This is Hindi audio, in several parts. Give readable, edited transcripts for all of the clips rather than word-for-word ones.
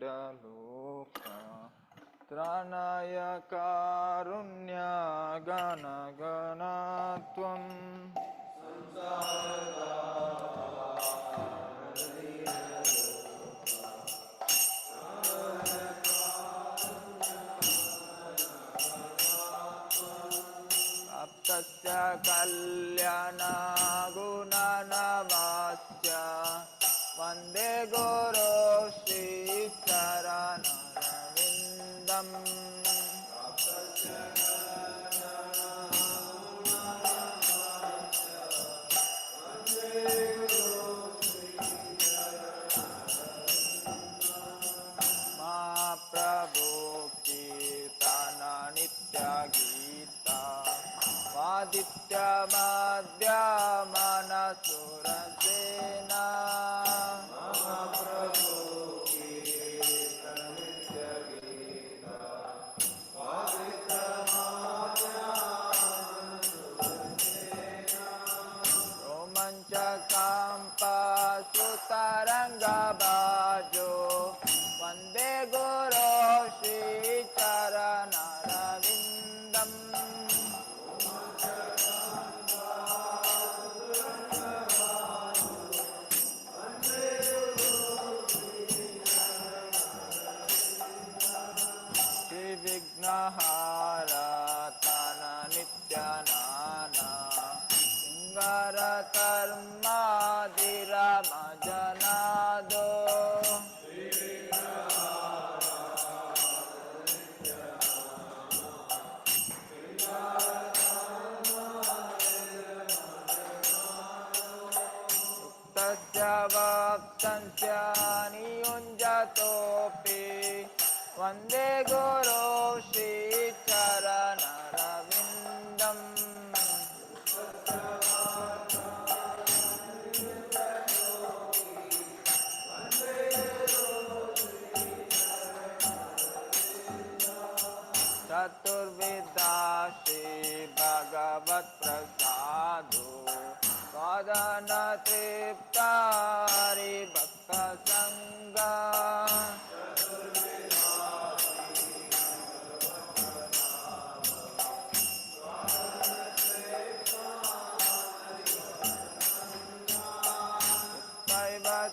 संसारदावानललिडलोका त्राणाय कारुण्यगणगणत्वम् तस्य कल्याणगुणनवास्य वन्दे गुरो श्रीचरणरविन्दम् मा प्रभो कीर्तन नित्यगीता वादित्यमद्यमनसुरसेना रोमञ्चकाम्पसुतरङ्गबाजो वन्दे गुरो श्रीचरणरविन्दम् श्रीविघ्नहारतन नित्यानाना सिंगारकर्मादिरमजनादो तस्य वक्तस्य नियुञ्जतोऽपि वन्दे गुरो श्रीचरणरविन्दम् चतुर्विधा श्रीभगवत्प्रसादो वदनतृप्तारिभक्तसङ्गा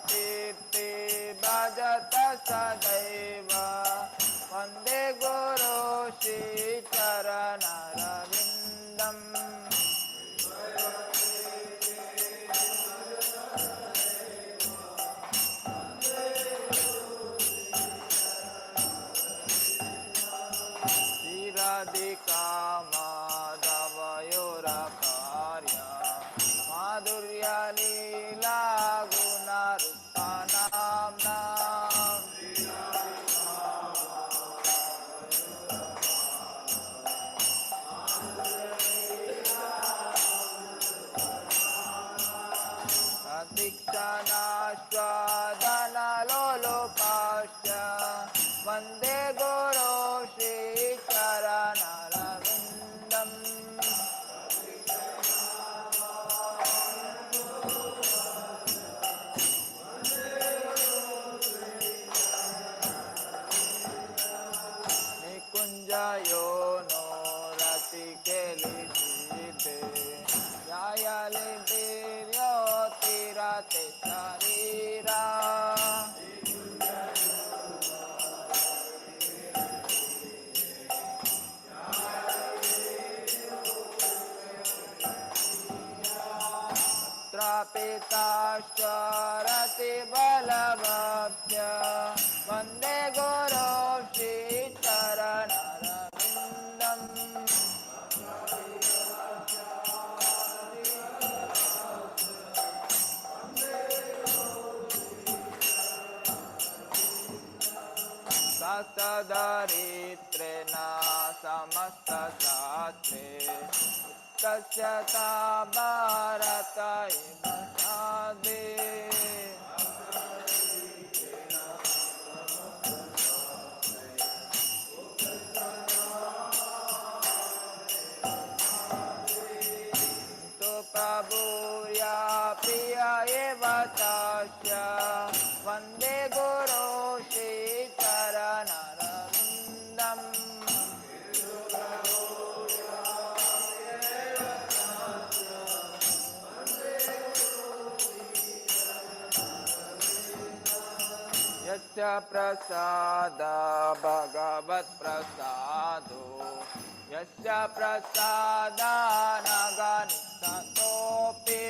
तीर्थे भजत सदैव वन्दे गुरो श्रीचरणरविन्दम् श्रीराधिकामाधवयोरकार्य माधुर्यलीला गुणरूपानाम्ना प्रतीक्षणास्वादनलोलुपाश्च वन्दे गुरो श्रीचरणरविन्दम् निकुञ्जयो नो रतिकेलिषिते जायलितिर्योतिरते शरीरा श्रीमतिबलभक्त्य वन्दे गुरो श्रीचरणरविन्दम् सतदरित्रेण समस्तशास्त्रे कस्यता भारत इव साधे तु प्रभुर्या प्रिय एव तस्य वन्दे गुरो श्रीचरणरविन्दम् यस्य प्रसाद भगवत्प्रसादो यस्य प्रसादानगनिष्ठतोऽपि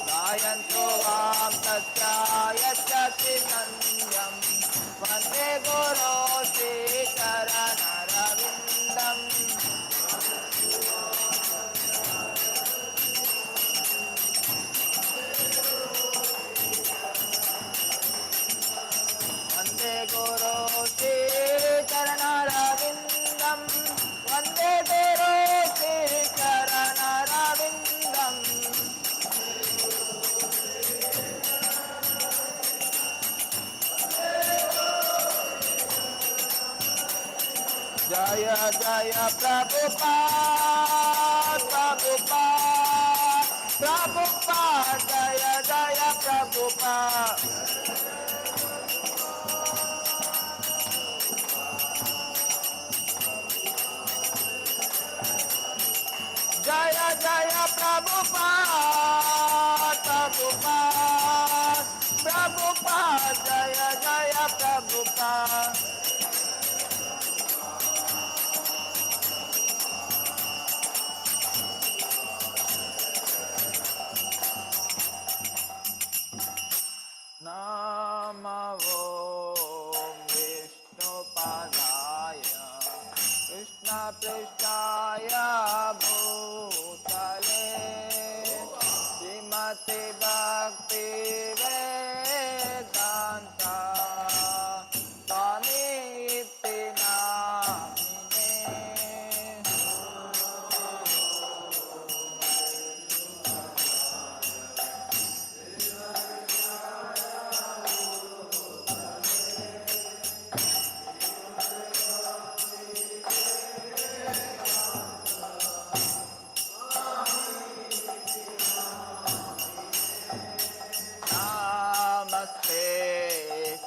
गायन्तो वां तस्य यच्चतिनन्द्यं वन्दे गुरो श्रीचरणरविन्दम् वन्दे गुरो श्रीचरणरविन्दम् वन्दे गुरो श्रीचरणरविन्दम् जय जय प्रभुपाद प्रभुपाद प्रभुपाद जय जय प्रभुपाद जय जय प्रभुपाद प्रभुपाद प्रभुपाद जय जय प्रभुपाद नमो विष्णुपादाय कृष्णपृष्ठाय भूतले श्रीमते भक्तिवेदान्त स्वामीति नामिने नमस्ते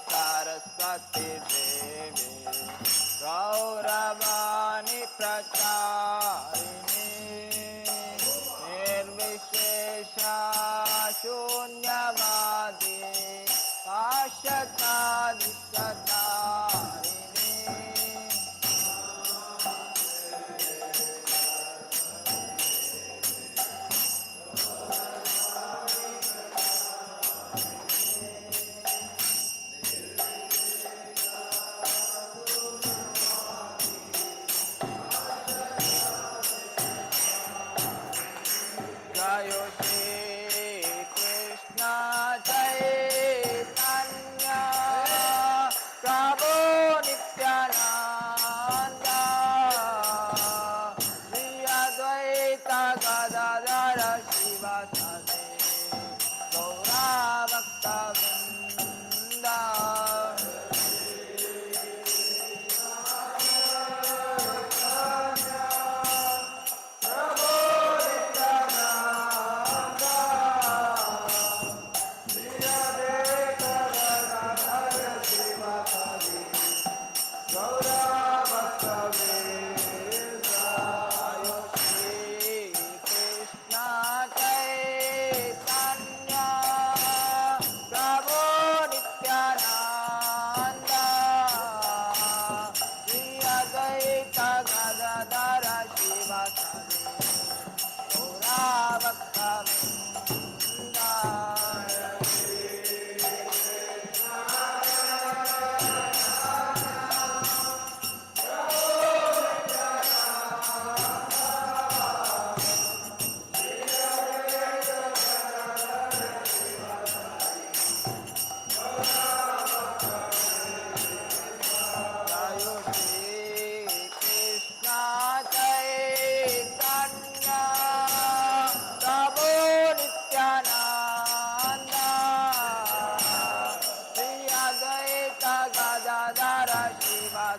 सरस्वती देवी गौरवाणी प्रचारिणी निर्विशेषा शून्यवादी पाश्चात्य सदारिणी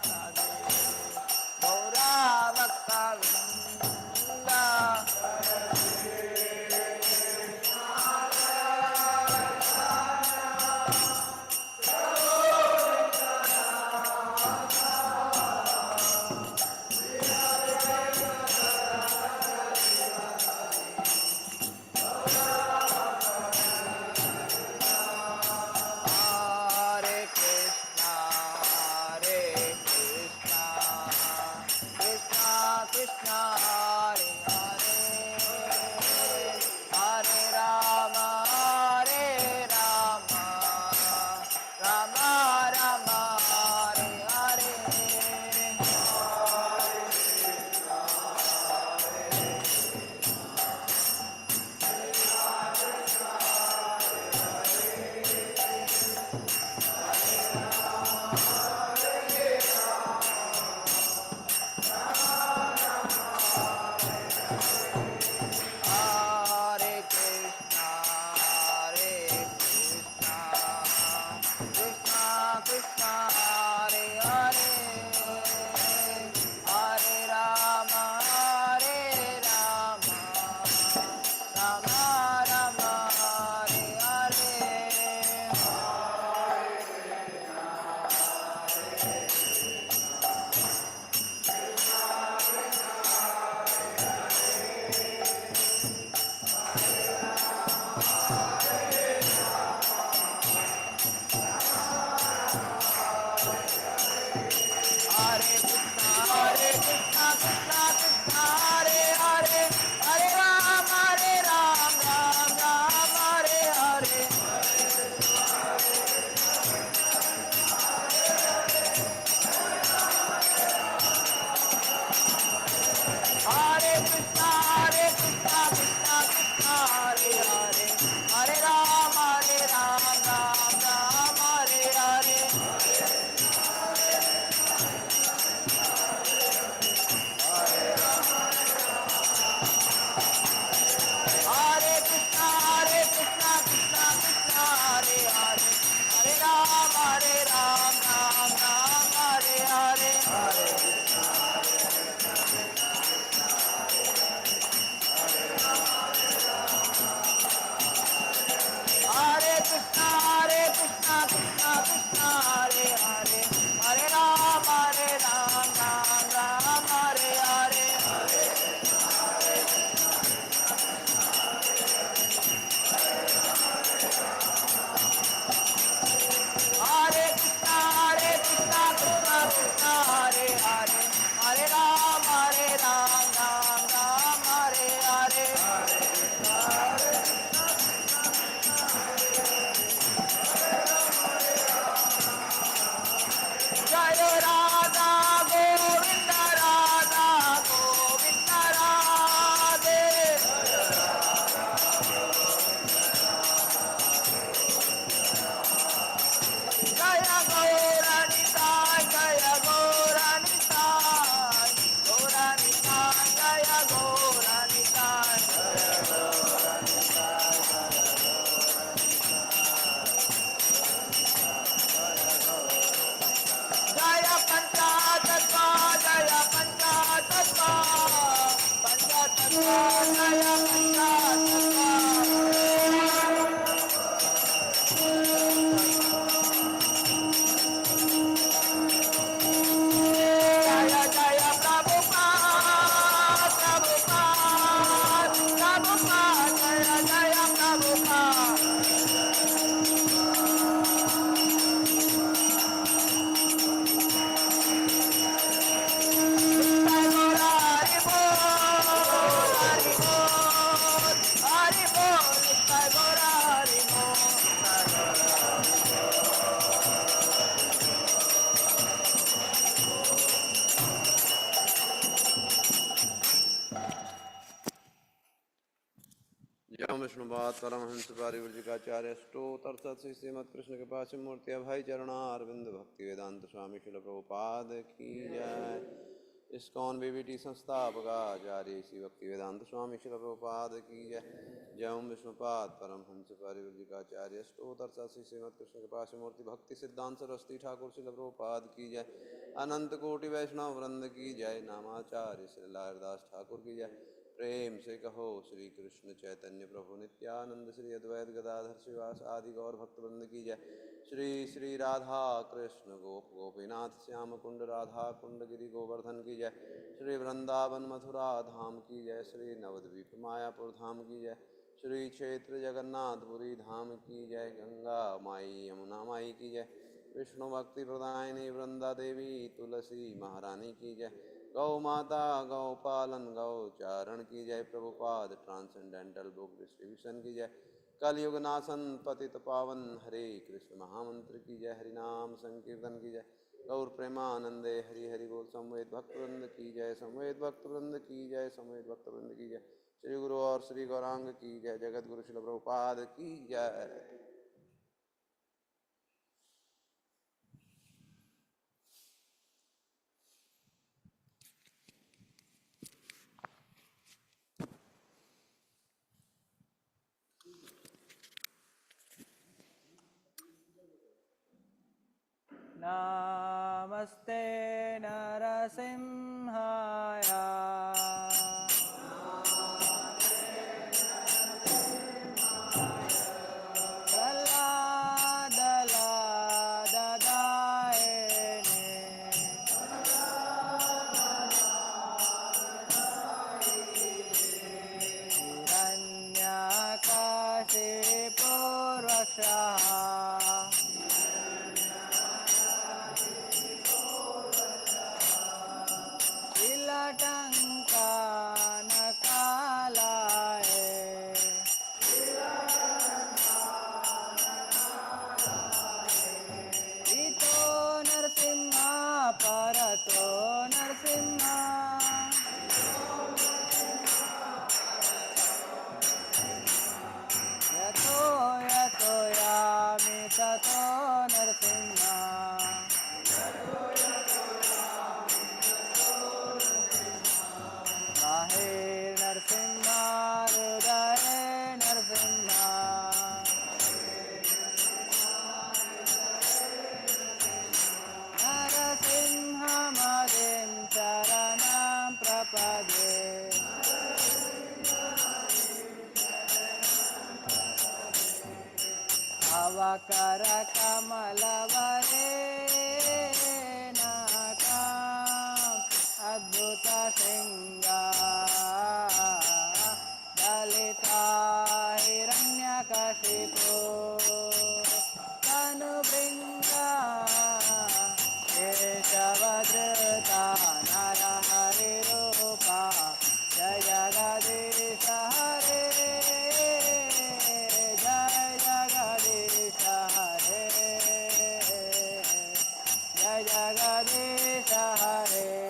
सदे गौरा भक्तवृंद विष्णुपाद परमहंस पारिवृजिकाचार्य स्तोत्र श्री श्रीमद कृष्ण के पास मूर्ति अभय चरणारविंद भक्ति वेदांत स्वामी शिल प्रभुपाद की जय। इस्कॉन बीबीटी संस्थापकाचार्य श्री भक्तिवेदांत स्वामी श्री प्रभुपाद की जय। जय ओम विष्णुपाद परमहंस परिव्राजकाचार्य स्तोत्र श्री श्रीमद कृष्ण कृपा मूर्ति भक्ति सिद्धांत सरस्वती ठाकुर श्री प्रभुपाद की जय। अनंत कोटि वैष्णव वृंद की जय। नामाचार्य श्री लारदास ठाकुर की जय। प्रेम से कहो श्री कृष्ण चैतन्य प्रभु नित्यानंद श्री अद्वैत गदाधर श्रीवास आदि गौर भक्त वृंद की जय। श्री श्री राधा कृष्ण गोप गोपीनाथ श्याम कुंड राधा कुंड गिरि गोवर्धन की जय। श्री वृंदावन मथुरा धाम की जय। श्री नवद्वीप मायापुर धाम की जय। श्री क्षेत्र जगन्नाथपुरी धाम की जय। गंगा माई यमुना माई की जय। विष्णु भक्ति प्रदायिनी वृंदा देवी तुलसी महारानी की जय। गौ माता गौ पालन गौ चारण की जय। प्रभुपाद ट्रांसेंडेंटल बुक डिस्ट्रीब्यूशन की जय। कलयुग नाशन पतित पावन हरे कृष्ण महामंत्र की जय। हरिनाम संकीर्तन की जय। गौर प्रेमानंदे हरि हरि बोल। संवेद भक्त वृंद की जय। संवेद भक्त वृंद की जय। संवेद भक्त वृंद की जय। श्री गुरु और श्री गौरांग की जय। जगत गुरु श्री प्रभुपाद की जय। नमस्ते नरसिंहाय। कर कमलवरे नाका अद्भुत सिंगा ललिता हिरण्यकशिपो तनुभृङ्गा केशवधृता नरहरिरूपा जय जगदीश हरे जगदीश हरे।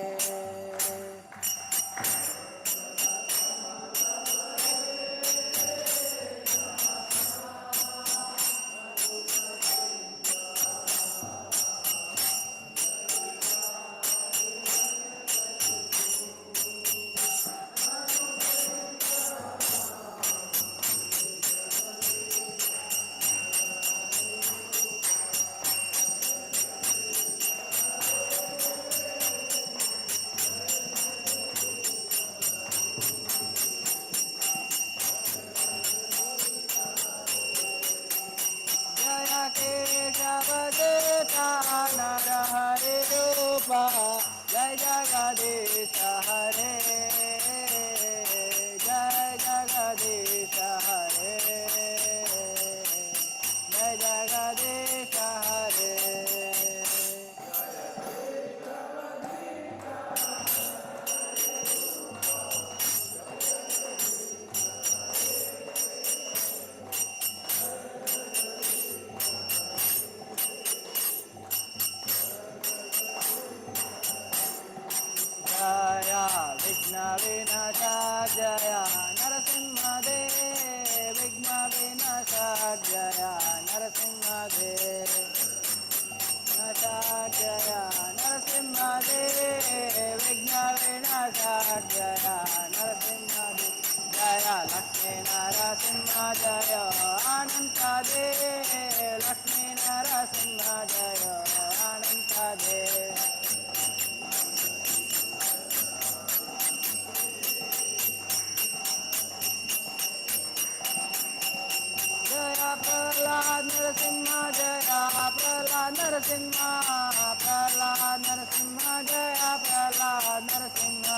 नरहरि रूपा जय जगदीश हरे जय जगदीश हरे जय जगदीश हरे। विघ्न विनाशा जय नरसिंहदेव विघ्न विनाशा जय नरसिंहदेव जय नरसिंहदेव विघ्न नरसिंह प्रहलाद नरसिंह जय प्रहलाद नरसिंह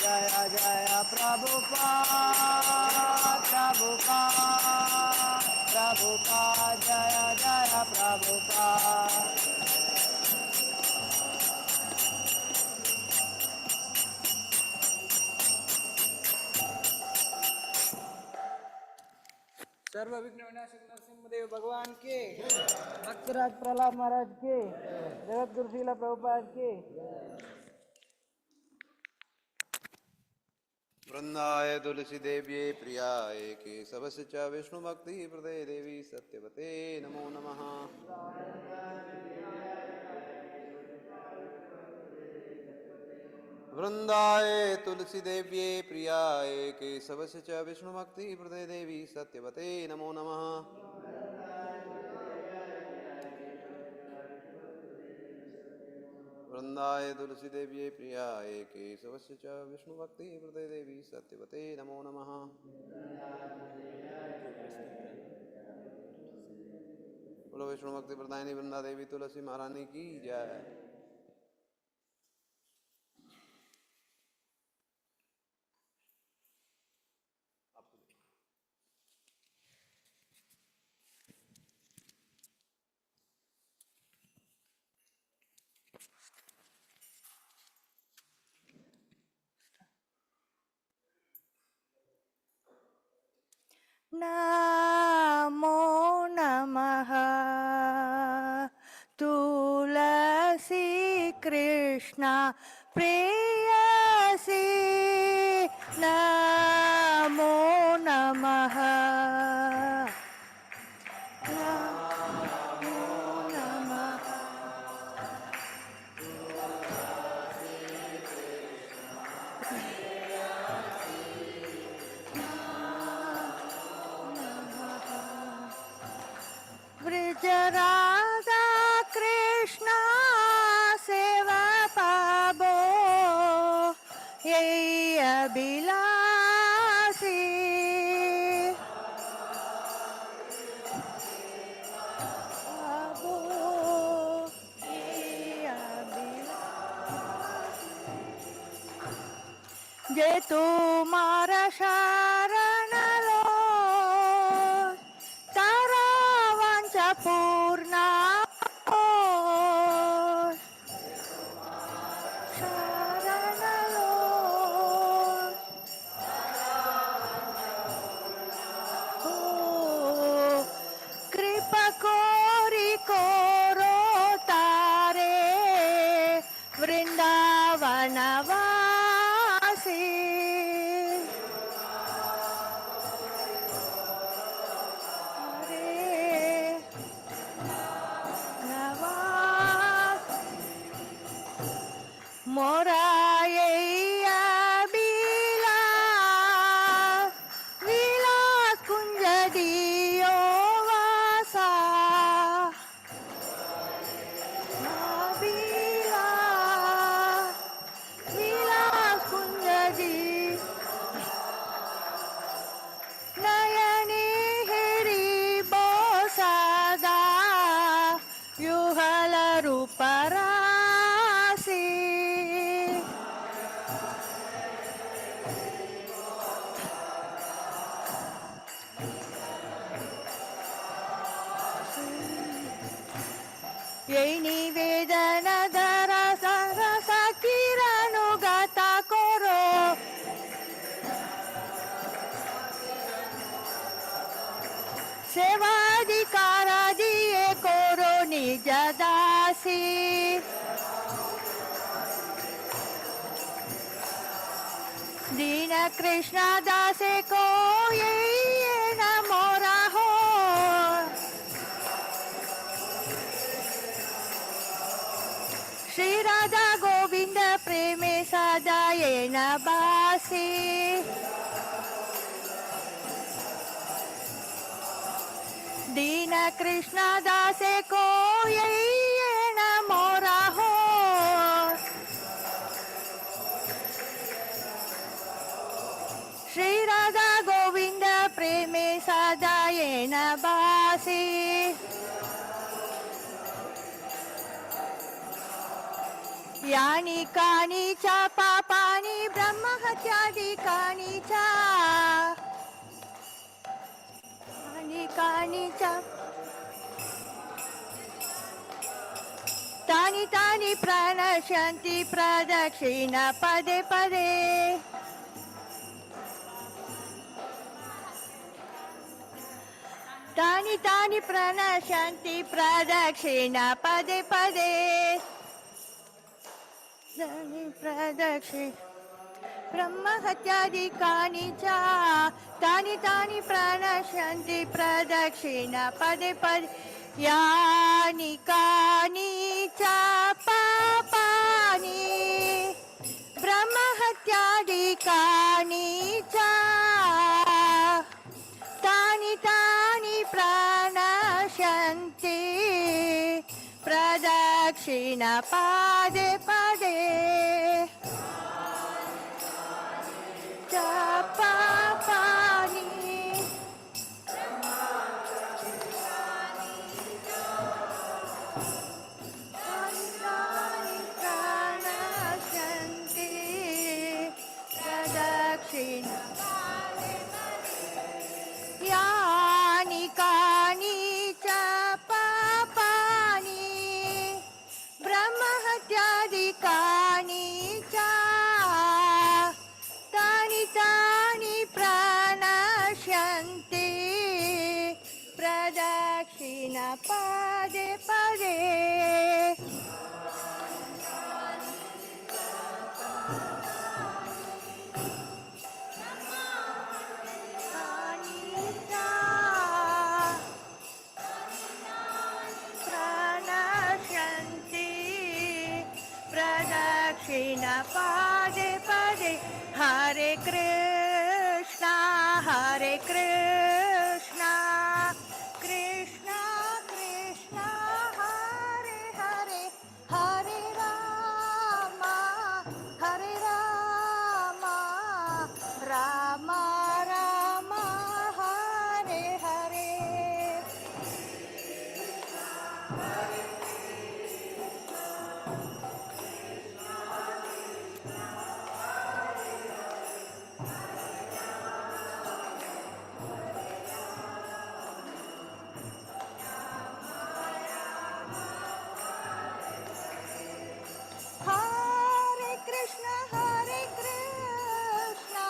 जय जय प्रभुपाद प्रभुपाद प्रभुपाद जय जय प्रभुपाद सर्व विघ्न विनाशक नरसिंहदेव भगवान के, भक्तराज प्रहलाद महाराज के, जगत गुरु श्रीला प्रभुपाद के। वृंदाय तुलसी देव्ये प्रियाय केशवस्य च विष्णु भक्ति प्रदे देवी सत्यवते नमो नमः। वृंदाय तुलसी देव्ये प्रियाय केशवस्य च विष्णु भक्ति प्रदे देवी सत्यवते नमो नमः। वृंदाय तुलसी देव्ये प्रियाय केशवस्य च विष्णु भक्ति प्रदे देवी सत्यवते नमो नमः। बोलो विष्णु भक्ति प्रदायिनी वृंदा देवी तुलसी महारानी की जय। नमो नमः तुलसी कृष्णा प्रेयसी नमो नमः नमो नमः ब्रजराजा कृष्णा सेवा पाबो यही अभिलाषी पाबो यही अभिलाषी जे तुम्हारा शरण लो तारा वांछा पूर्णा हो शरण लो हो कृपा कोरी कोरो तारे वृंदावन वासी मोरा विलास कुंज दियो वासा विलास कुंज दी नयनी हिरी बोसादा युहल रूपरासी यही निवेदन धर सरस किरणुगत करो सेवाधिकार दिए करो निज दासी दीन कृष्ण दासे को यही न मोरा हो श्री राधा गोविंद प्रेमे सदा ये न बासी दीन कृष्ण दासे को यही न मोरा हो येन भासि यानि कानि च पापानि ब्रह्महत्यादिकानि च यानि कानि च तानि तानि प्रणश्यन्ति प्रदक्षिण पदे पदे तानि तानि प्रणश्यन्ति प्रदक्षिण पदे पदे तानि प्रदक्षिण ब्रह्महत्यादिकानि च तानि तानि प्रणश्यन्ति प्रदक्षिण पदे पदे यानि कानि च पापानि ब्रह्महत्यादिकानि च तानि तानि प्रणश्यन्ति प्रदक्षिण पदे पदे च पापानि प्रणश्यन्ति प्रदक्षिण यानि कानि च पापानि ब्रह्महत्यादिकानि च तानि तानि प्रणश्यन्ति प्रदक्षिण पदे पदे प्रणश्यन्ति प्रदक्षिण पदे पदे हरे Krishna Krishna Krishna Hare Hare Hare Ram Ram Ram Hare Hare Hare Krishna,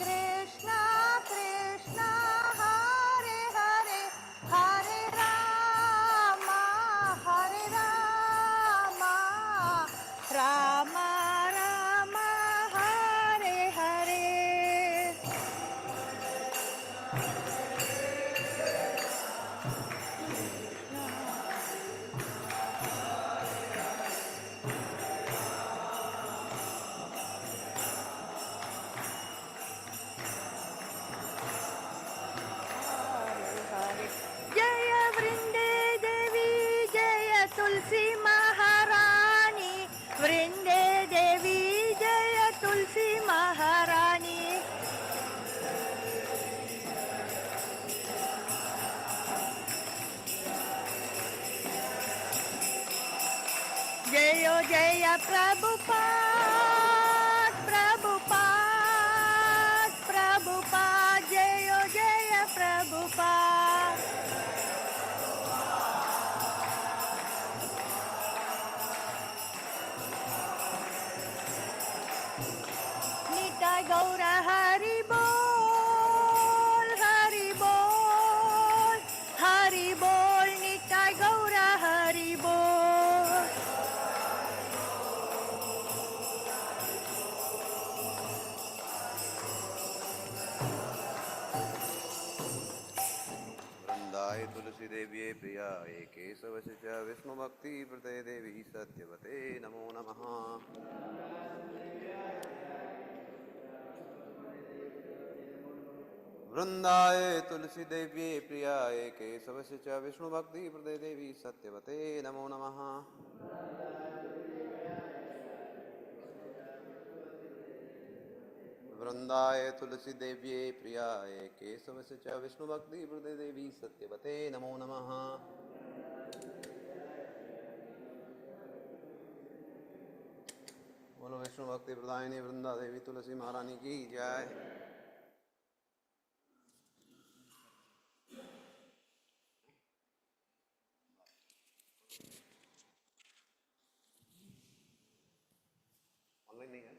Krishna Krishna, Hare Hare, Hare Rama, Rama Rama, Hare Hare. जय वृंदे देवी जय तुलसी महारानी वृंदे देवी जय तुलसी महारानी जय जय प्रभुपाद प्रभुपाद प्रभुपाद जय जय प्रभुपाद निताय गौर हरि बोल हरि बोल निताय गौर हरि बोल वृंदाय तुलसी देव्ये प्रियाय केशवस्य च विष्णुभक्ति प्रदे देवी सत्यवते नमो नमः। वृंदाय तुलसी देव्ये प्रियाय केशवस्य च विष्णुभक्ति प्रदे देवी सत्यवते नमो नमः। वृंदाय तुलसी देव्ये प्रियाय केशवस्य च विष्णुभक्ति हृदय देवी सत्यवते नमो नमः। बोलो विष्णु भक्ति प्रदायिनी वृंदा देवी तुलसी महारानी की जय। ऑनलाइन नहीं है।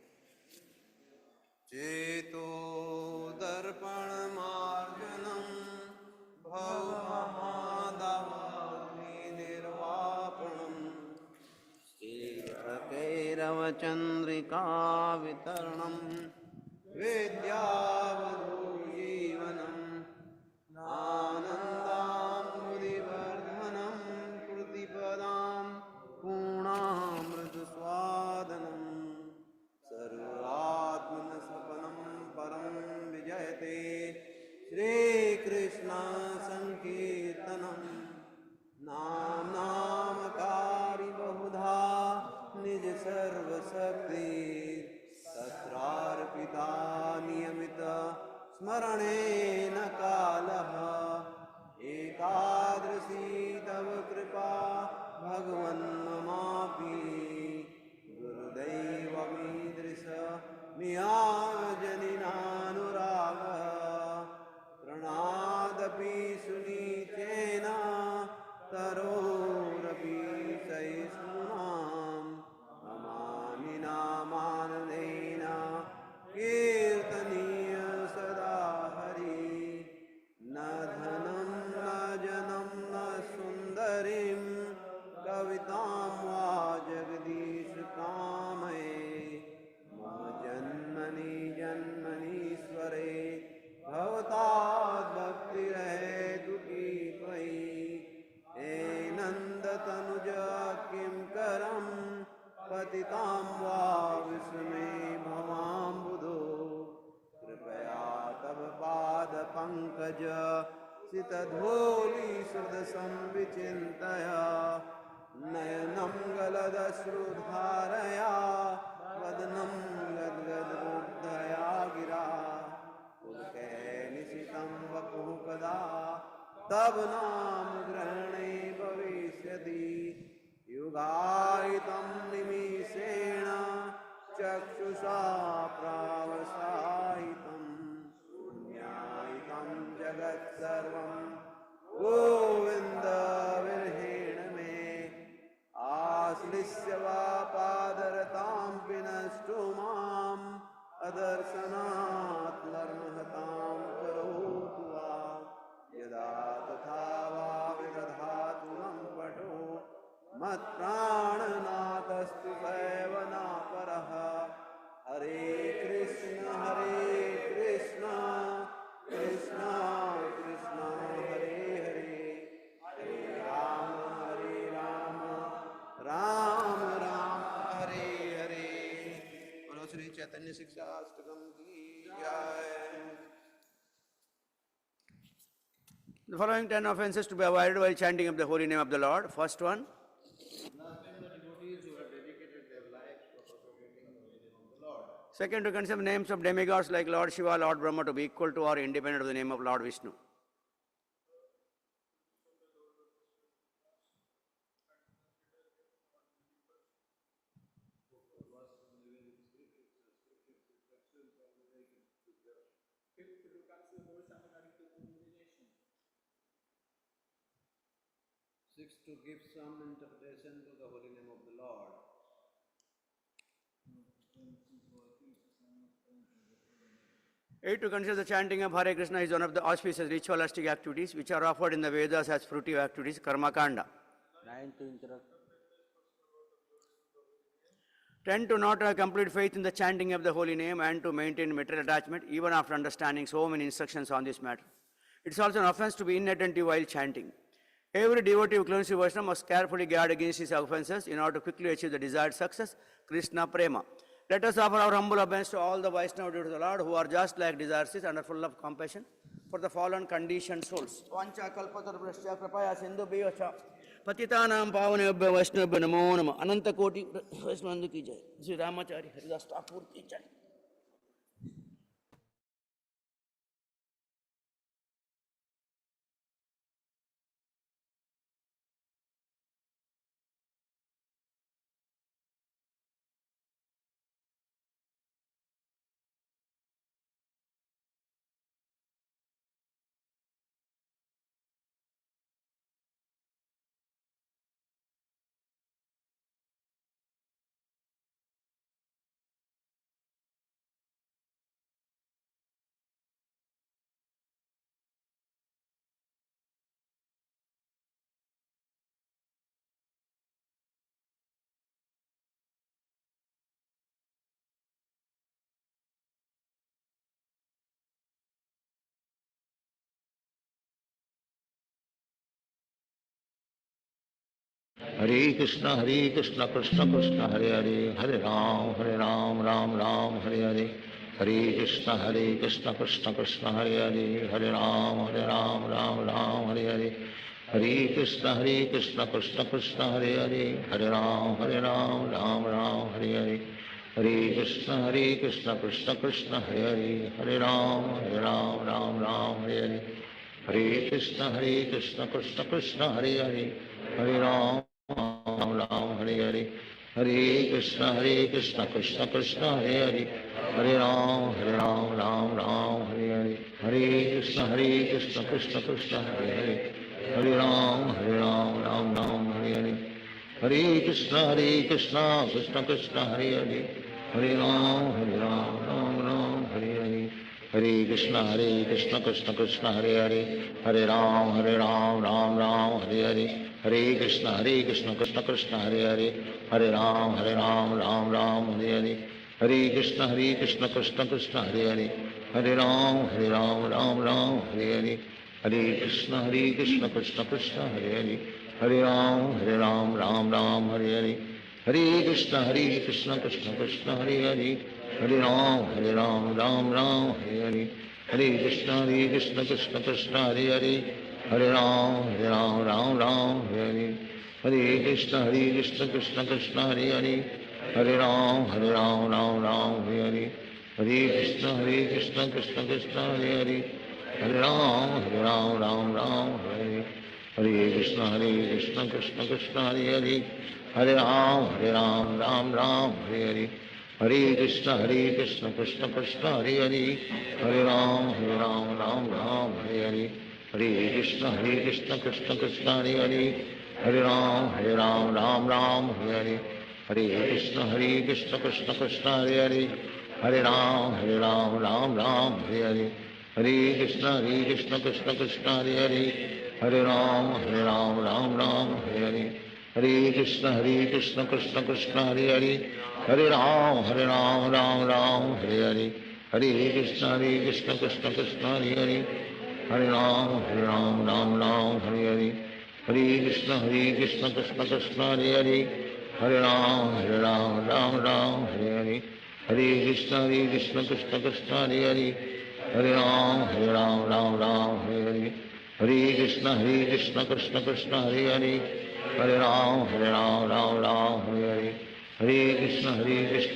चेतो दर्पण मार्जनम भवमहादावाग्नि निर्वापणम कैरवचंद्रिका वितरणम विद्यावधूजीवनम आनन्दामृतिवर्धनम कृतिपदां पूर्णामृतस्वादनम सर्वात्मनसपनं परं विजयते श्रीकृष्ण संकीर्तनम नाम नामकारी बहुधा निज सर्वशक्ति तत्रार्पिता नियमित स्मरणेन कालः एकादशी तव कृपा भगवन् ममापि गुरुदैवमीदृश नियामजनिनानुरागः प्रणादपि सुनीचेन तरोरपि सहिष्णुनाम् नमामि नामाननेन कीर्तनीय सदा हरि न धनं न जनं न सुन्दरीं कवितां वा जगदीश कामये मम जन्मनि जन्मनीश्वरे भवताद्भक्तिरहेतु कीपयि हे नन्दतनुज किं करं पतितां वा विस्मे भवाम्बुधो कृपया तव पादपङ्कज सितधूलिसुदसंविचिन्तय नयनं गलदश्रुधारया वदनं गद्गदरुद्धया गिरा पुलके निशितं वपुः कदा तव नाम ग्रहणे भविष्यति युगायितं निमिषेण चक्षुषा प्रावसायितं पुण्यायितं जगत्सर्वं गोविन्दविर्हेण मे आश्लिष्य वा पादरतां विनष्टो माम् अदर्शनात् नर्महतां करोतु वा यदा तथा वा विदधातु लम्पटो मत्प्राणनाथस्तु सेवनापरः हरे कृष्ण कृष्ण कृष्ण हरे हरे हरे राम राम राम हरे हरे। बोलो श्री चैतन्य शिक्षाष्टकम की जय। The following 10 offenses to be avoided while chanting of the holy name of the Lord. First one, second, to consider names of demigods like Lord Shiva, Lord Brahma to be equal to or independent of the name of Lord Vishnu. Six, to give some interpretation to the holy name of the Lord. Eight, to consider the chanting of Hare Krishna is one of the auspicious ritualistic activities which are offered in the Vedas as fruitive activities, Karma Kanda. 9 to interrupt. 10, to not have complete faith in the chanting of the holy name and to maintain material attachment even after understanding so many instructions on this matter. It is also an offense to be inattentive while chanting. Every devotee who claims to Vaishnava must carefully guard against these offenses in order to quickly achieve the desired success, Krishna Prema. Let us offer our humble obeisance to all the Vaishnava devotees of the Lord who are just like desires and are full of compassion for the fallen conditioned souls. Vancha kalpatarupasya kripaya sindhubhyo cha patitanam pavanebhyo vaishnavabhyo namo namah. Ananta koti Vaishnava ki jai. Sri Ramacharya Haridas Thakur ki jai. Hare Krishna Krishna Krishna Hare Hare, Hare Ram Ram Ram Hare Hare, Hare Krishna Krishna Krishna Hare Hare, Hare Ram Ram Ram Hare Hare, Hare Krishna Krishna Krishna Hare Hare, Hare Ram Ram Ram Hare Hare, Hare Krishna Krishna Krishna Hare Hare, Hare Ram Ram Ram Hare Hare, Hare Krishna Krishna Krishna Hare Hare, Hare Ram Ram Hare Hare, Hare Krishna Krishna Krishna Hare Hare, Hare Ram Ram Hare Hare, Hare Krishna Krishna Krishna Hare Hare, Hare Ram Ram Ram Hare Hare, Hare Krishna Krishna Krishna Hare Hare, Hare Ram Ram Ram Hare Hare, Hare Krishna Krishna Krishna Hare Hare, Hare Ram Ram Ram Hare Hare, Hare Krishna Krishna Krishna Hare Hare, Hare Ram Ram Ram Hare Hare, Hare Krishna Krishna Krishna Hare Hare, Hare Ram Ram Ram Hare Hare, Hare Krishna Krishna Krishna Hare Hare, Hare Ram Ram Hare Hare, Hare Krishna Krishna Krishna Hare Hare, Hare Ram Ram Hare Hare, Hare Krishna Krishna Krishna Hare Hare, Hare Ram Ram Hare Hare, Hare Krishna Krishna Krishna Hare Hare, Hare Ram Ram Hare Hare, Hare Krishna Krishna Krishna Hare Hare, Hare Ram Ram Hare Hare, Hare Krishna Krishna Krishna Hare Hare, Hare Ram Ram Hare Hare, Hare Krishna Krishna Krishna Hare Hare, Hare Ram Ram Hare Hare, Hare Krishna Krishna Krishna Hare Hare, Hare Ram Ram Hare Hare, Hare Krishna Krishna Krishna Hare Hare, Hare Ram Ram Hare Hare, Hare Krishna Krishna Krishna Hare Hare, Hare Ram Ram Hare Hare, Hare Krishna Krishna Krishna Hare Hare, Hare Ram Ram Hare Hare, Hare Krishna Krishna Krishna Hare Hare, Hare Ram Ram Hare Hare, Hare Krishna Krishna Krishna Hare Hare, Hare Ram Ram Hare Hare, Hare Krishna Krishna Krishna Hare Hare, Hare Ram Ram Hare Hare, Hare Krishna Krishna Krishna Hare Hare, Hare Ram Ram Hare Hare, Hare Krishna Krishna Krishna Hare Hare, Hare Ram Ram Hare Hare, Hare Krishna Krishna Krishna Hare Hare, Hare Ram Ram Hare Hare, Hare Krishna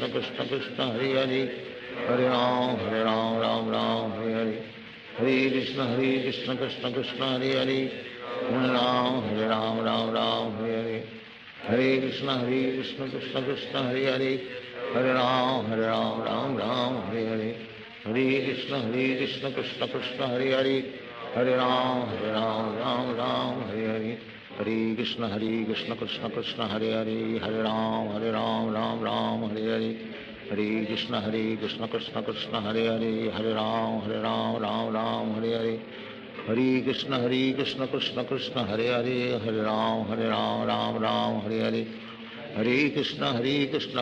Krishna Krishna Hare Hare, Hare Ram Ram Hare Hare, Hare Krishna Krishna Krishna Hare Hare, Hare Ram Ram Hare Hare, Hare Krishna Krishna Krishna Hare Hare, Hare Ram Ram Hare Hare, Hare Krishna Krishna Krishna Hare Hare, Hare Ram Ram Hare Hare, Hare Krishna Krishna Krishna Hare Hare, Hare Ram Ram Hare Hare, Hare Krishna Krishna Krishna Hare Hare, Hare Ram Ram Hare Hare, Hare Krishna Krishna Krishna Hare Hare, Hare Ram Ram Hare Hare, Hare Krishna Krishna Krishna Hare Hare, Hare Ram Ram Hare Hare, Hare Krishna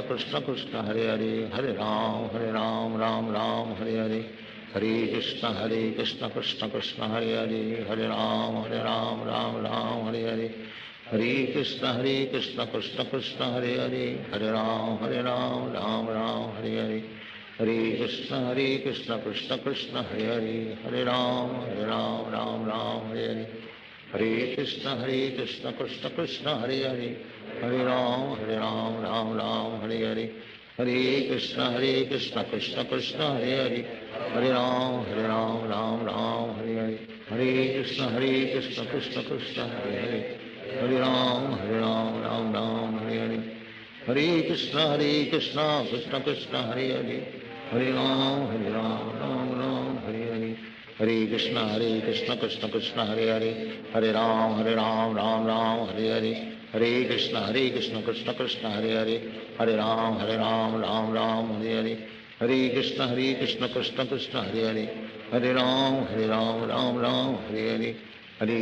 Krishna Krishna Hare Hare, Hare Ram Ram Hare Hare, Hare Krishna Krishna Krishna Hare Hare, Hare Ram Ram Hare Hare, Hare Krishna Krishna Krishna Hare Hare, Hare Ram Ram Hare Hare, Hare Krishna Krishna Krishna Hare Hare, Hare Ram Ram Hare Hare, Hare Krishna Krishna Krishna Hare Hare, Hare Ram Ram Hare Hare, Hare Krishna Krishna Krishna Hare Hare, Hare Ram Ram Hare Hare, Hare Krishna Krishna Krishna Hare Hare, Hare Ram Ram Hare Hare, Hare Krishna Krishna Krishna Hare Hare, Hare Ram Hare Hare, Hare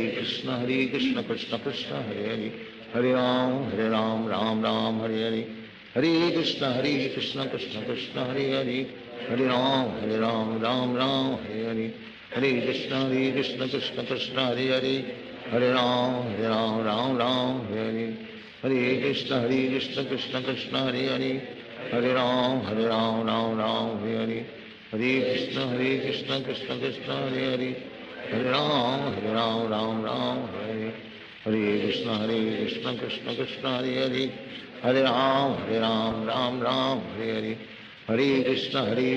Krishna Krishna Krishna Hare Hare, Hare Ram Ram Hare Hare, Hare Krishna Krishna Krishna Hare Hare, Hare Ram Ram Hare Hare, Hare Krishna Krishna Krishna Hare Hare, Hare Ram Ram Hare Hare, Hare Krishna Krishna Krishna Hare Hare Hare Ram Ram Ram Hare Hare Hare Krishna Krishna Krishna Hare Hare Hare Ram Ram Ram Hare Hare Krishna Krishna Krishna Hare Hare Hare Ram Ram Hare Hare Hare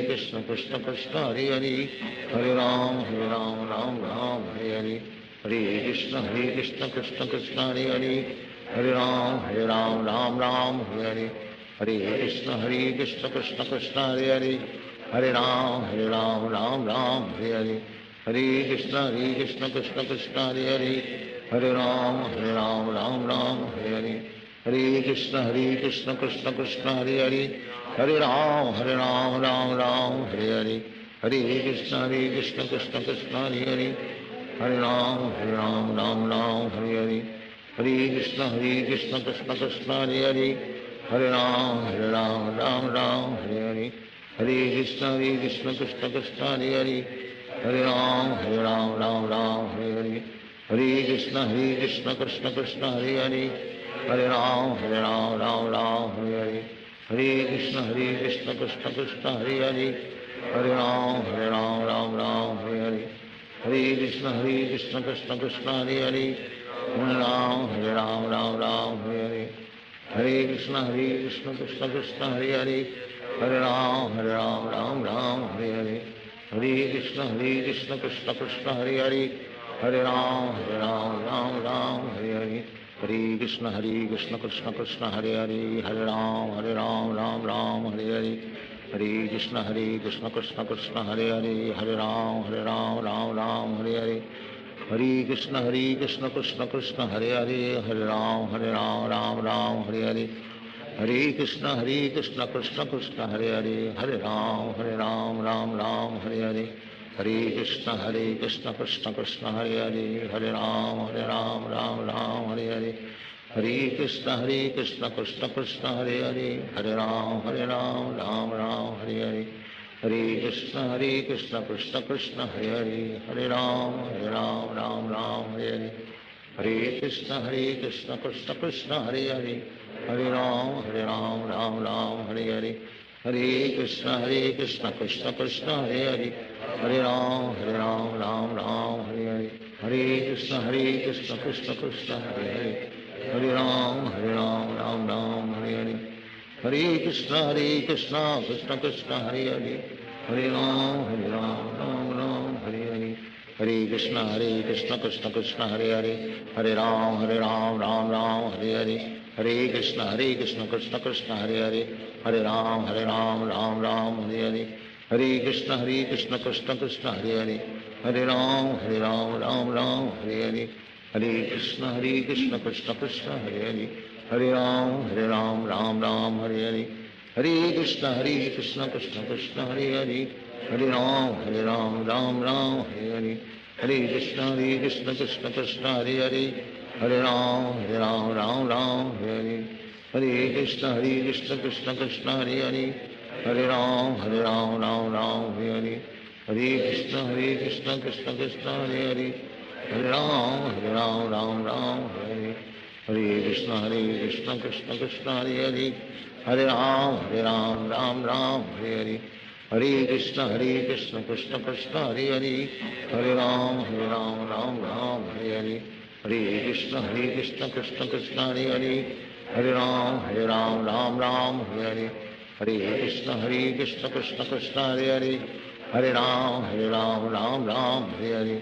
Krishna Krishna Krishna Hare Hare Hare Ram Ram Ram Hare Hare Hare Krishna Krishna Krishna Hare Hare Hare Ram Ram Hare Hare Hare Krishna Krishna Krishna Hare Hare Hare Ram Ram Hare Hare Hare Krishna Krishna Krishna Hare Hare Hare Ram Ram Hare Hare Hare Krishna Krishna Krishna Hare Hare Hare Ram Ram Hare Hare Hare Krishna Krishna Krishna Hare Hare Hare Ram Ram Hare Hare Hare Krishna Krishna Krishna Hare Hare Hare Ram Ram Hare Hare Hare Krishna Krishna Krishna Hare Hare Hare Ram Ram Hare Hare Hare Krishna Krishna Krishna Hare Hare Hare Ram Ram Hare Hare Hare Krishna Krishna Krishna Hare Hare Hare Ram Ram Hare Hare Hare Krishna Krishna Krishna Hare Hare Hare Ram Hare Hare Hare Krishna Krishna Krishna Hare Hare Hare Ram Ram Hare Hare Hare Krishna Krishna Krishna Hare Hare Hare Ram Ram Hare Hare Hare Krishna Krishna Krishna Hare Hare Hare Ram Ram Hare Hare Hare Krishna Krishna Krishna Hare Hare Hare Ram Ram Hare Hare Hare Krishna Krishna Krishna Hare Hare Hare Ram Ram Hare Hare Hare Krishna Krishna Krishna Hare Hare Hare Ram Ram Hare Hare Hare Krishna Krishna Krishna Hare Hare Hare Ram Ram Hare Hare Hare Krishna Krishna Krishna Hare Hare Hare Ram Ram Hare Hare Hare Krishna Krishna Krishna Hare Hare Hare Ram Ram Hare Hare Hare Krishna Krishna Krishna Hare Hare Hare Ram Hare Hare Hare Krishna Krishna Krishna Hare Hare Hare Ram Hare Hare Hare Krishna Krishna Krishna Hare Hare Hare Ram Hare Hare Hare Krishna Krishna Krishna Hare Hare Hare Ram Hare Hare Hare Krishna Krishna Krishna Hare Hare Hare Ram Ram Hare Hare Hare Krishna Krishna Krishna Hare Hare Hare Ram Ram Hare Hare Hare Krishna Krishna Krishna Hare Hare Hare Ram Hare Hare Hare Krishna Krishna Krishna Hare Hare Hare Ram Ram Hare Hare Hare Krishna Krishna Krishna Hare Hare Hare Ram Ram Hare Hare Hare Krishna Krishna Krishna Hare Hare Hare Ram Ram Hare Hare Hare Krishna Krishna Krishna Hare Hare Hare Ram Ram Hare Hare Hare Krishna Krishna Krishna Hare Hare Hare Ram Ram Hare Hare Hare Krishna Krishna Krishna Hare Hare Hare Ram Ram Hare Hare Hare Krishna Krishna Krishna Hare Hare Hare Ram Ram Hare Hare Hare Krishna Krishna Krishna Hare Hare Hare Ram Ram Hare Hare Hare Krishna Krishna Krishna Hare Hare Hare Ram Ram Hare Hare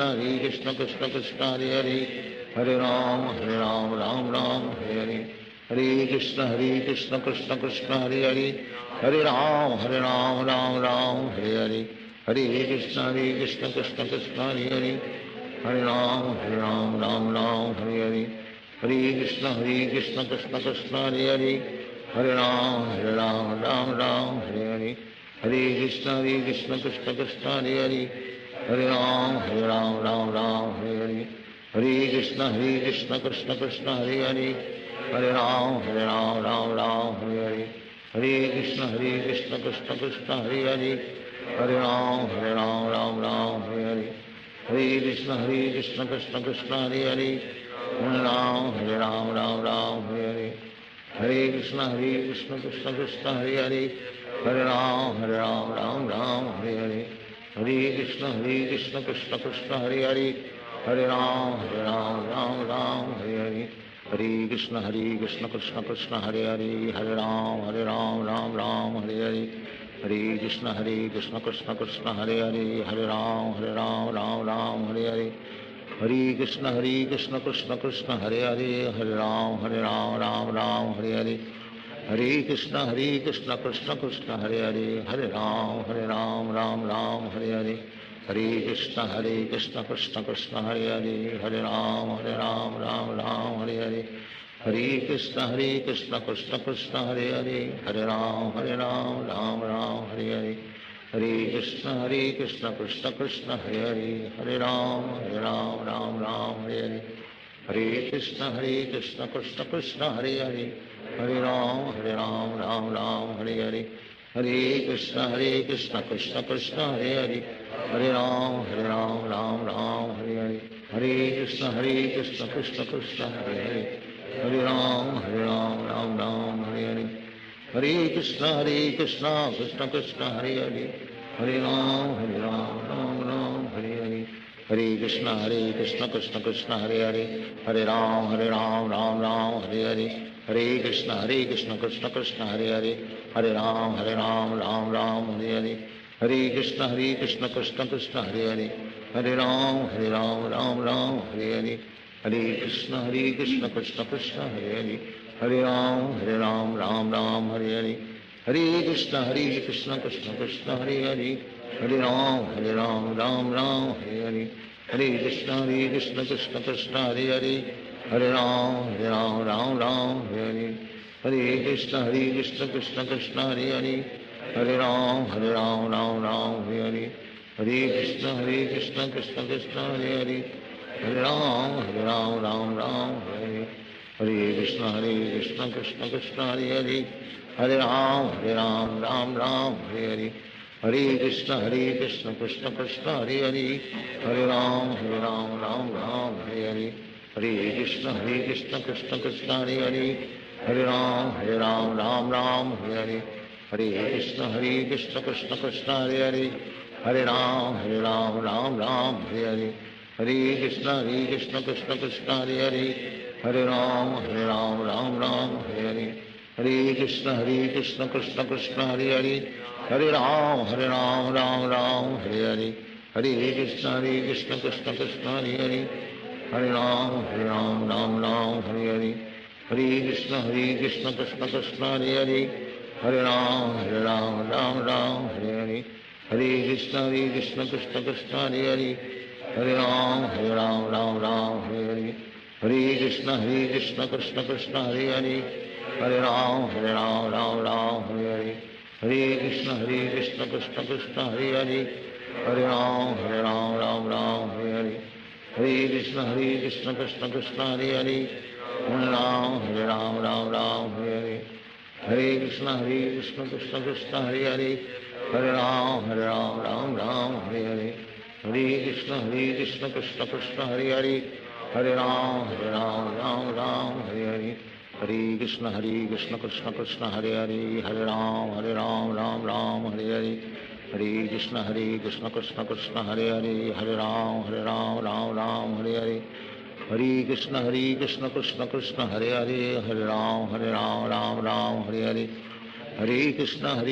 Hare Krishna Krishna Krishna Hare Hare Hare Ram Ram Hare Hare Hare Krishna Krishna Krishna Hare Hare Hare Ram Ram Hare Hare Hare Krishna Krishna Krishna Hare Hare Hare Ram Ram Hare Hare Hare Krishna Krishna Krishna Hare Hare Hare Ram Ram Hare Hare Hare Krishna Krishna Krishna Hare Hare Hare Ram Ram Hare Hare Hare Krishna Krishna Krishna Hare Hare Hare Ram Ram Hare Hare Hare Krishna Krishna Krishna Hare Hare Hare Ram Ram Hare Hare Hare Krishna Krishna Krishna Hare Hare Hare Ram, Hare Ram, Ram Ram, Hare Hare. Hare Krishna, Krishna Krishna, Hare Hare. Hare Ram, Ram Ram, Hare Hare. Hare Krishna, Krishna Krishna, Hare Hare. Hare Ram, Ram Ram, Hare Hare. Hare Krishna, Krishna Krishna, Hare Hare. Hare Ram, Ram Ram, Hare Hare. Hare Krishna, Krishna Krishna, Hare Hare. Hare Ram, Ram Ram, Hare Hare. Hare Krishna, Krishna Krishna, Hare Hare. Hare Ram, Ram Ram, Hare Hare. Hare Krishna, Krishna Krishna, Hare Hare. Hare Ram, Ram Ram, Hare Hare. Hare Krishna, Krishna Krishna, Hare Hare. Hare Ram, Ram Ram, Hare Hare. Hare Krishna, Krishna Krishna, Hare Hare. Hare Ram, Ram Ram, Hare Hare. Hare Krishna, Krishna Krishna, Hare Hare. Hare Ram, Ram Ram, Hare Hare. Hare Krishna, Krishna Krishna, Hare Hare. Hare Ram, Ram Ram, Hare Hare. Hare Krishna, Krishna Krishna, Hare Hare. Hare Ram, Ram Ram, Hare Hare. Hare Krishna, Krishna Krishna, Hare Hare. Hare Ram, Ram Ram, Hare Hare. Hare Krishna, Krishna Krishna, Hare Hare. Hare Ram, Ram, Hare Hare. Hare Krishna, Krishna Krishna, Hare Hare. Hare Ram, Ram, Hare Hare. Hare Krishna, Krishna Krishna, Hare Hare. Hare Ram, Ram, Hare Hare. Hare Krishna, Krishna Krishna, Hare Hare. Hare Ram, Ram, Hare Hare. Hare Krishna, Krishna Krishna, Hare Hare. Hare Ram, Ram, Hare Hare. Hare Krishna, Krishna Krishna, Hare Hare. Hare Ram, Ram, Hare Hare. Hare Krishna, Krishna Krishna, Hare Hare. Hare Ram, Ram, Hare Hare. Hare Krishna, Krishna Krishna, Hare Hare. Hare Ram, Ram, Hare Hare. Hare Krishna, Krishna Krishna, Hare Hare. Hare Ram, Ram, Hare Hare. Hare Krishna, Krishna Krishna, Hare Hare. Hare Ram, Ram, Hare Hare. Hare Krishna, Krishna Krishna, Hare Hare. Hare Ram, Ram, Hare Hare. Hare Krishna, Krishna Krishna, Hare Hare. Hare Ram, Ram, Hare Hare. Hare Krishna, Krishna Krishna, Hare Hare. Hare Ram, Ram, Hare Hare. Hare Krishna, Krishna Krishna, Hare Hare. Hare Ram, Ram, Hare Hare. Hare Krishna, Krishna Krishna, Hare Hare. Hare Ram, Ram, Hare Hare. Hare Krishna, Krishna Krishna, Hare Hare. Hare Ram, Ram, Hare Hare. Hare Krishna, Krishna Krishna, Hare Hare. Hare Ram, Ram, Hare Hare. Hare Krishna, Krishna Krishna, Hare Hare. Hare Ram, Ram, Hare Hare. Hare Krishna, Krishna Krishna, Hare Hare. Hare Ram, Ram, Hare Hare. Hare Krishna, Krishna Krishna, Hare Hare. Hare Ram, Ram, Hare Hare. Hare Krishna, Krishna Krishna, Hare Hare. Hare Ram, Ram, Hare Hare. Hare Krishna, Krishna Krishna, Hare Hare. Hare Ram, Ram, Hare Hare. Hare Krishna, Krishna Krishna, Hare Hare. Hare Ram, Ram, Hare Hare. Hare Krishna, Krishna Krishna, Hare Hare. Hare Ram, Ram, Hare Hare. Hare Krishna, Krishna Krishna, Hare Hare. Hare Ram, Ram, Hare Hare. Hare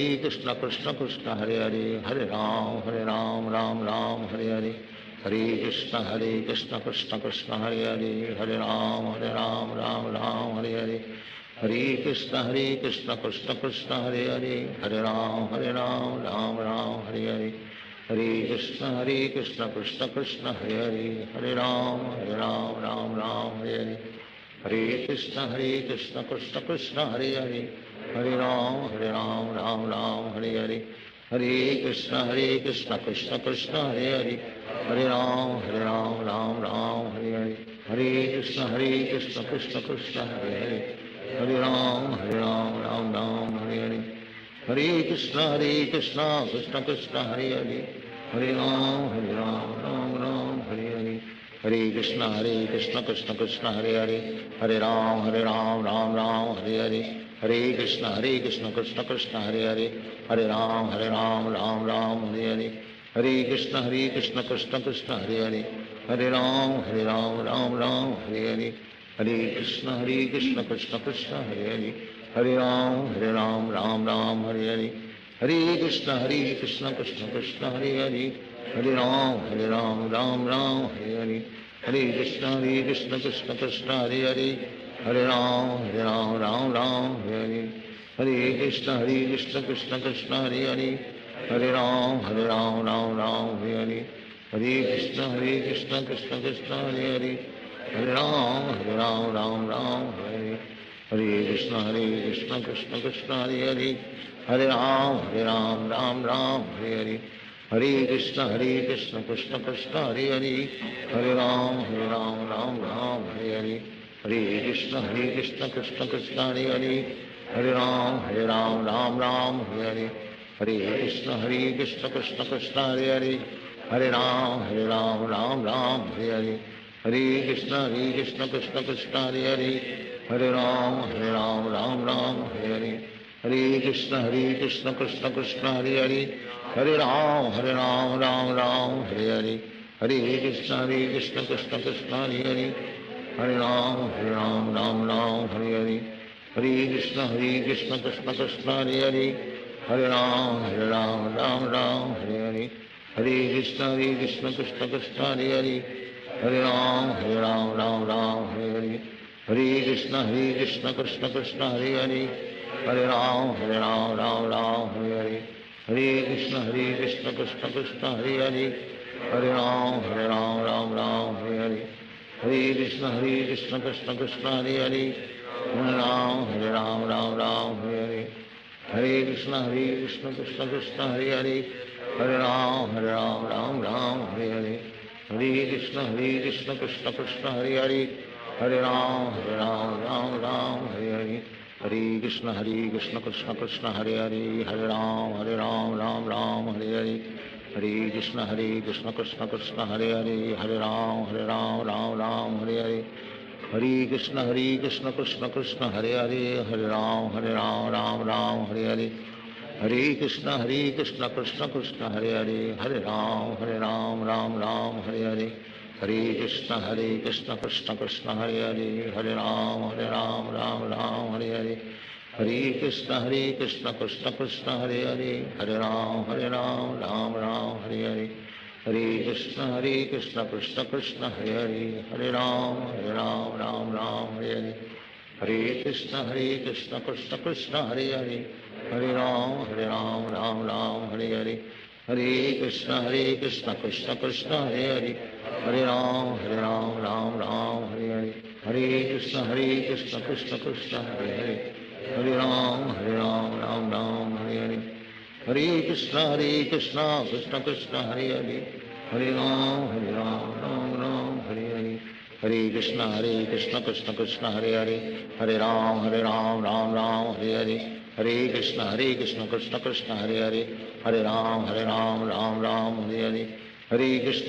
Krishna, Krishna Krishna, Hare Hare. Hare Ram, Ram, Hare Hare. Hare Krishna, Krishna Krishna, Hare Hare. Hare Ram, Ram, Hare Hare. Hare Krishna, Krishna Krishna, Hare Hare. Hare Ram, Ram, Hare Hare. Hare Krishna, Krishna Krishna, Hare Hare. Hare Ram, Ram, Hare Hare. Hare Krishna, Krishna Krishna, Hare Hare. Hare Ram, Ram, Hare Hare. Hare Krishna, Krishna Krishna, Hare Hare. Hare Ram, Ram, Hare Hare. Hare Krishna, Krishna Krishna, Hare Hare. Hare Ram, Ram, Hare Hare. Hare Krishna, Krishna Krishna, Hare Hare. Hare Ram, Ram, Hare Hare. Hare Krishna, Krishna Krishna, Hare Hare. Hare Ram, Ram, Hare Hare. Hare Krishna Krishna Krishna Hare Hare, Hare Ram Ram Ram Hare Hare, Hare Krishna Krishna Krishna Hare Hare, Hare Ram Ram Ram Hare Hare, Hare Krishna Krishna Krishna Hare Hare, Hare Ram Ram Ram Hare Hare, Hare Krishna Krishna Krishna Hare Hare, Hare Ram Ram Hare Hare, Hare Krishna Krishna Krishna Hare Hare, Hare Ram Ram Hare Hare, Hare Krishna Krishna Krishna Hare Hare, Hare Ram Ram Hare Hare, Hare Krishna Krishna Krishna Hare Hare, Hare Ram Ram Hare Hare, Hare Krishna Krishna Krishna Hare Hare, Hare Ram Ram Hare Hare, Hare Krishna Krishna Krishna Hare Hare, Hare Ram Ram Hare Hare, Hare Krishna Krishna Krishna Hare Hare, Hare Ram Ram Hare Hare, Hare Krishna Krishna Krishna Hare Hare, Hare Ram Ram Hare Hare, Hare Krishna Krishna Krishna Hare Hare, Hare Ram Ram Hare Hare, Hare Krishna Krishna Krishna Hare Hare, Hare Ram Ram Hare Hare, Hare Krishna Krishna Krishna Hare Hare, Hare Ram Ram Hare Hare, Hare Krishna Krishna Krishna Hare Hare, Hare Ram Ram Hare Hare, Hare Krishna Krishna Krishna Hare Hare, Hare Ram Ram Hare Hare, Hare Krishna Krishna Krishna Hare Hare, Hare Ram Ram Hare Hare, Hare Krishna Krishna Krishna Hare Hare, Hare Ram Ram Hare Hare, Hare Krishna Krishna Krishna Hare Hare, Hare Ram Ram Hare Hare, Hare Krishna Krishna Krishna Hare Hare, Hare Ram Ram Hare Hare, Hare Krishna Krishna Krishna Hare Hare, Hare Ram Ram Hare Hare, Hare Krishna Krishna Krishna Hare Hare, Hare Ram Ram Hare Hare, Hare Krishna Krishna Krishna Hare Hare, Hare Ram Ram Hare Hare, Hare Krishna Krishna Krishna Hare Hare, Hare Ram Ram Hare Hare, Hare Krishna Krishna Krishna Hare Hare, Hare Ram Ram Hare Hare, Hare Krishna Krishna Krishna Hare Hare, Hare Ram Ram Hare Hare, Hare Krishna Krishna Krishna Hare Hare, Hare Ram Ram Hare Hare, Hare Krishna Krishna Krishna Hare Hare, Hare Ram Ram Hare Hare, Hare Krishna Krishna Krishna Hare Hare, Hare Ram Ram Hare Hare, Hare Krishna Krishna Krishna Hare Hare, Hare Ram Ram Hare Hare, Hare Krishna Krishna Krishna Hare Hare, Hare Ram Ram Hare Hare, Hare Krishna Krishna Krishna Hare Hare, Hare Ram Ram Hare Hare, Hare Krishna Krishna Krishna Hare Hare, Hare Ram Ram Hare Hare, Hare Krishna Krishna Krishna Hare Hare, Hare Ram Ram Hare Hare, Hare Krishna Krishna Krishna Hare Hare, Hare Ram Ram Hare Hare, Hare Krishna Krishna Krishna Hare Hare, Hare Ram Ram Hare Hare, Hare Krishna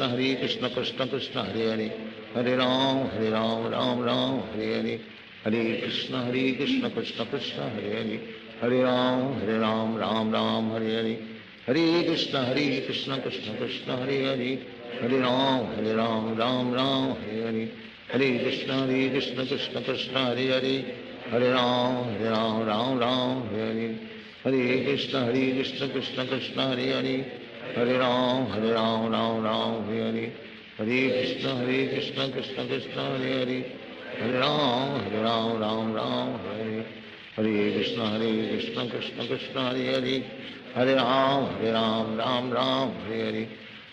Krishna Krishna Hare Hare, Hare Ram Ram Hare Hare, Hare Krishna Krishna Krishna Hare Hare, Hare Ram Ram Hare Hare, Hare Krishna Krishna Krishna Hare Hare, Hare Ram Ram Hare Hare, Hare Krishna Krishna Krishna Hare Hare, Hare Ram Ram Hare Hare, Hare Krishna Krishna Krishna Hare Hare, Hare Ram Ram Hare Hare,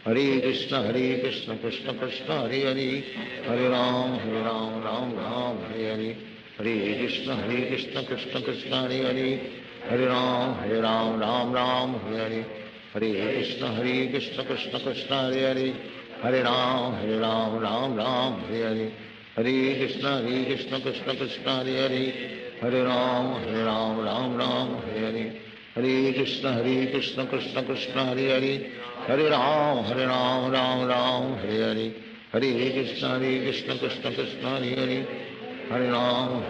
Hare Krishna Krishna Krishna Hare Hare, Hare Ram Ram Hare Hare, Hare Krishna Krishna Krishna Hare Hare, Hare Ram Ram Hare Hare, Hare Krishna Krishna Krishna Hare Hare, Hare Ram Ram Hare Hare, Hare Krishna Krishna Krishna Hare Hare, Hare Ram Ram Hare Hare, Hare Krishna Krishna Krishna Hare Hare, Hare Ram Ram Hare Hare, Hare Krishna Krishna Krishna Hare Hare, Hare Ram Ram Hare Hare, Hare Krishna Krishna Krishna Hare Hare, Hare Ram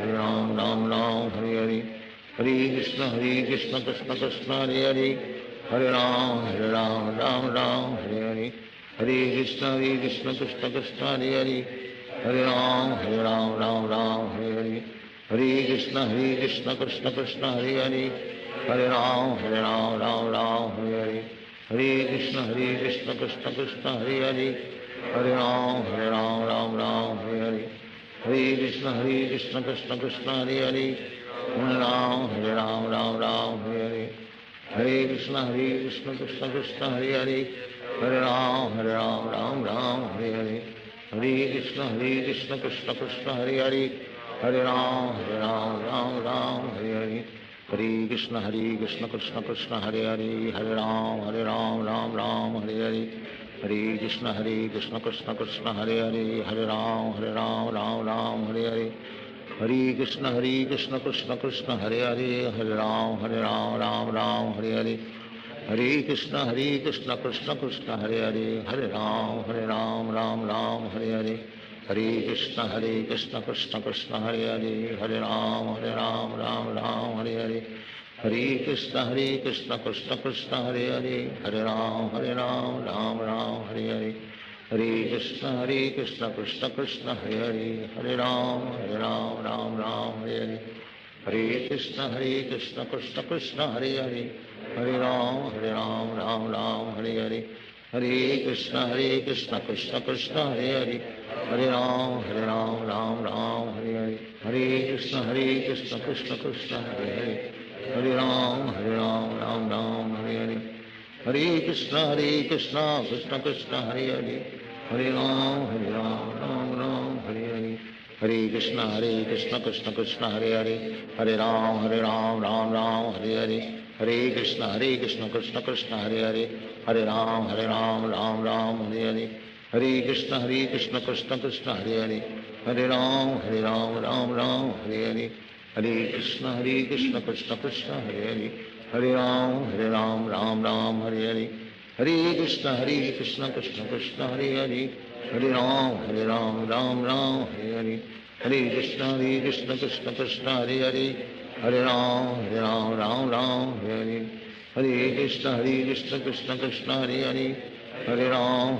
Ram Ram Hare Hare, Hare Krishna Krishna Krishna Hare Hare, Hare Ram Ram Hare Hare, Hare Krishna Krishna Krishna Hare Hare, Hare Ram Ram Hare Hare, Hare Krishna Krishna Krishna Hare Hare, Hare Ram Ram Hare Hare, Hare Krishna Krishna Krishna Hare Hare, Hare Ram Ram Hare Hare, Hare Krishna Krishna Krishna Hare Hare, Hare Ram Ram Hare Hare, Hare Krishna Krishna Krishna Hare Hare, Hare Ram Ram Hare Hare, Hare Krishna Krishna Krishna Hare Hare, Hare Ram Ram Hare Hare, Hare Krishna Krishna Krishna Hare Hare, Hare Ram Ram Hare Hare, Hare Krishna Krishna Krishna Hare Hare, Hare Ram Ram Hare Hare, Hare Krishna Krishna Krishna Hare Hare, Hare Ram Ram Hare Hare, Hare Krishna Krishna Krishna Hare Hare, Hare Ram Ram Hare Hare, Hare Krishna Krishna Krishna Hare Hare, Hare Ram Ram Hare Hare, Hare Krishna Krishna Krishna Hare Hare, Hare Ram Ram Hare Hare, Hare Krishna Krishna Krishna Hare Hare, Hare Ram Ram Hare Hare, Hare Krishna Krishna Krishna Hare Hare, Hare Ram Ram Hare Hare, Hare Krishna Krishna Krishna Hare Hare, Hare Ram Ram Hare Hare, Hare Krishna Krishna Krishna Hare Hare, Hare Ram Ram Hare Hare, Hare Krishna Krishna Krishna Hare Hare, Hare Ram Hare Hare, Hare Krishna Krishna Krishna Hare Hare, Hare Ram Hare Hare, Hare Krishna Krishna Krishna Hare Hare, Hare Ram Hare Hare, Hare Krishna Krishna Krishna Hare Hare, Hare Ram Hare Hare, Hare Krishna Krishna Krishna Hare Hare, Hare Ram Hare Hare, Hare Krishna Krishna Krishna Hare Hare, Hare Ram Hare Hare, Hare Krishna Krishna Krishna Hare Hare, Hare Ram Hare Hare, Hare Krishna Krishna Krishna Hare Hare, Hare Ram Hare Hare, Hare Krishna Krishna Krishna Hare Hare, Hare Ram Hare Hare, Hare Krishna Krishna Krishna Hare Hare, Hare Ram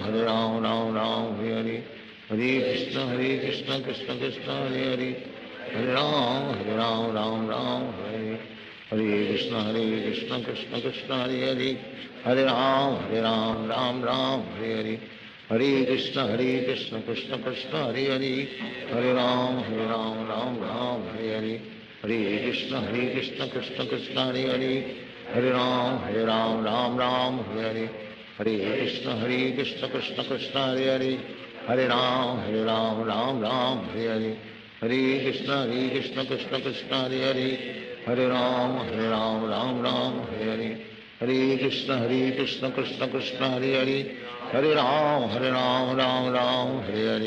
Hare Hare, Hare Krishna Krishna Krishna Hare Hare, Hare Ram Hare Hare, Hare Krishna Krishna Krishna Hare Hare, Hare Ram Hare Hare, Hare Krishna Krishna Krishna Hare Hare, Hare Ram Hare Hare, Hare Krishna Krishna Krishna Hare Hare, Hare Ram Hare Hare, Hare Krishna Krishna Krishna Hare Hare, Hare Ram Hare Hare, Hare Krishna Krishna Krishna Hare Hare, Hare Ram Hare Hare, Hare Krishna Krishna Krishna Hare Hare, Hare Ram Hare Hare, Hare Krishna Krishna Krishna Hare Hare, Hare Ram Hare Hare,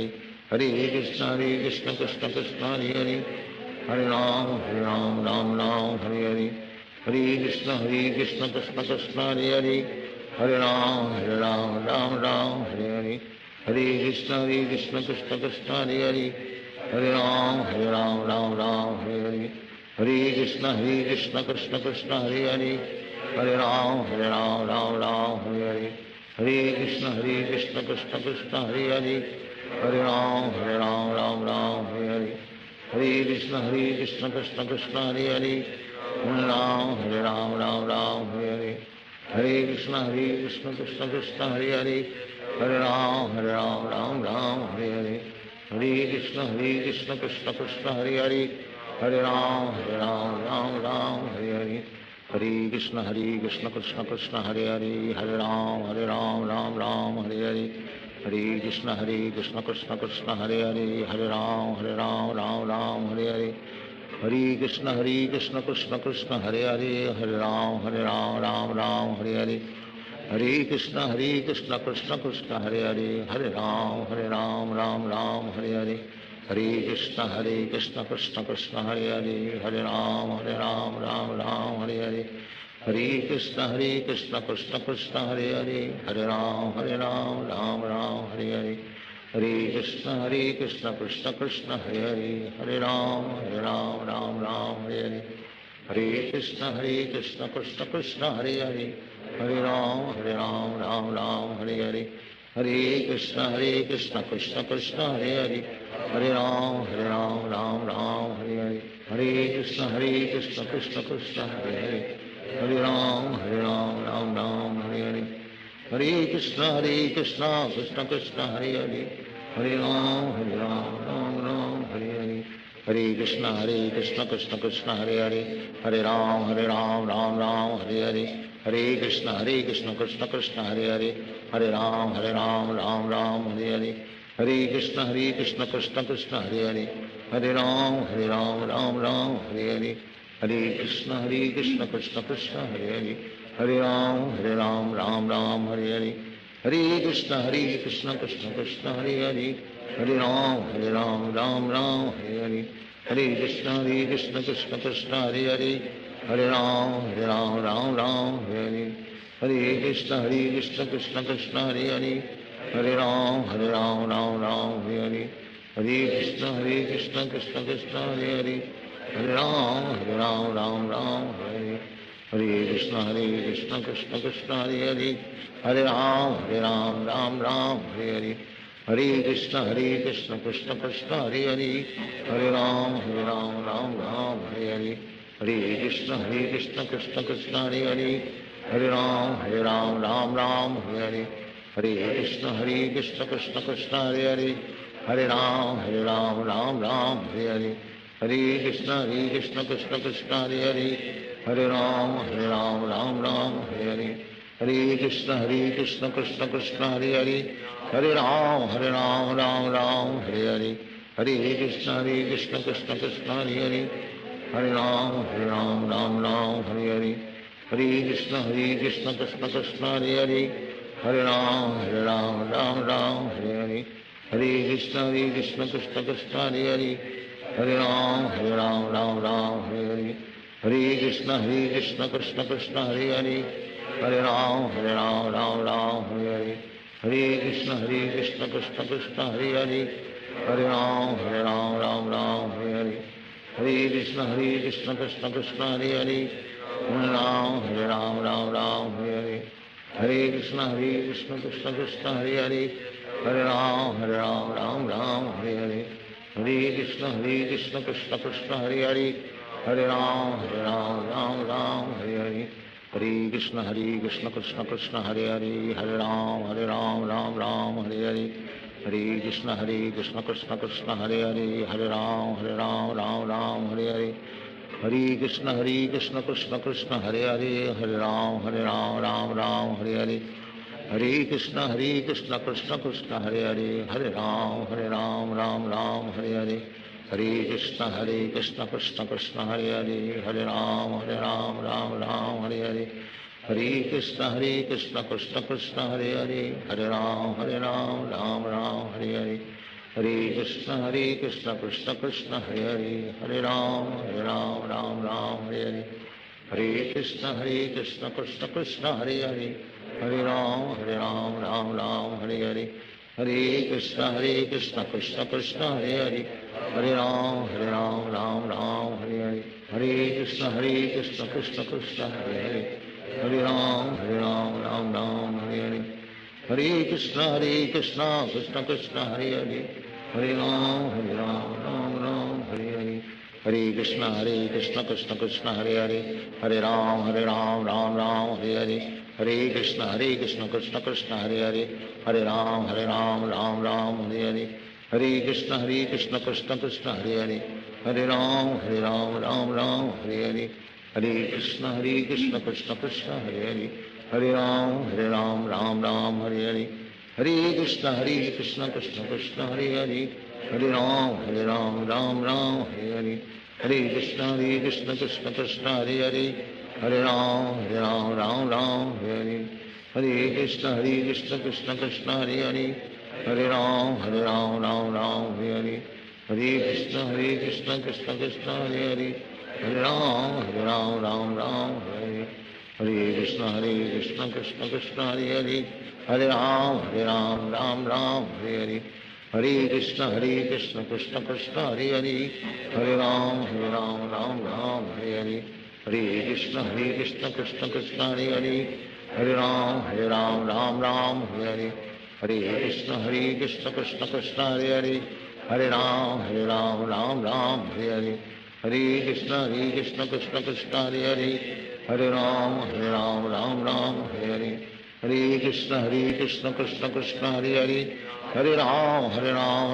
Hare Krishna Krishna Krishna Hare Hare, Hare Ram Hare Hare, Hare Krishna Krishna Krishna Hare Hare, Hare Ram Hare Hare, Hare Krishna Krishna Krishna Hare Hare, Hare Ram Hare Hare, Hare Krishna Krishna Krishna Hare Hare, Hare Ram Hare Hare, Hare Krishna Krishna Krishna Hare Hare, Hare Ram Hare Hare, Hare Krishna Krishna Krishna Hare Hare, Hare Ram Hare Hare, Hare Krishna Krishna Krishna Hare Hare, Hare Ram Hare Hare, Hare Krishna Krishna Krishna Hare Hare, Hare Ram Hare Hare, Hare Krishna Krishna Krishna Hare Hare, Hare Ram Hare Hare, Hare Krishna Krishna Krishna Hare Hare, Hare Ram Hare Hare, Hare Krishna Krishna Krishna Hare Hare, Hare Ram Hare Hare, Hare Krishna Krishna Krishna Hare Hare Hare Ram Ram Ram Hare Krishna Krishna Krishna Hare Hare Hare Ram Ram Hare Hare Hare Krishna Krishna Krishna Hare Hare Hare Ram Ram Hare Hare Hare Krishna Krishna Krishna Hare Hare Hare Ram Ram Hare Hare Hare Krishna Krishna Krishna Hare Hare Hare Ram Ram Hare Hare Hare Krishna Krishna Krishna Hare Hare Hare Ram Ram Hare Hare Hare Krishna Krishna Krishna Hare Hare Hare Ram Ram Hare Hare Hare Krishna Krishna Krishna Hare Hare Hare Ram Ram Hare Hare Hare Krishna Krishna Krishna Hare Hare Hare Ram Ram Hare Hare Hare Krishna Krishna Krishna Hare Hare Hare Ram Ram Hare Hare Hare Krishna Krishna Krishna Hare Hare Hare Ram Ram Hare Hare Hare Krishna Krishna Krishna Hare Hare Hare Ram Ram Hare Hare Hare Krishna Krishna Krishna Hare Hare Hare Ram Ram Hare Hare Hare Krishna Krishna Krishna Hare Hare Hare Ram Ram Hare Hare Hare Krishna Krishna Krishna Hare Hare Hare Ram Ram Hare Hare Hare Krishna Krishna Krishna Hare Hare Hare Ram Ram Hare Hare Hare Krishna Krishna Krishna Hare Hare Hare Ram Ram Hare Hare Hare Krishna Krishna Krishna Hare Hare Hare Ram Ram Hare Hare Hare Krishna Krishna Krishna Hare Hare Hare Ram Ram Hare Hare Hare Krishna Krishna Krishna Hare Hare Hare Ram Ram Hare Hare Hare Krishna Krishna Krishna Hare Hare Hare Ram Ram Hare Hare Hare Krishna Krishna Krishna Hare Hare Hare Ram Ram Hare Hare Hare Krishna Krishna Krishna Hare Hare Hare Ram Ram Hare Hare Hare Krishna Krishna Krishna Hare Hare Hare Ram Ram Hare Hare Hare Krishna Krishna Krishna Hare Hare Hare Ram Ram Hare Hare Hare Krishna Krishna Krishna Hare Hare Hare Ram Ram Hare Hare Hare Krishna Krishna Krishna Hare Hare Hare Ram Ram Hare Hare Hare Krishna Krishna Krishna Hare Hare Hare Ram Ram Hare Hare Hare Krishna Krishna Krishna Hare Hare Hare Ram Ram Hare Hare Hare Krishna Krishna Krishna Hare Hare Hare Ram Ram Hare Hare Hare Krishna Krishna Krishna Hare Hare Hare Ram Ram Hare Hare Hare Krishna Krishna Krishna Hare Hare Hare Ram Ram Hare Hare Hare Krishna Krishna Krishna Hare Hare Hare Ram Ram Hare Hare Hare Krishna Krishna Krishna Hare Hare Hare Ram Ram Hare Hare Hare Krishna Krishna Krishna Hare Hare Hare Ram Ram Hare Hare Hare Krishna Krishna Krishna Hare Hare Hare Ram Ram Hare Hare Hare Krishna Krishna Krishna Hare Hare Hare Ram Ram Hare Hare Hare Krishna Krishna Krishna Hare Hare Hare Ram Ram Hare Hare Hare Krishna Krishna Krishna Hare Hare Hare Ram Ram Hare Hare Hare Krishna Krishna Krishna Hare Hare Hare Ram Ram Hare Hare Hare Krishna Krishna Krishna Hare Hare Hare Ram Ram Hare Hare Hare Krishna Krishna Krishna Hare Hare Hare Ram Ram Hare Hare Hare Krishna Krishna Krishna Hare Hare Hare Ram Ram Hare Hare Hare Krishna Krishna Krishna Hare Hare Hare Ram Ram Hare Hare Hare Krishna Krishna Krishna Hare Hare Hare Ram Ram Hare Hare Hare Krishna Krishna Krishna Hare Hare Hare Ram Ram Hare Hare Hare Krishna Krishna Krishna Hare Hare Hare Ram Ram Hare Hare Hare Krishna Krishna Krishna Hare Hare, Hare Ram Ram Ram Hare Hare, Hare Krishna Krishna Krishna Hare Hare, Hare Ram Ram Hare Hare, Hare Krishna Krishna Krishna Hare Hare, Hare Ram Ram Hare Hare, Hare Krishna Krishna Krishna Hare Hare, Hare Ram Ram Hare Hare, Hare Krishna Krishna Krishna Hare Hare, Hare Ram Ram Hare Hare, Hare Krishna Krishna Krishna Hare Hare, Hare Ram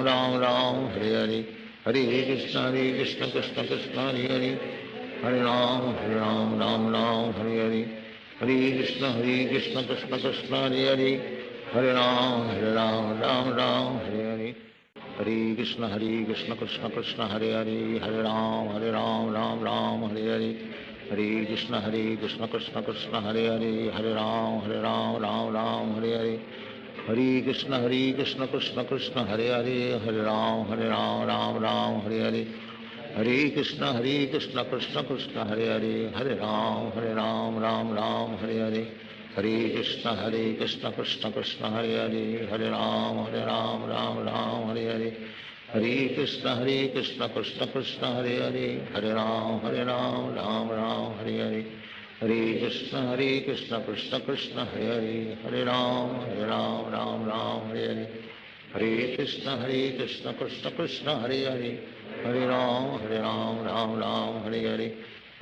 Ram Hare Hare, Hare Krishna Krishna Krishna Hare Hare, Hare Ram Ram Hare Hare, Hare Krishna Krishna Krishna Hare Hare, Hare Ram Ram Hare Hare, Hare Krishna Krishna Krishna Hare Hare, Hare Ram Ram Hare Hare, Hare Krishna Krishna Krishna Hare Hare, Hare Ram Ram Hare Hare, Hare Krishna Krishna Krishna Hare Hare, Hare Ram Ram Hare Hare, Hare Krishna Krishna Krishna Hare Hare, Hare Ram Ram Hare Hare, Hare Krishna Krishna Krishna Hare Hare, Hare Ram Ram Hare Hare, Hare Krishna Krishna Krishna Hare Hare, Hare Ram Ram Hare Hare, Hare Krishna Krishna Krishna Hare Hare, Hare Ram Ram Hare Hare, Hare Krishna Krishna Krishna Hare Hare, Hare Ram Ram Hare Hare, Hare Krishna Krishna Krishna Hare Hare, Hare Ram Ram Hare Hare,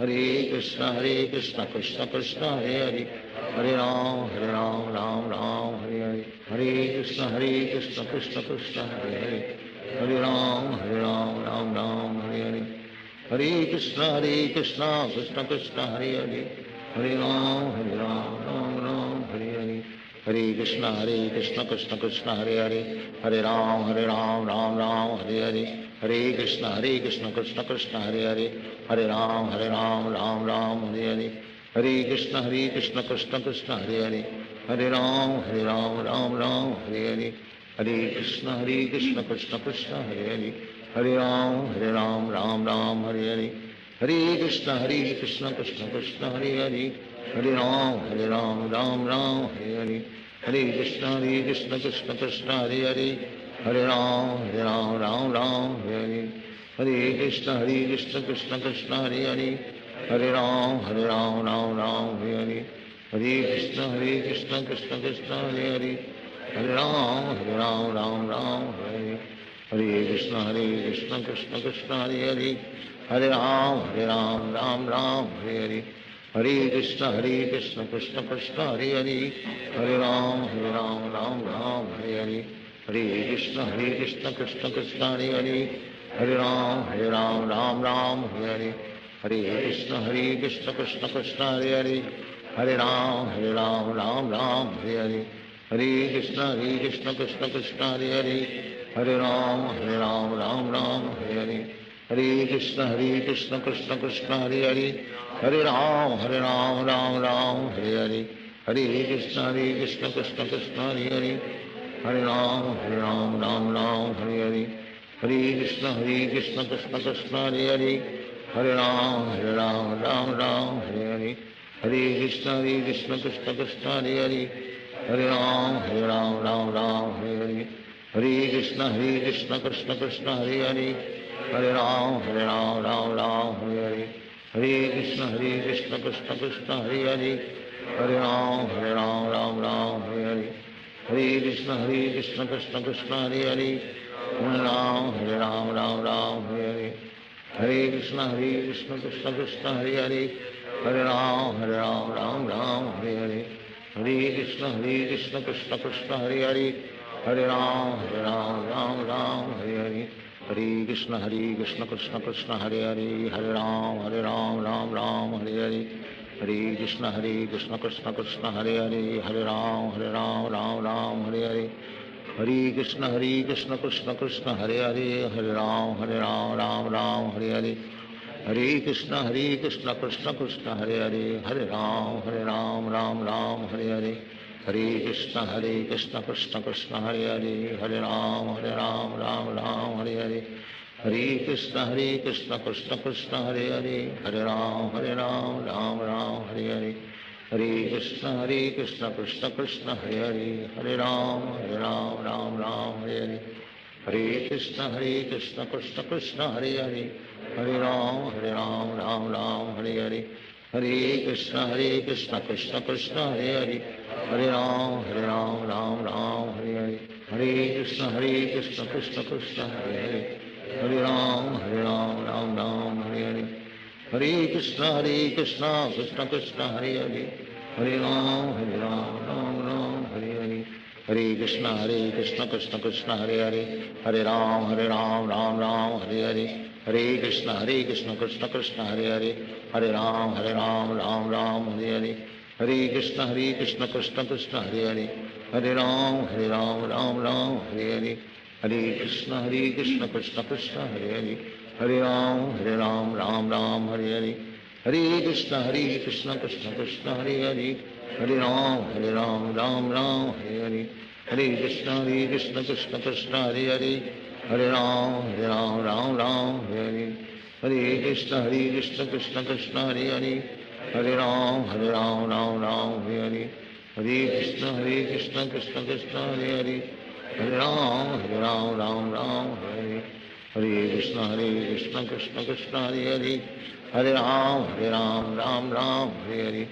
Hare Krishna Krishna Krishna Hare Hare, Hare Ram Ram Hare Hare, Hare Krishna Krishna Krishna Hare Hare, Hare Ram Ram Hare Hare, Hare Krishna Krishna Krishna Hare Hare, Hare Ram Ram Hare Hare, Hare Krishna Krishna Krishna Hare Hare, Hare Ram Ram Hare Hare, Hare Krishna Krishna Krishna Hare Hare, Hare Ram Ram Hare Hare, Hare Krishna Krishna Krishna Hare Hare, Hare Ram Ram Hare Hare, Hare Krishna Krishna Krishna Hare Hare, Hare Ram Ram Hare Hare, Hare Krishna Krishna Krishna Hare Hare, Hare Ram Ram Hare Hare, Hare Krishna Krishna Krishna Hare Hare, Hare Ram Ram Hare Hare, Hare Krishna Krishna Krishna Hare Hare, Hare Ram Ram Hare Hare, Hare Krishna Krishna Krishna Hare Hare, Hare Ram Ram Hare Hare, Hare Krishna Krishna Krishna Hare Hare, Hare Ram Ram Hare Hare, Hare Krishna Krishna Krishna Hare Hare, Hare Ram Ram Hare Hare, Hare Krishna Krishna Krishna Hare Hare, Hare Ram Ram Hare Hare, Hare Krishna Krishna Krishna Hare Hare, Hare Ram Ram Hare Hare, Hare Krishna Krishna Krishna Hare Hare, Hare Ram Ram Hare Hare, Hare Krishna Krishna Krishna Hare Hare, Hare Ram Ram Hare Hare, Hare Krishna Krishna Krishna Hare Hare, Hare Ram Ram Hare Hare, Hare Krishna Krishna Krishna Hare Hare, Hare Ram Ram Hare Hare, Hare Krishna Krishna Krishna Hare Hare, Hare Ram Ram Hare Hare, Hare Krishna Krishna Krishna Hare Hare, Hare Ram Ram Hare Hare, Hare Krishna Krishna Krishna Hare Hare, Hare Ram Ram Hare Hare, Hare Krishna Krishna Krishna Hare Hare, Hare Ram Ram Hare Hare, Hare Krishna Krishna Krishna Hare Hare, Hare Ram Ram Hare Hare, Hare Krishna Krishna Krishna Hare Hare, Hare Ram Ram Hare Hare, Hare Krishna Krishna Krishna Hare Hare, Hare Ram Ram Hare Hare, Hare Krishna Krishna Krishna Hare Hare, Hare Ram Ram Hare Hare, Hare Krishna Krishna Krishna Hare Hare, Hare Ram Ram Hare Hare, Hare Krishna Krishna Krishna Hare Hare, Hare Ram Ram Hare Hare, Hare Krishna Krishna Krishna Hare Hare, Hare Ram Ram Hare Hare, Hare Krishna Krishna Krishna Hare Hare, Hare Ram Ram Ram Hare Hare, Hare Krishna Krishna Krishna Hare Hare, Hare Ram Ram Ram Hare Hare, Hare Krishna Krishna Krishna Hare Hare, Hare Ram Ram Ram Hare Hare, Hare Krishna Krishna Krishna Hare Hare, Hare Ram Ram Ram Hare Hare, Hare Krishna Krishna Krishna Hare Hare, Hare Ram Ram Ram Hare Hare, Hare Krishna Krishna Krishna Hare Hare, Hare Ram Ram Ram Hare Hare, Hare Krishna Krishna Krishna Hare Hare, Hare Ram Ram Ram Hare Hare, Hare Krishna Krishna Krishna Hare Hare, Hare Ram Ram Ram Hare Hare, Hare Krishna Krishna Krishna Hare Hare, Hare Ram Ram Ram Hare Hare, Hare Krishna Krishna Krishna Hare Hare, Hare Ram Ram Ram Hare Hare, Hare Krishna Krishna Krishna Hare Hare, Hare Ram Ram Ram Hare Hare, Hare Krishna Krishna Krishna Hare Hare, Hare Ram Ram Ram Hare Hare, Hare Krishna Krishna Krishna Hare Hare, Hare Ram Ram Ram Hare Hare, Hare Krishna Krishna Krishna Hare Hare, Hare Ram Ram Ram Hare Hare,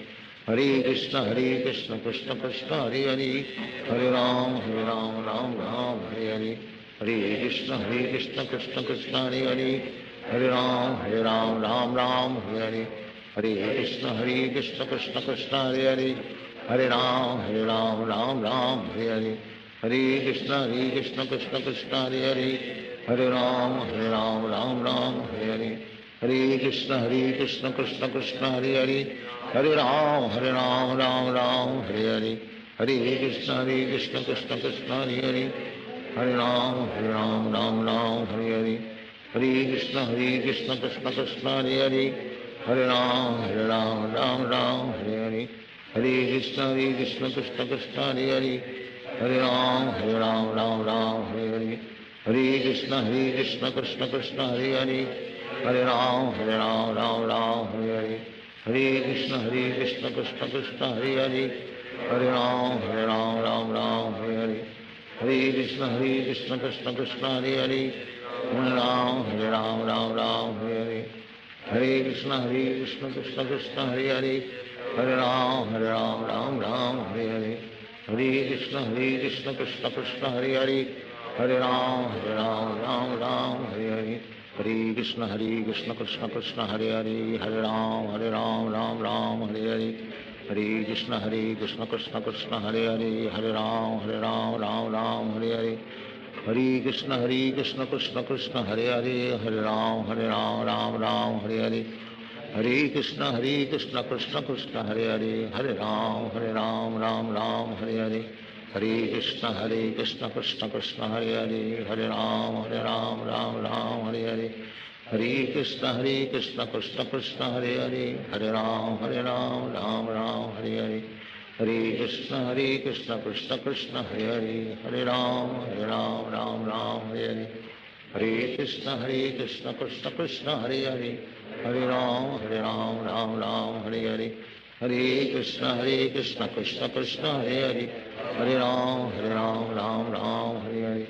Hare Krishna Krishna Krishna Hare Hare, Hare Ram Ram Ram Hare Hare, Hare Krishna Krishna Krishna Hare Hare, Hare Ram Ram Ram Hare Hare, Hare Krishna Krishna Krishna Hare Hare, Hare Ram Ram Ram Hare Hare, Hare Krishna Krishna Krishna Hare Hare, Hare Ram Ram Ram Hare Hare, Hare Krishna Krishna Krishna Hare Hare, Hare Ram Ram Ram Hare Hare, Hare Krishna Krishna Krishna Hare Hare, Hare Ram Ram Ram Hare Hare, Hare Krishna Krishna Krishna Hare Hare, Hare Ram Ram Ram Hare Hare, Hare Krishna Krishna Krishna Hare Hare, Hare Ram Ram Ram Hare Hare, Hare Krishna Krishna Krishna Hare Hare, Hare Ram Ram Ram Hare Hare, Hare Krishna Krishna Krishna Hare Hare, Hare Ram Ram Ram Hare Hare, Hare Krishna Krishna Krishna Hare Hare, Hare Ram Ram Ram Hare Hare, Hare Krishna Krishna Krishna Hare Hare, Hare Ram Ram Ram Hare Hare, Hare Krishna Krishna Krishna Hare Hare, Hare Ram Ram Ram Hare Hare, Hare Krishna Krishna Krishna Hare Hare, Hare Ram Ram Ram Hare Hare, Hare Krishna Krishna Krishna Hare Hare, Hare Ram Ram Ram Hare Hare, Hare Krishna Krishna Krishna Hare Hare, Hare Ram Ram Ram Hare Hare, Hare Krishna Krishna Krishna Hare Hare, Hare Ram Ram Ram Hare Hare, Hare Krishna Krishna Krishna Hare Hare, Hare Ram Ram Ram Hare Hare, Hare Krishna Krishna Krishna Hare Hare, Hare Ram Ram Ram Hare Hare, Hare Krishna Krishna Krishna Hare Hare, Hare Ram Ram Ram Hare Hare, Hare Krishna Krishna Krishna Hare Hare, Hare Ram Ram Ram Hare Hare, Hare Krishna Krishna Krishna Hare Hare, Hare Ram Ram Ram Hare Hare,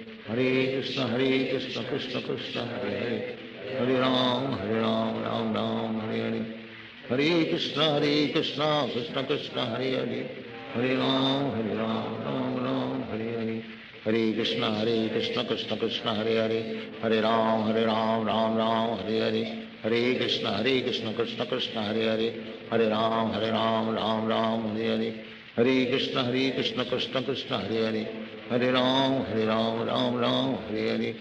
Hare Krishna Krishna Krishna Hare Hare, Hare Ram Ram Ram Hare Hare, Hare Krishna Krishna Krishna Hare Hare, Hare Ram Ram Ram Hare Hare, Hare Krishna Krishna Krishna Hare Hare, Hare Ram Ram Ram Hare Hare,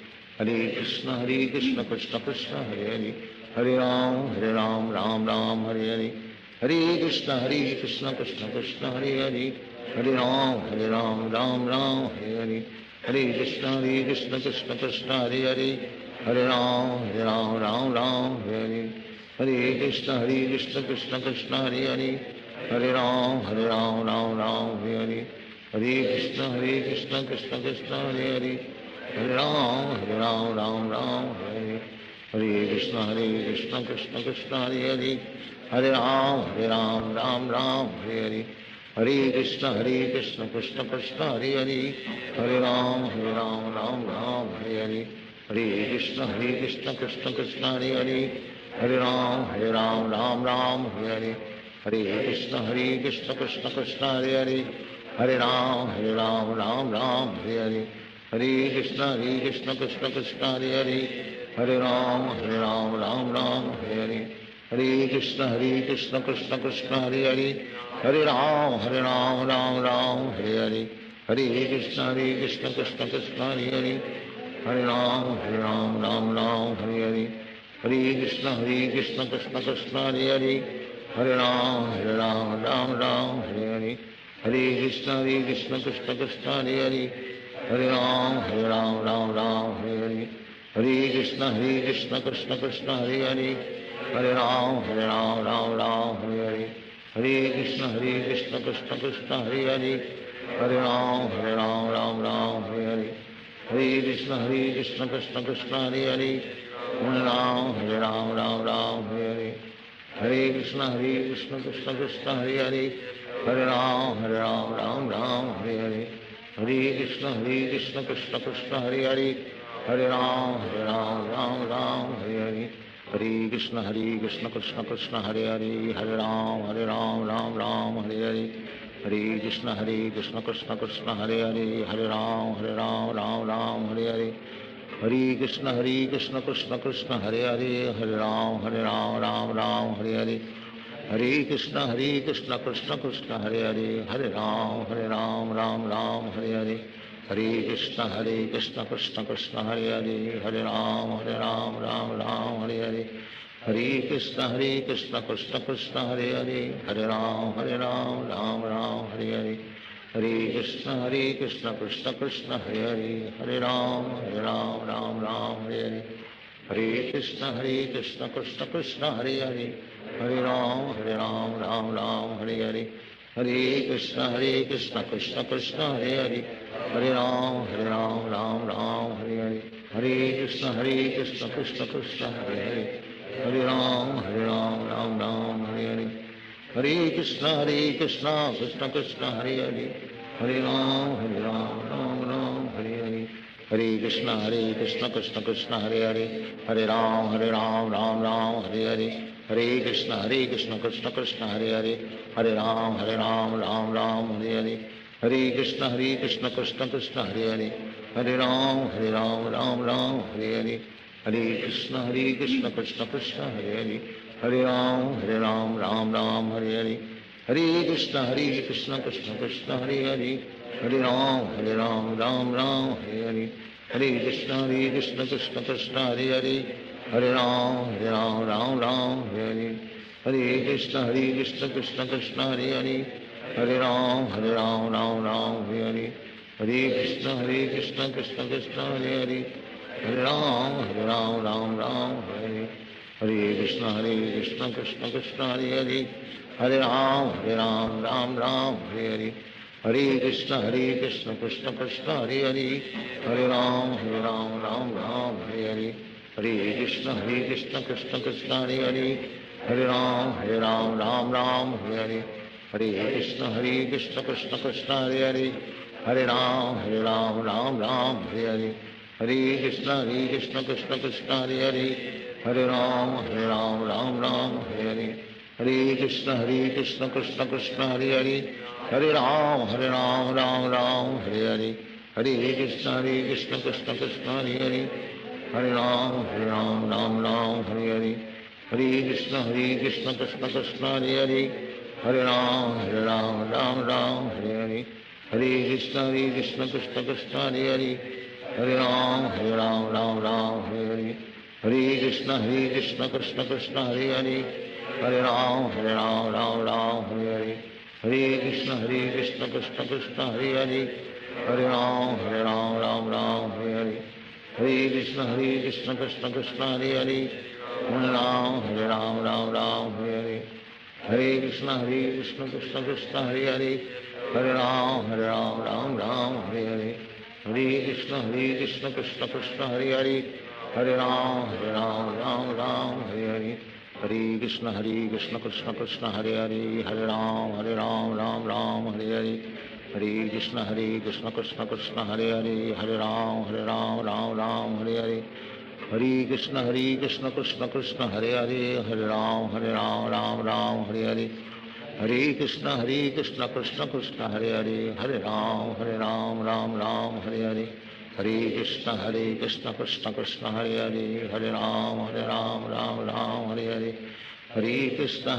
Hare Krishna Krishna Krishna Hare Hare, Hare Ram Ram Ram Hare Hare, Hare Krishna Krishna Krishna Hare Hare, Hare Ram Ram Ram Hare Hare, Hare Krishna Krishna Krishna Hare Hare, Hare Ram Ram Ram Hare Hare, Hare Krishna Krishna Krishna Hare Hare, Hare Ram Ram Ram Hare Hare, Hare Krishna Krishna Krishna Hare Hare, Hare Ram Ram Ram Hare Hare, Hare Krishna Krishna Krishna Hare Hare, Hare Ram Ram Ram Hare Hare, Hare Krishna Krishna Krishna Hare Hare, Hare Ram Ram Ram Hare Hare, Hare Krishna Krishna Krishna Hare Hare, Hare Ram Ram Ram Hare Hare, Hare Krishna Krishna Krishna Hare Hare, Hare Ram Ram Ram Hare Hare, Hare Krishna Krishna Krishna Hare Hare, Hare Ram Ram Ram Hare Hare, Hare Krishna Krishna Krishna Hare Hare, Hare Ram Ram Ram Hare Hare, Hare Krishna Krishna Krishna Hare Hare, Hare Ram Ram Ram Hare Hare, Hare Krishna Krishna Krishna Hare Hare, Hare Ram Ram Ram Hare Hare, Hare Krishna Krishna Krishna Hare Hare, Hare Ram Ram Ram Hare Hare, Hare Krishna Krishna Krishna Hare Hare, Hare Ram Ram Ram Hare Hare, Hare Krishna Krishna Krishna Hare Hare, Hare Ram Ram Ram Hare Hare, Hare Krishna Krishna Krishna Hare Hare, Hare Ram Ram Ram Hare Hare, Hare Krishna Krishna Krishna Hare Hare, Hare Ram Ram Ram Hare Hare, Hare Krishna Krishna Krishna Hare Hare, Hare Ram Ram Ram Hare Hare, Hare Krishna Krishna Krishna Hare Hare, Hare Ram Ram Ram Hare Hare, Hare Krishna Krishna Krishna Hare Hare, Hare Ram Ram Ram Hare Hare, Hare Krishna Krishna Krishna Hare Hare, Hare Ram Ram Ram Hare Hare, Hare Krishna Krishna Krishna Hare Hare, Hare Ram Ram Ram Hare Hare, Hare Krishna Krishna Krishna Hare Hare, Hare Ram Ram Ram Hare Hare, Hare Krishna Krishna Krishna Hare Hare, Hare Ram Ram Ram Hare Hare, Hare Krishna Krishna Krishna Hare Hare, Hare Ram Ram Ram Hare Hare, Hare Krishna Krishna Krishna Hare Hare, Hare Ram Ram Ram Hare Hare, Hare Krishna Krishna Krishna Hare Hare, Hare Ram Ram Ram Hare Hare, Hare Krishna Krishna Krishna Hare Hare, Hare Ram Ram Ram Hare Hare, Hare Krishna Krishna Krishna Hare Hare, Hare Ram Ram Ram Hare Hare, Hare Krishna Krishna Krishna Hare Hare, Hare Ram Ram Ram Hare Hare, Hare Krishna Krishna Krishna Hare Hare, Hare Ram Ram Ram Hare Hare, Hare Krishna Krishna Krishna Hare Hare, Hare Ram Ram Ram Hare Hare, Hare Krishna Krishna Krishna Hare Hare, Hare Ram Ram Ram Hare Hare, Hare Krishna Krishna Krishna Hare Hare, Hare Ram Ram Ram Hare Hare, Hare Krishna Krishna Krishna Hare Hare, Hare Ram Ram Ram Hare Hare, Hare Krishna Krishna Krishna Hare Hare, Hare Ram Ram Ram Hare Hare, Hare Krishna Krishna Krishna Hare Hare, Hare Ram Ram Ram Hare Hare, Hare Krishna Krishna Krishna Hare Hare, Hare Ram Ram Ram Hare Hare, Hare Krishna Krishna Krishna Hare Hare, Hare Ram Ram Ram Hare Hare, Hare Krishna Krishna Krishna Hare Hare, Hare Ram Ram Ram Hare Hare, Hare Krishna Krishna Krishna Hare Hare, Hare Ram Ram Ram Hare Hare, Hare Krishna Krishna Krishna Hare Hare, Hare Ram Ram Ram Hare Hare, Hare Krishna Krishna Krishna Hare Hare, Hare Ram Ram Ram Hare Hare, Hare Krishna Krishna Krishna Hare Hare, Hare Ram Ram Ram Hare Hare, Hare Krishna Krishna Krishna Hare Hare, Hare Ram Ram Ram Hare Hare, Hare Krishna Krishna Krishna Hare Hare, Hare Ram Ram Ram Hare Hare, Hare Krishna Krishna Krishna Hare Hare, Hare Ram Ram Ram Hare Hare, Hare Krishna Krishna Krishna Hare Hare, Hare Ram Ram Ram Hare Hare, Hare Krishna Krishna Krishna Hare Hare, Hare Ram Ram Ram Hare Hare, Hare Krishna Krishna Krishna Hare Hare, Hare Ram Ram Ram Hare Hare, Hare Krishna Krishna Krishna Hare Hare, Hare Ram Ram Ram Hare Hare, Hare Krishna Krishna Krishna Krishna Hare Hare, Hare Ram Ram Ram Hare Hare, Hare Krishna Krishna Krishna Hare Hare, Hare Ram Ram Ram Hare Hare, Hare Krishna Krishna Krishna Hare Hare, Hare Ram Ram Ram Hare Hare, Hare Krishna Krishna Krishna Hare Hare, Hare Ram Ram Ram Hare Hare, Hare Krishna Krishna Krishna Hare Hare, Hare Ram Ram Ram Hare Hare, Hare Krishna Krishna Krishna Hare Hare, Hare Ram Ram Ram Hare Hare, Hare Krishna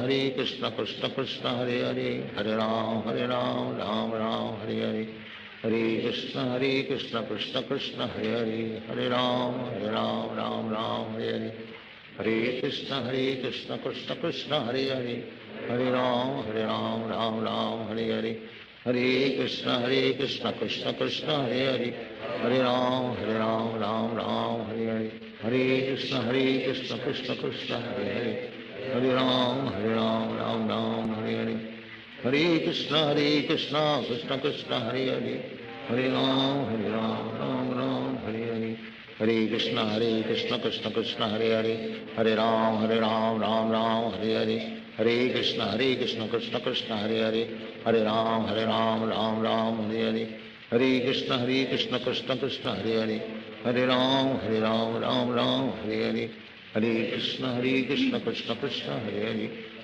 Krishna Krishna Hare Hare, Hare Ram Ram Hare Hare, Hare Krishna Krishna Krishna Hare Hare, Hare Ram Ram Ram Hare Hare, Hare Krishna Krishna Krishna Hare Hare, Hare Ram Ram Hare Hare, Hare Krishna Krishna Krishna Hare Hare, Hare Ram Ram Hare Hare, Hare Krishna Krishna Krishna Hare Hare, Hare Ram Ram Hare Hare, Hare Krishna Krishna Krishna Hare Hare, Hare Ram Ram Hare Hare, Hare Krishna Krishna Krishna Hare Hare, Hare Ram Ram Ram Hare Hare, Hare Krishna Krishna Krishna Hare Hare, Hare Ram Ram Ram Hare Hare, Hare Krishna Krishna Krishna Hare Hare, Hare Ram Ram Hare Hare, Hare Krishna Krishna Krishna Hare Hare, Hare Ram Ram Hare Hare, Hare Krishna Krishna Krishna Hare Hare, Hare Ram Ram Hare Hare, Hare Krishna Krishna Krishna Hare Hare,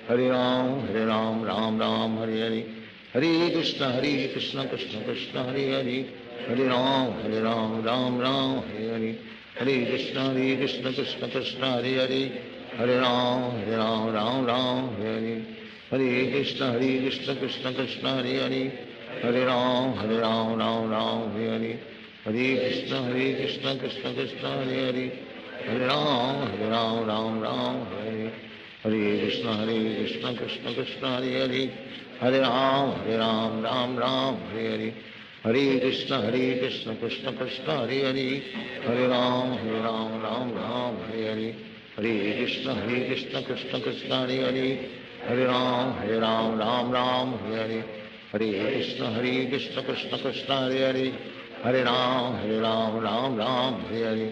Hare Ram Ram Hare Hare, Hare Krishna Krishna Krishna Hare Hare, Hare Ram Ram Hare Hare, Hare Krishna Krishna Krishna Hare Hare, Hare Ram Ram Hare Hare, Hare Krishna Krishna Krishna Hare Hare, Hare Ram Ram Hare Hare, Hare Krishna Krishna Krishna Hare Hare, Hare Ram Ram Hare Hare, Hare Krishna Krishna Krishna Hare Hare, Hare Ram Ram Hare Hare, Hare Krishna Krishna Krishna Hare Hare, Hare Ram Ram Hare Hare, Hare Krishna Krishna Krishna Hare Hare, Hare Ram Ram Hare Hare, Hare Krishna Krishna Krishna Hare Hare, Hare Ram Ram Hare Hare,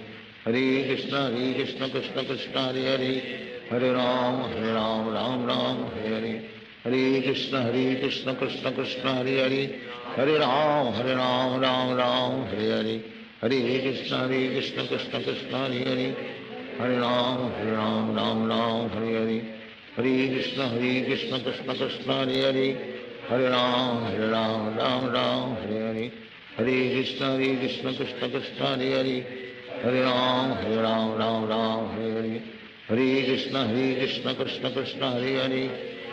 Hare Krishna Krishna Krishna Hare Hare, Hare Ram Ram Hare Hare, Hare Krishna Krishna Krishna Hare Hare, Hare Ram Ram Hare Hare, Hare Krishna Krishna Krishna Hare Hare, Hare Ram Ram Hare Hare, Hare Krishna Krishna Krishna Hare Hare, Hare Ram Ram Hare Hare, Hare Krishna Krishna Krishna Hare Hare, Hare Ram Ram Hare Hare, Hare Krishna Krishna Krishna Hare Hare,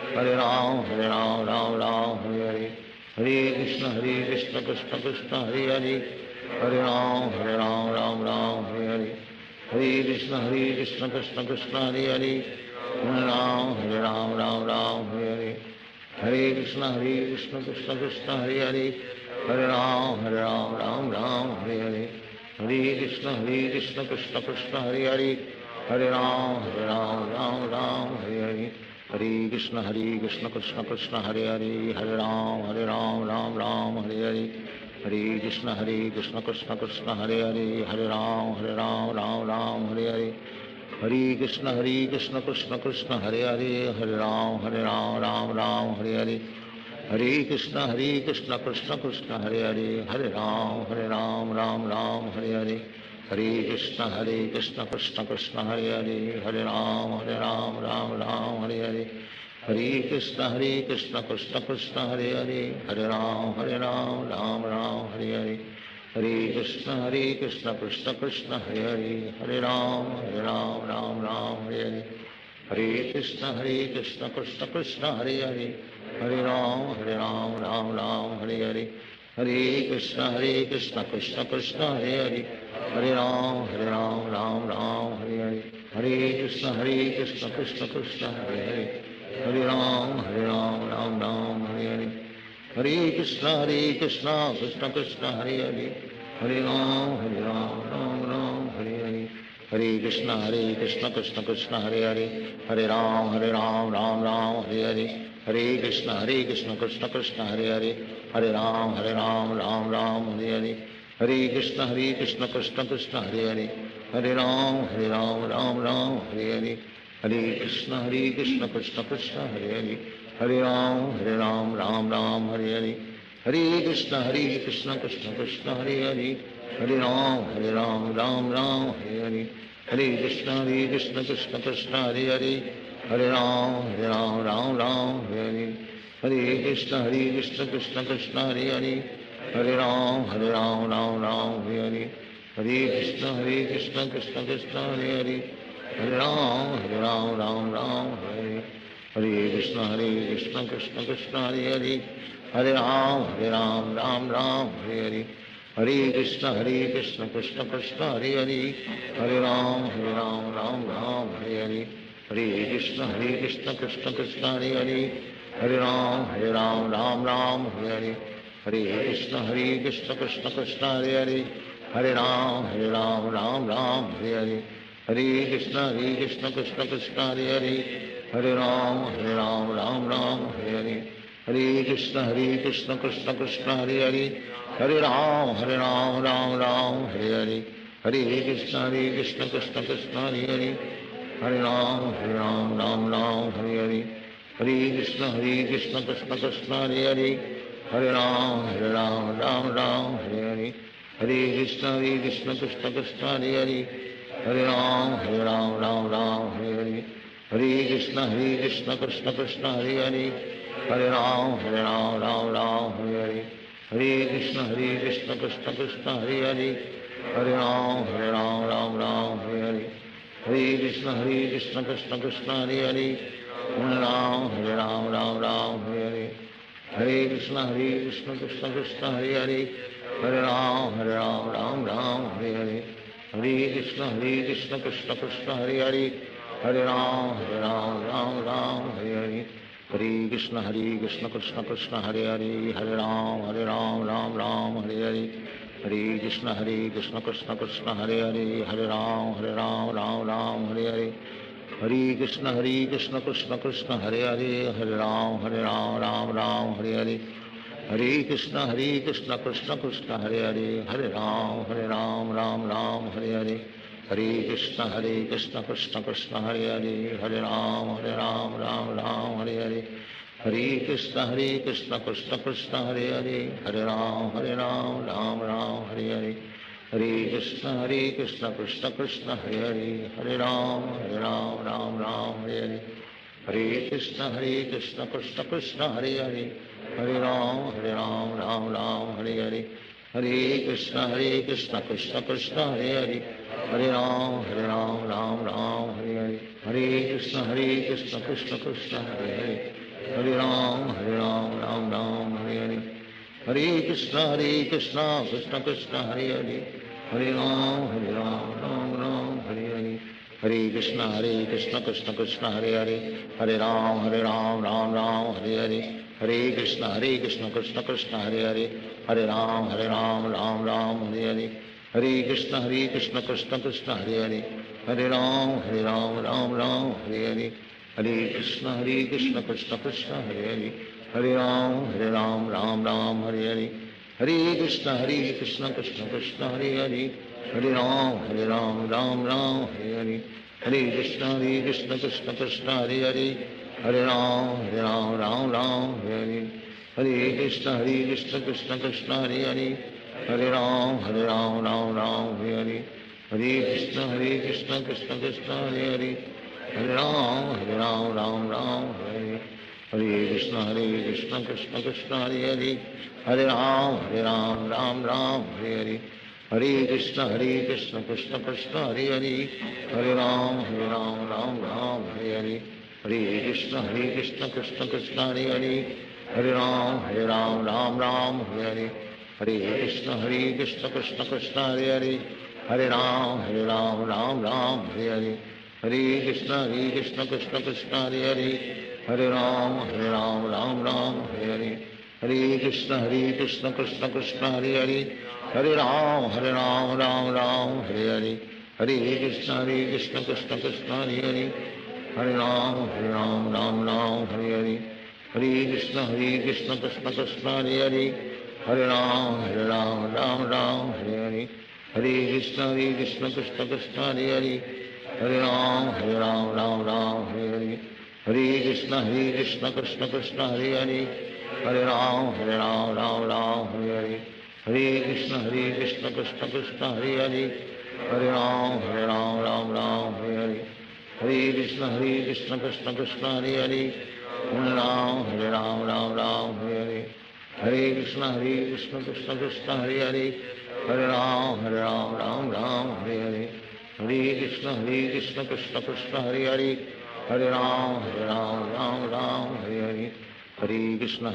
Hare Ram Hare Hare, Hare Krishna Krishna Krishna Hare Hare, Hare Ram Ram Hare Hare, Hare Krishna Krishna Krishna Hare Hare, Hare Ram Ram Hare Hare, Hare Krishna Krishna Krishna Hare Hare, Hare Ram Ram Hare Hare, Hare Krishna Krishna Krishna Hare Hare, Hare Ram Ram Hare Hare, Hare Krishna Krishna Krishna Hare Hare, Hare Ram Ram Hare Hare, Hare Krishna Krishna Krishna Hare Hare, Hare Ram Ram Hare Hare, Hare Krishna Krishna Krishna Hare Hare, Hare Ram Ram Hare Hare, Hare Krishna Krishna Krishna Hare Hare, Hare Ram Ram Hare Hare, Hare Krishna Krishna Krishna Hare Hare, Hare Ram Ram Hare Hare, Hare Krishna Krishna Krishna Hare Hare, Hare Ram Ram Hare Hare, Hare Krishna Krishna Krishna Hare Hare, Hare Ram Ram Hare Hare, Hare Krishna Krishna Krishna Hare Hare, Hare Ram Ram Hare Hare, Hare Krishna Krishna Krishna Hare Hare, Hare Ram Hare Hare, Hare Krishna Krishna Krishna Hare Hare, Hare Ram Ram Hare Hare, Hare Krishna Krishna Krishna Hare Hare, Hare Ram Ram Hare Hare, Hare Krishna Krishna Krishna Hare Hare, Hare Ram Ram Hare Hare, Hare Krishna Krishna Krishna Hare Hare, Hare Ram Ram Ram Hare Hare, Hare Krishna Krishna Krishna Hare Hare, Hare Ram Ram Ram Hare Hare, Hare Krishna Krishna Krishna Hare Hare, Hare Ram Ram Hare Hare, Hare Krishna Krishna Krishna Hare Hare, Hare Ram Ram Hare Hare, Hare Krishna Krishna Krishna Hare Hare, Hare Ram Ram Hare, Hare Krishna Krishna Krishna Hare Hare, Hare Ram Ram Hare, Hare Krishna Krishna Krishna Hare Hare, Hare Ram Hare, Hare Krishna Krishna Krishna Hare Hare, Hare Ram Hare, Hare Krishna Krishna Krishna Hare Hare, Hare Ram Hare, Hare Krishna Krishna Krishna Hare Hare, Hare Ram Hare, Hare Krishna Krishna Krishna Hare Hare, Hare Ram Hare, Hare Krishna Krishna Krishna Hare Hare, Hare Ram Hare, Hare Krishna Krishna Krishna Hare Hare, Hare Ram Hare, Hare Krishna Krishna Krishna Hare Hare, Hare Ram Hare, Hare Krishna Krishna Krishna Hare Hare, Hare Ram Hare, Hare Krishna Krishna Krishna Hare Hare, Hare Ram Hare, Hare Krishna Krishna Krishna Hare Hare, Hare Ram Hare, Hare Krishna Krishna Krishna Hare Hare, Hare Ram Hare, Hare Krishna Krishna Krishna Hare Hare, Hare Ram Hare, Hare Krishna Krishna Krishna Hare Hare, Hare Ram Hare, Hare Krishna Krishna Krishna Hare Hare, Hare Ram Hare, Hare Krishna Krishna Krishna Hare Hare, Hare Ram Hare, Hare Krishna Krishna Krishna Hare Hare, Hare Ram Hare, Hare Krishna Krishna Krishna Hare Hare, Hare Ram Hare, Hare Krishna Krishna Krishna Hare Hare, Hare Ram Hare, Hare Krishna Krishna Krishna Hare Hare, Hare Ram Hare, Hare Krishna Krishna Krishna Hare Hare, Hare Ram Hare, Hare Krishna Krishna Krishna Hare Hare, Hare Ram Hare, Hare Krishna Krishna Krishna Hare Hare, Hare Ram Hare, Hare Krishna Krishna Krishna Hare Hare, Hare Ram Hare, Hare Krishna Krishna Krishna Hare Hare, Hare Ram Hare, Hare Krishna Krishna Krishna Hare Hare, Hare Ram Hare, Hare Krishna Krishna Krishna Hare Hare, Hare Ram Hare, Hare Krishna Krishna Krishna Hare Hare, Hare Ram Hare, Hare Krishna Krishna Krishna Hare Hare, Hare Ram Hare, Hare Krishna Krishna Krishna Hare Hare, Hare Ram Hare, Hare Krishna Krishna Krishna Hare Hare, Hare Ram Hare, Hare Krishna Krishna Krishna Hare Hare, Hare Ram Hare, Hare Krishna Krishna Krishna Hare Hare, Hare Ram Hare, Hare Krishna Krishna Krishna Hare Hare, Hare Ram Hare, Hare Krishna Krishna Krishna Hare Hare, Hare Ram Hare, Hare Krishna Krishna Krishna Hare Hare, Hare Ram Hare, Hare Krishna Krishna Krishna Hare Hare, Hare Ram Hare, Hare Krishna Krishna Krishna Hare Hare, Hare Ram Hare, Hare Krishna Krishna Krishna Hare Hare, Hare Ram Hare, Hare Krishna Krishna Krishna Hare Hare, Hare Ram Hare, Hare Krishna Krishna Krishna Hare Hare, Hare Ram Ram Ram Hare Hare, Hare Krishna Krishna Krishna Hare Hare, Hare Ram Ram Ram Hare Hare, Hare Krishna Krishna Krishna Hare Hare, Hare Ram Ram Ram Hare Hare, Hare Krishna Krishna Krishna Hare Hare, Hare Ram Ram Hare Hare, Hare Krishna Krishna Krishna Hare Hare, Hare Ram Ram Hare Hare, Hare Krishna Krishna Krishna Hare Hare, Hare Ram Ram Hare Hare, Hare Krishna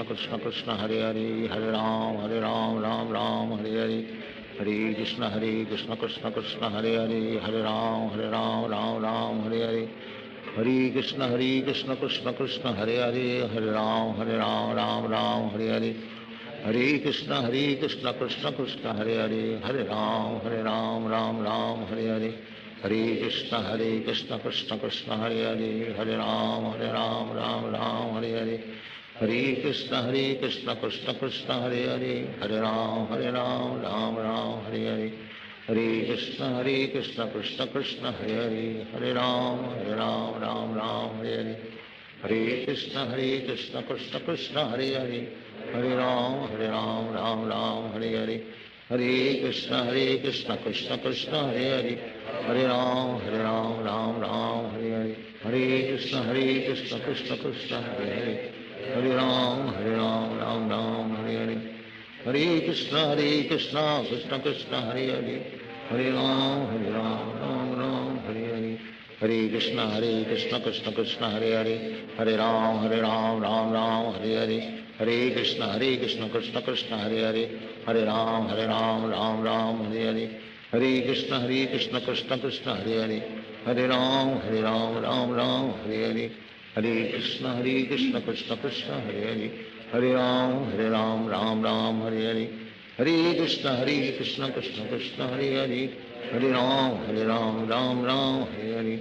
Krishna Krishna Hare Hare, Hare Ram Ram Hare Hare, Hare Krishna Krishna Krishna Hare Hare, Hare Ram Ram Hare Hare, Hare Krishna Krishna Krishna Hare Hare, Hare Ram Ram Hare Hare, Hare Krishna Krishna Krishna Hare Hare, Hare Ram Ram Hare Hare, Hare Krishna Krishna Krishna Hare Hare, Hare Ram Ram Hare Hare, Hare Krishna Krishna Krishna Hare Hare, Hare Ram Ram Hare Hare, Hare Krishna Krishna Krishna Hare Hare, Hare Ram Ram Hare Hare, Hare Krishna Krishna Krishna Hare Hare, Hare Ram Ram Hare Hare, Hare Krishna Krishna Krishna Hare Hare, Hare Ram Ram Hare Hare, Hare Krishna Krishna Krishna Hare Hare, Hare Ram Ram Hare Hare, Hare Krishna Krishna Krishna Hare Hare, Hare Ram Ram Hare Hare, Hare Krishna Krishna Krishna Hare Hare, Hare Ram Ram Hare Hare, Hare Krishna Krishna Krishna Hare Hare, Hare Ram Ram Hare Hare, Hare Krishna Krishna Krishna Hare Hare, Hare Ram Ram Hare Hare, Hare Krishna Krishna Krishna Hare Hare, Hare Ram Ram Hare Hare, Hare Krishna Krishna Krishna Hare Hare, Hare Ram Ram Hare Hare, Hare Krishna Krishna Krishna Hare Hare, Hare Ram Ram Hare Hare, Hare Krishna Krishna Krishna Hare Hare, Hare Ram Ram Hare Hare,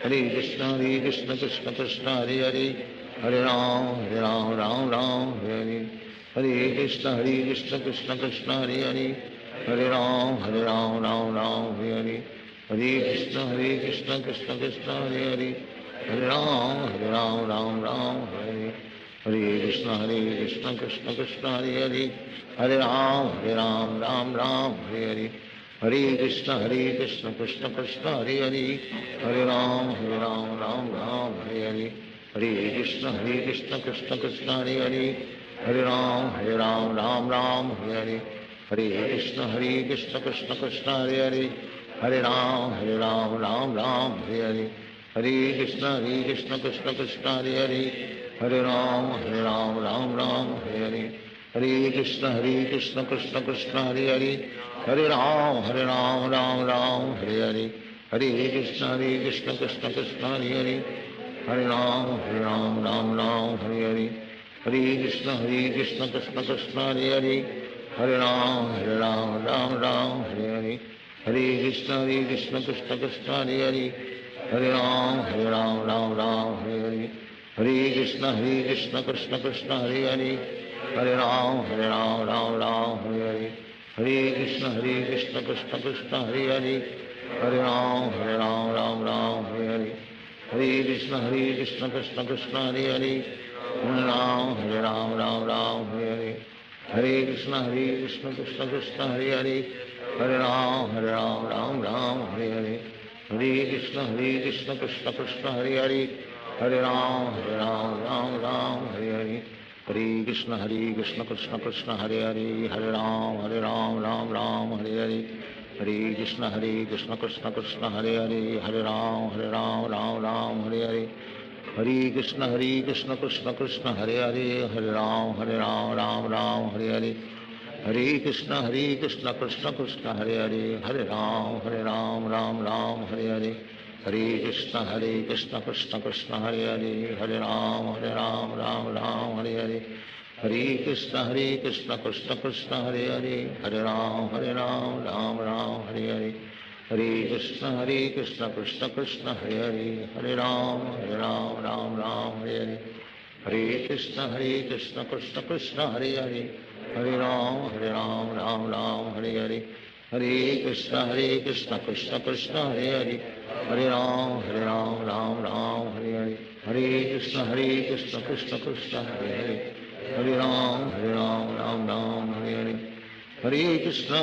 Hare Krishna Krishna Krishna Hare Hare, Hare Ram Ram Hare Hare, Hare Krishna Krishna Krishna Hare Hare, Hare Ram Ram Hare Hare, Hare Krishna Krishna Krishna Hare Hare, Hare Ram Ram Hare Hare, Hare Krishna Krishna Krishna Hare Hare, Hare Ram Ram Hare Hare, Hare Krishna Krishna Krishna Hare Hare, Hare Ram Ram Hare Hare, Hare Krishna Krishna Krishna Hare Hare, Hare Ram Ram Hare Hare, Hare Krishna Krishna Krishna Hare Hare, Hare Ram Ram Hare Hare, Hare Krishna Krishna Krishna Hare Hare, Hare Ram Ram Hare Hare, Hare Krishna Krishna Krishna Hare Hare, Hare Ram Hare Hare, Hare Krishna Krishna Krishna Hare Hare, Hare Ram Hare Hare, Hare Krishna Krishna Krishna Hare Hare, Hare Ram Ram Hare Hare, Hare Krishna Krishna Krishna Hare Hare, Hare Ram Ram Hare Hare, Hare Krishna Krishna Krishna Hare Hare, Hare Ram Hare Hare, Hare Krishna Krishna Krishna Hare Hare, Hare Ram Hare Hare, Hare Krishna Krishna Krishna Hare Hare, Hare Ram Hare Hare, Hare Krishna Krishna Krishna Hare Hare, Hare Ram Hare Hare, Hare Krishna Krishna Krishna Hare Hare, Hare Ram Hare Hare, Hare Krishna Krishna Krishna Hare Hare, Hare Ram Hare Hare, Hare Krishna Krishna Krishna Hare Hare, Hare Ram Ram Hare Hare, Hare Krishna Krishna Krishna Hare Hare, Hare Ram Ram Hare Hare, Hare Krishna Krishna Krishna Hare Hare, Hare Ram Ram Hare Hare, Hare Krishna Krishna Krishna Hare Hare, Hare Ram Ram Hare Hare, Hare Krishna Krishna Krishna Hare Hare, Hare Ram Ram Hare Hare, Hare Krishna Krishna Krishna Hare Hare, Hare Ram Ram Ram Hare Hare, Hare Krishna Krishna Krishna Hare Hare, Hare Ram Ram Ram Hare Hare, Hare Krishna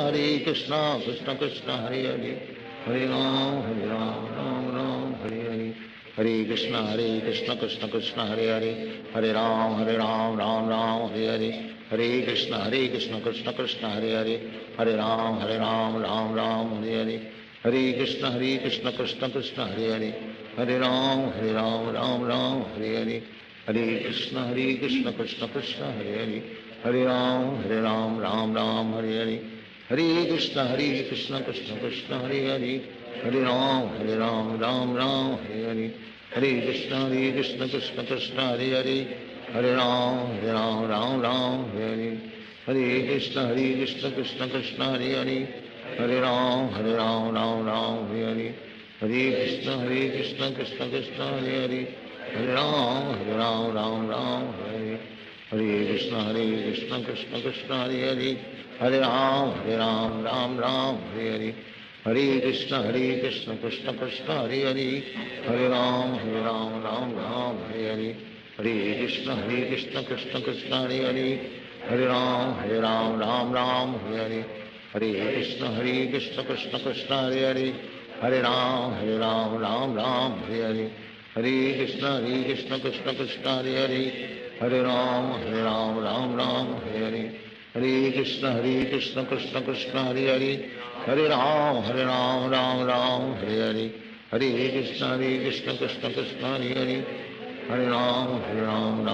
Krishna Krishna Hare Hare, Hare Ram Ram Ram Hare Hare, Hare Krishna Krishna Krishna Hare Hare, Hare Ram Ram Ram Hare Hare, Hare Krishna Krishna Krishna Hare Hare, Hare Ram Ram Ram Hare Hare, Hare Krishna Krishna Krishna Hare Hare, Hare Ram Ram Ram Hare Hare, Hare Krishna Krishna Krishna Hare Hare, Hare Ram Ram Ram Hare Hare, Hare Krishna Krishna Krishna Hare Hare, Hare Ram Ram Ram Hare Hare, Hare Krishna Krishna Krishna Hare Hare, Hare Ram Ram Ram Hare Hare, Hare Krishna Krishna Krishna Hare Hare, Hare Ram Ram Ram Hare Hare, Hare Krishna Krishna Krishna Hare Hare, Hare Ram Ram Ram Hare Hare, Hare Krishna Krishna Krishna Hare Hare, Hare Ram Ram Ram Hare Hare, Hare Krishna Krishna Krishna Hare Hare, Hare Ram Ram Ram Hare Hare, Hare Krishna Krishna Krishna Hare Hare, Hare Ram Ram Ram Hare Hare, Hare Krishna Krishna Krishna Hare Hare, Hare Ram Ram Ram Hare Hare, Hare Krishna Krishna Krishna Hare Hare, Hare Ram Ram Ram Hare Hare, Hare Krishna Krishna Krishna Hare Hare, Hare Ram Ram Ram Hare Hare, Hare Krishna Krishna Krishna Hare Hare, Hare Ram Ram Ram Hare Hare, Hare Krishna Krishna Krishna Hare Hare, Hare Ram Ram Ram Hare Hare, Hare Krishna Krishna Krishna Hare Hare, Hare Ram Ram Ram Hare Hare, Hare Krishna Krishna Krishna Hare Hare, Hare Ram Ram Ram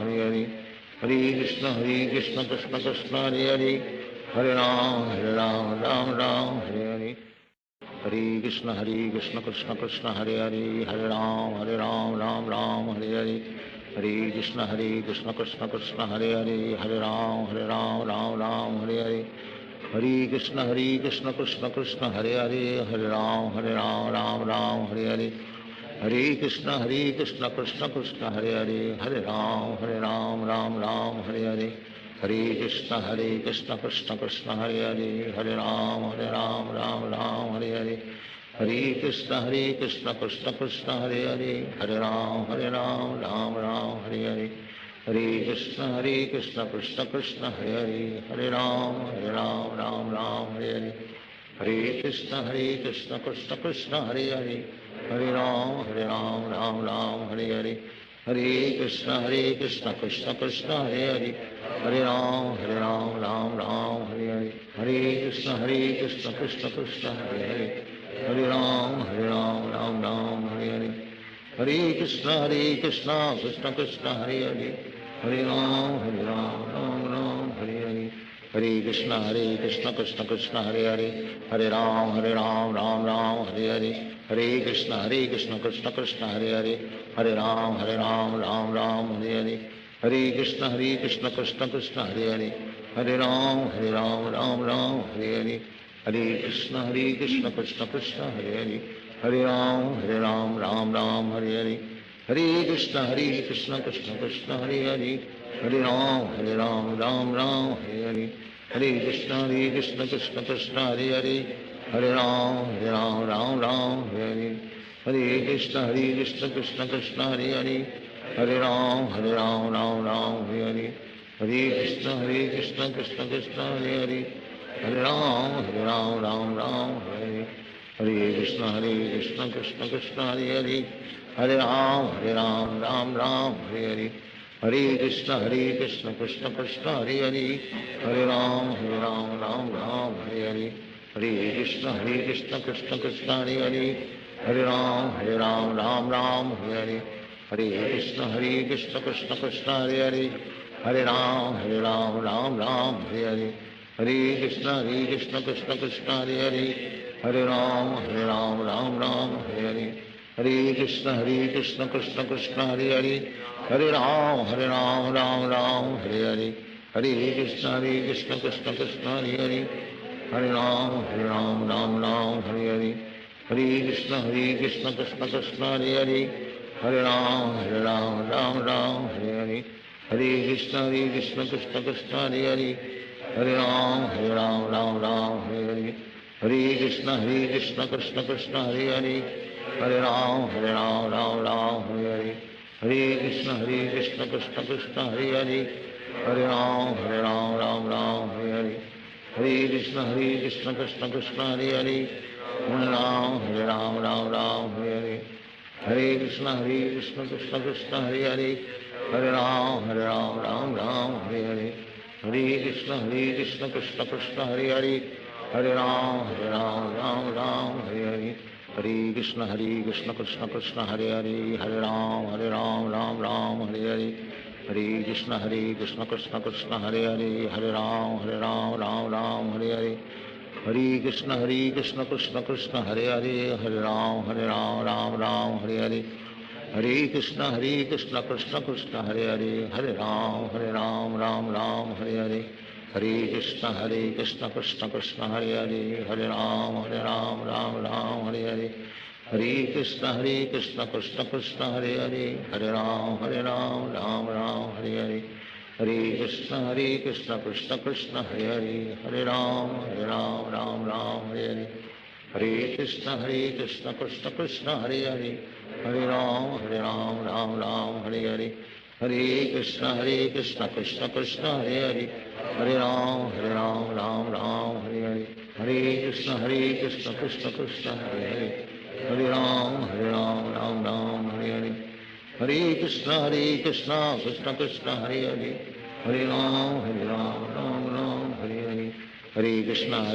Hare Hare, Hare Krishna Krishna Krishna Hare Hare, Hare Ram Ram Ram Hare Hare, Hare Krishna Krishna Krishna Hare Hare, Hare Ram Ram Ram Hare Hare, Hare Krishna Krishna Krishna Hare Hare, Hare Ram Ram Ram Hare Hare, Hare Krishna Krishna Krishna Hare Hare, Hare Ram Ram Ram Hare Hare, Hare Krishna Krishna Krishna Hare Hare, Hare Ram Ram Ram Hare Hare, Hare Krishna Krishna Krishna Hare Hare, Hare Ram Ram Ram Hare Hare, Hare Krishna Krishna Krishna Hare Hare, Hare Ram Ram Ram Hare Hare, Hare Krishna Krishna Krishna Hare Hare, Hare Ram Ram Ram Hare Hare, Hare Krishna Krishna Krishna Hare Hare, Hare Ram Ram Ram Hare Hare, Hare Krishna Krishna Krishna Hare Hare, Hare Ram Ram Ram Hare Hare, Hare Krishna Krishna Krishna Hare Hare, Hare Ram Ram Ram Hare Hare, Hare Krishna Krishna Krishna Hare Hare, Hare Ram Ram Ram Hare Hare, Hare Krishna Krishna Krishna Hare Hare, Hare Ram Ram Ram Hare Hare, Hare Krishna Krishna Krishna Hare Hare, Hare Ram Ram Ram Hare Hare, Hare Krishna Krishna Krishna Hare Hare, Hare Ram Ram Ram Hare Hare, Hare Krishna Krishna Krishna Hare Hare, Hare Ram Ram Ram Hare Hare, Hare Krishna Krishna Krishna Hare Hare, Hare Ram Ram Ram Hare Hare, Hare Krishna Krishna Krishna Hare Hare, Hare Ram Ram Ram Hare Hare, Hare Krishna Krishna Krishna Hare Hare, Hare Ram Ram Ram Hare Hare, Hare Krishna Krishna Krishna Hare Hare, Hare Ram Ram Ram Hare Hare, Hare Krishna Krishna Krishna Hare Hare, Hare Ram Ram Ram Hare Hare, Hare Krishna Krishna Krishna Hare Hare, Hare Ram Ram Ram Hare Hare, Hare Krishna Krishna Krishna Hare Hare, Hare Ram Ram Ram Hare Hare, Hare Krishna Krishna Krishna Hare Hare, Hare Ram Ram Ram Hare Hare, Hare Krishna Krishna Krishna Hare Hare, Hare Ram Ram Ram Hare Hare, Hare Krishna Krishna Krishna Hare Hare, Hare Ram Ram Ram Hare Hare, Hare Krishna Krishna Krishna Hare Hare, Hare Ram Ram Ram Hare Hare, Hare Krishna Krishna Krishna Hare Hare, Hare Ram Ram Ram Hare Hare, Hare Krishna Krishna Krishna Hare Hare, Hare Ram Ram Hare Hare, Hare Krishna Krishna Krishna Hare Hare, Hare Ram Ram Hare Hare, Hare Krishna Krishna Krishna Hare Hare, Hare Ram Ram Hare Hare, Hare Krishna Krishna Krishna Hare Hare, Hare Ram Ram Hare Hare, Hare Krishna Krishna Krishna Hare Hare, Hare Ram Ram Hare Hare, Hare Krishna Krishna Krishna Hare Hare, Hare Ram Ram Hare Hare, Hare Krishna Krishna Krishna Hare Hare, Hare Ram Ram Hare Hare, Hare Krishna Krishna Krishna Hare Hare, Hare Ram Ram Hare Hare, Hare Krishna Krishna Krishna Hare Hare, Hare Ram Ram Hare Hare, Hare Krishna Krishna Krishna Hare Hare, Hare Ram Ram Hare Hare, Hare Krishna Krishna Krishna Hare Hare, Hare Ram Ram Hare Hare, Hare Krishna Krishna Krishna Hare Hare, Hare Ram Ram Hare Hare, Hare Krishna Krishna Krishna Hare Hare, Hare Ram Ram Hare Hare, Hare Krishna Krishna Krishna Hare Hare, Hare Ram Hare Hare, Hare Krishna Krishna Krishna Hare Hare, Hare Ram Ram Hare Hare, Hare Krishna Krishna Krishna Hare Hare, Hare Ram Ram Hare Hare, Hare Krishna Krishna Krishna Hare Hare, Hare Ram Ram Hare Hare, Hare Krishna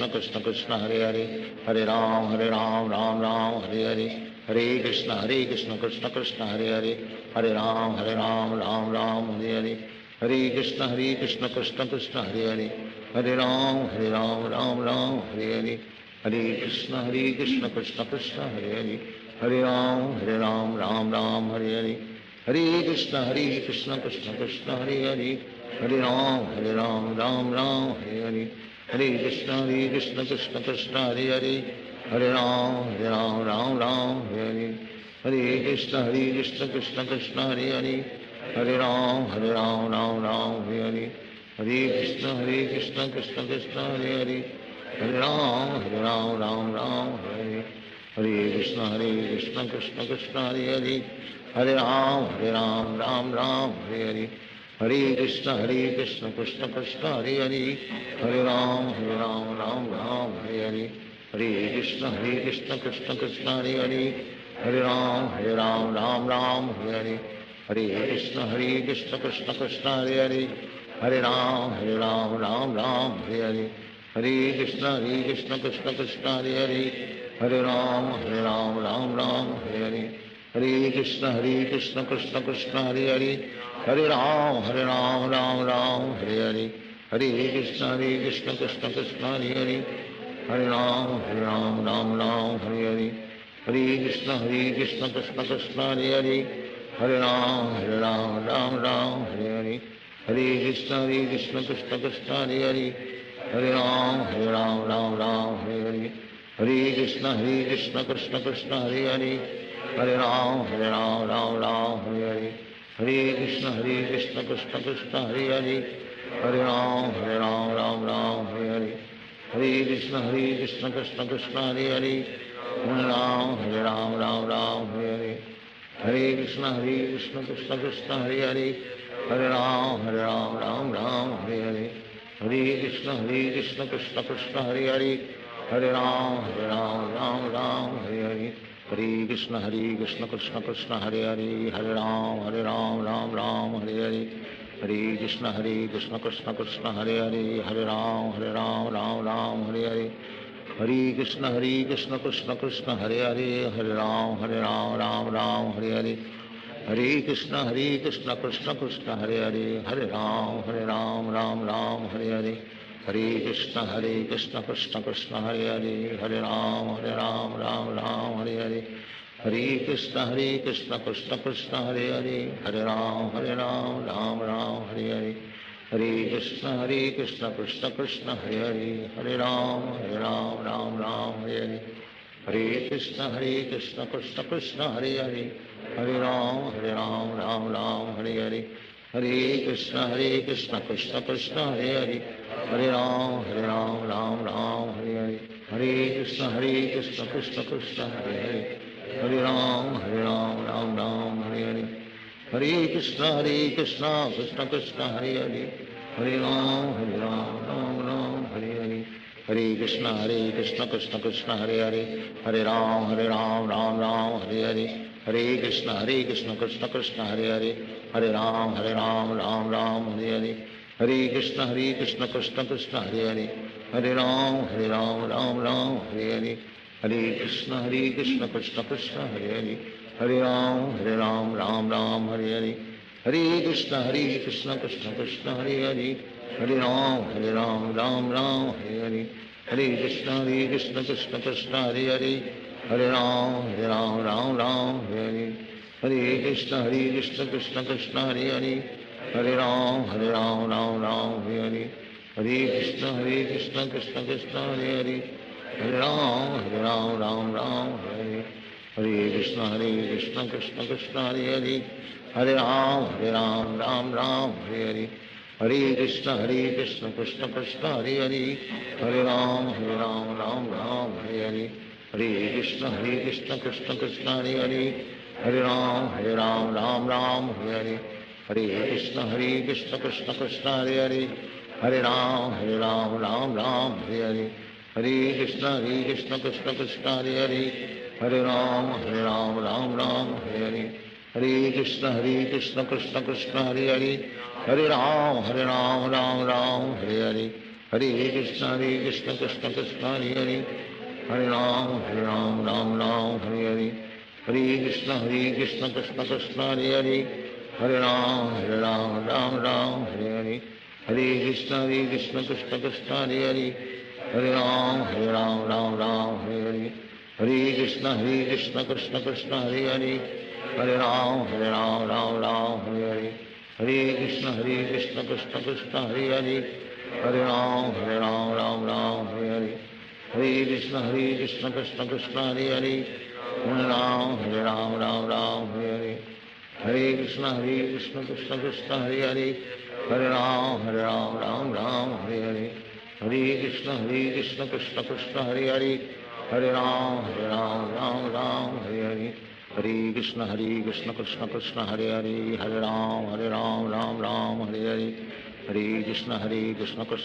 Krishna Krishna Hare Hare, Hare Ram Ram Hare Hare, Hare Krishna Krishna Krishna Hare Hare, Hare Ram Ram Hare Hare, Hare Krishna Krishna Krishna Hare Hare, Hare Ram Ram Hare Hare, Hare Krishna Krishna Krishna Hare Hare, Hare Ram Ram Hare Hare, Hare Krishna Krishna Krishna Hare Hare, Hare Ram Ram Hare Hare, Hare Krishna Krishna Krishna Hare Hare, Hare Ram Ram Hare Hare, Hare Krishna Krishna Krishna Hare Hare, Hare Ram Ram Hare Hare, Hare Krishna Krishna Krishna Hare Hare, Hare Ram Ram Hare Hare, Hare Krishna Krishna Krishna Hare Hare, Hare Ram Ram Hare Hare, Hare Krishna Krishna Krishna Hare Hare, Hare Ram Ram Hare Hare, Hare Krishna Krishna Krishna Hare Hare, Hare Ram Ram Hare Hare, Hare Krishna Krishna Krishna Hare Hare, Hare Ram Ram Hare Hare, Hare Krishna Krishna Krishna Hare Hare, Hare Ram Ram Hare Hare, Hare Krishna Krishna Krishna Hare Hare, Hare Ram Ram Hare Hare, Hare Krishna Krishna Krishna Hare Hare, Hare Ram Ram Hare Hare, Hare Krishna Krishna Krishna Hare Hare, Hare Ram Ram Hare Hare, Hare Krishna Krishna Krishna Hare Hare, Hare Ram Ram Hare Hare, Hare Krishna Krishna Krishna Hare Hare, Hare Ram Ram Hare Hare, Hare Krishna Krishna Krishna Hare Hare, Hare Ram Ram Hare Hare, Hare Krishna Krishna Krishna Hare Hare, Hare Ram Ram Hare Hare, Hare Krishna Krishna Krishna Hare Hare, Hare Ram Ram Hare Hare, Hare Krishna Krishna Krishna Hare Hare, Hare Ram Ram Hare Hare, Hare Krishna Krishna Krishna Hare Hare, Hare Ram Ram Hare Hare, Hare Krishna Krishna Krishna Hare Hare, Hare Ram Ram Hare Hare, Hare Krishna Krishna Krishna Hare Hare, Hare Ram Ram Hare Hare, Hare Krishna Krishna Krishna Hare Hare, Hare Ram Ram Hare Hare, Hare Krishna Krishna Krishna Hare Hare, Hare Ram Ram Hare Hare, Hare Krishna Krishna Krishna Hare Hare, Hare Ram Ram Hare Hare, Hare Krishna Krishna Krishna Hare Hare Hare Ram Ram Ram Hare Hare Hare Krishna Krishna Krishna Hare Hare Hare Ram Ram Ram Hare Hare Hare Krishna Krishna Krishna Hare Hare Hare Ram Ram Ram Hare Hare Hare Krishna Krishna Krishna Hare Hare Hare Ram Ram Ram Hare Hare Hare Krishna Krishna Krishna Hare Hare Hare Ram Ram Ram Hare Hare Hare Krishna Krishna Krishna Hare Hare Hare Ram Ram Ram Hare Hare Hare Krishna Krishna Krishna Hare Hare Hare Ram Ram Ram Hare Hare Hare Krishna Krishna Krishna Hare Hare Hare Ram Ram Ram Hare Hare Hare Krishna Krishna Krishna Hare Hare Hare Ram Ram Ram Hare Hare Hare Krishna Krishna Krishna Hare Hare Hare Ram Ram Ram Hare Hare Hare Krishna Krishna Krishna Hare Hare Hare Ram Ram Ram Hare Hare Hare Krishna Krishna Krishna Hare Hare Hare Ram Ram Ram Hare Hare Hare Krishna Krishna Krishna Hare Hare Hare Ram Ram Ram Hare Hare Hare Krishna Krishna Krishna Hare Hare Hare Ram Ram Ram Hare Hare Hare Krishna Krishna Krishna Hare Hare Hare Ram Ram Ram Hare Hare Hare Krishna Krishna Krishna Hare Hare Hare Ram Ram Ram Hare Hare Hare Krishna Krishna Krishna Hare Hare Hare Ram Ram Ram Hare Hare Hare Krishna Krishna Krishna Hare Hare Hare Ram Ram Ram Hare Hare Hare Krishna Krishna Krishna Hare Hare Hare Ram Ram Ram Hare Hare Hare Krishna Krishna Krishna Hare Hare Hare Ram Ram Ram Hare Hare Hare Krishna Krishna Krishna Hare Hare Hare Ram Ram Ram Hare Hare Hare Krishna Krishna Krishna Hare Hare Hare Ram Ram Ram Hare Hare Hare Krishna Krishna Krishna Hare Hare Hare Ram Ram Ram Hare Hare Hare Krishna Krishna Krishna Hare Hare Hare Ram Ram Ram Hare Hare Hare Krishna Krishna Krishna Hare Hare Hare Ram Ram Ram Hare Hare Hare Krishna Krishna Krishna Hare Hare Hare Ram Ram Ram Hare Hare Hare Krishna Krishna Krishna Hare Hare Hare Ram Ram Ram Hare Hare Hare Krishna Krishna Krishna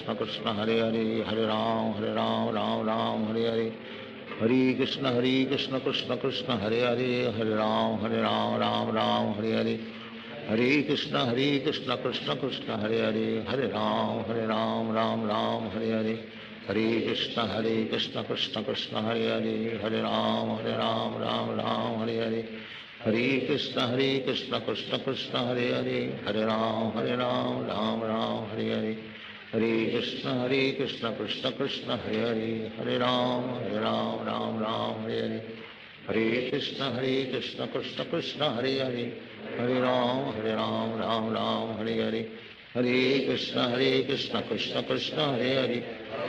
Hare Hare Hare Ram Ram Ram Hare Hare Hare Krishna Krishna Krishna Hare Hare Hare Ram Ram Ram Hare Hare Hare Krishna Krishna Krishna Hare Hare Hare Ram Ram Ram Hare Hare Hare Krishna Krishna Krishna Hare Hare Hare Ram Ram Ram Hare Hare Hare Krishna Krishna Krishna Hare Hare Hare Ram Ram Ram Hare Hare Hare Krishna Krishna Krishna Hare Hare Hare Ram Ram Ram Hare Hare Hare Krishna Krishna Krishna Hare Hare Hare Ram Ram Ram Hare Hare Hare Krishna Krishna Krishna Hare Hare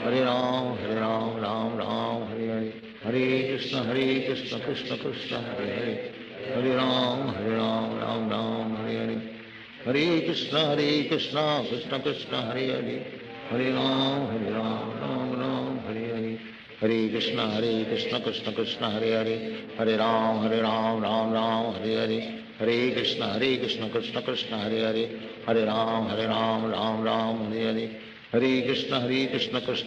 Hare Ram Ram Ram Hare Hare Hare Krishna Krishna Krishna Hare Hare Hare Ram Ram Ram Hare Hare Hare Krishna Krishna Krishna Hare Hare Hare Ram Ram Ram Hare Hare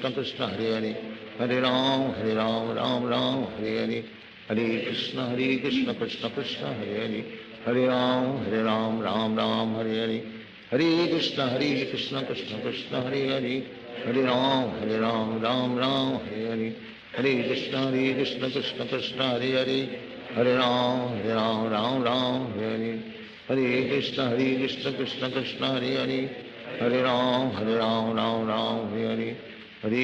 Hare Krishna Krishna Krishna Hare Hare Hare Ram Ram Ram Hare Hare Hare Krishna Krishna Krishna Hare Hare Hare Ram Ram Ram Hare Hare Hare Krishna Krishna Krishna Hare Hare Hare Ram Ram Ram Hare Hare Hare Krishna Krishna Krishna Hare Hare Hare Ram Ram Ram Hare Hare Hare Krishna Krishna Krishna Hare Hare Hare Ram Ram Ram Hare Hare Hare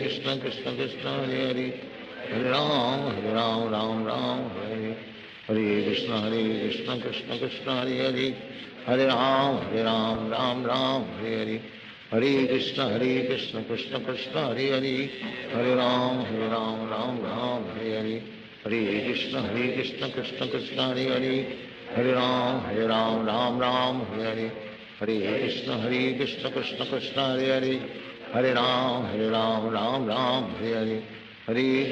Krishna Krishna Krishna Hare Hare Hare Ram Ram Ram Hare Hare Hare Krishna Krishna Krishna Hare Hare Hare Ram Ram Ram Hare Hare Hare Krishna Krishna Krishna Hare Hare Hare Ram Ram Ram Hare Hare Hare Krishna Krishna Krishna Hare Hare Hare Ram Ram Ram Hare Hare Hare Krishna Krishna Krishna Krishna Hare Hare Hare Ram Ram Ram Hare Hare Hare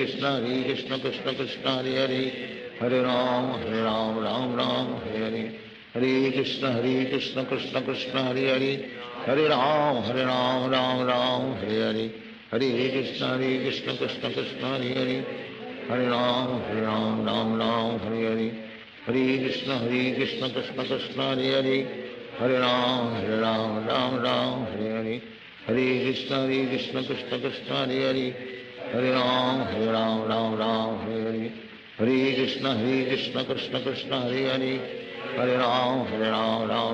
Krishna Krishna Krishna Hare Hare Hare Ram Ram Ram Hare Hare Hare Krishna Krishna Krishna Hare Hare Hare Ram Ram Ram Hare Hare Hare Krishna Krishna Krishna Hare Hare Hare Ram Ram Ram Hare Hare Hare Krishna Krishna Krishna Hare Hare Hare Ram Ram Hare Hare Hare Krishna Krishna Krishna Hare Hare Hare Ram Ram Hare Hare Hare Krishna Krishna Krishna Hare Hare Hare Ram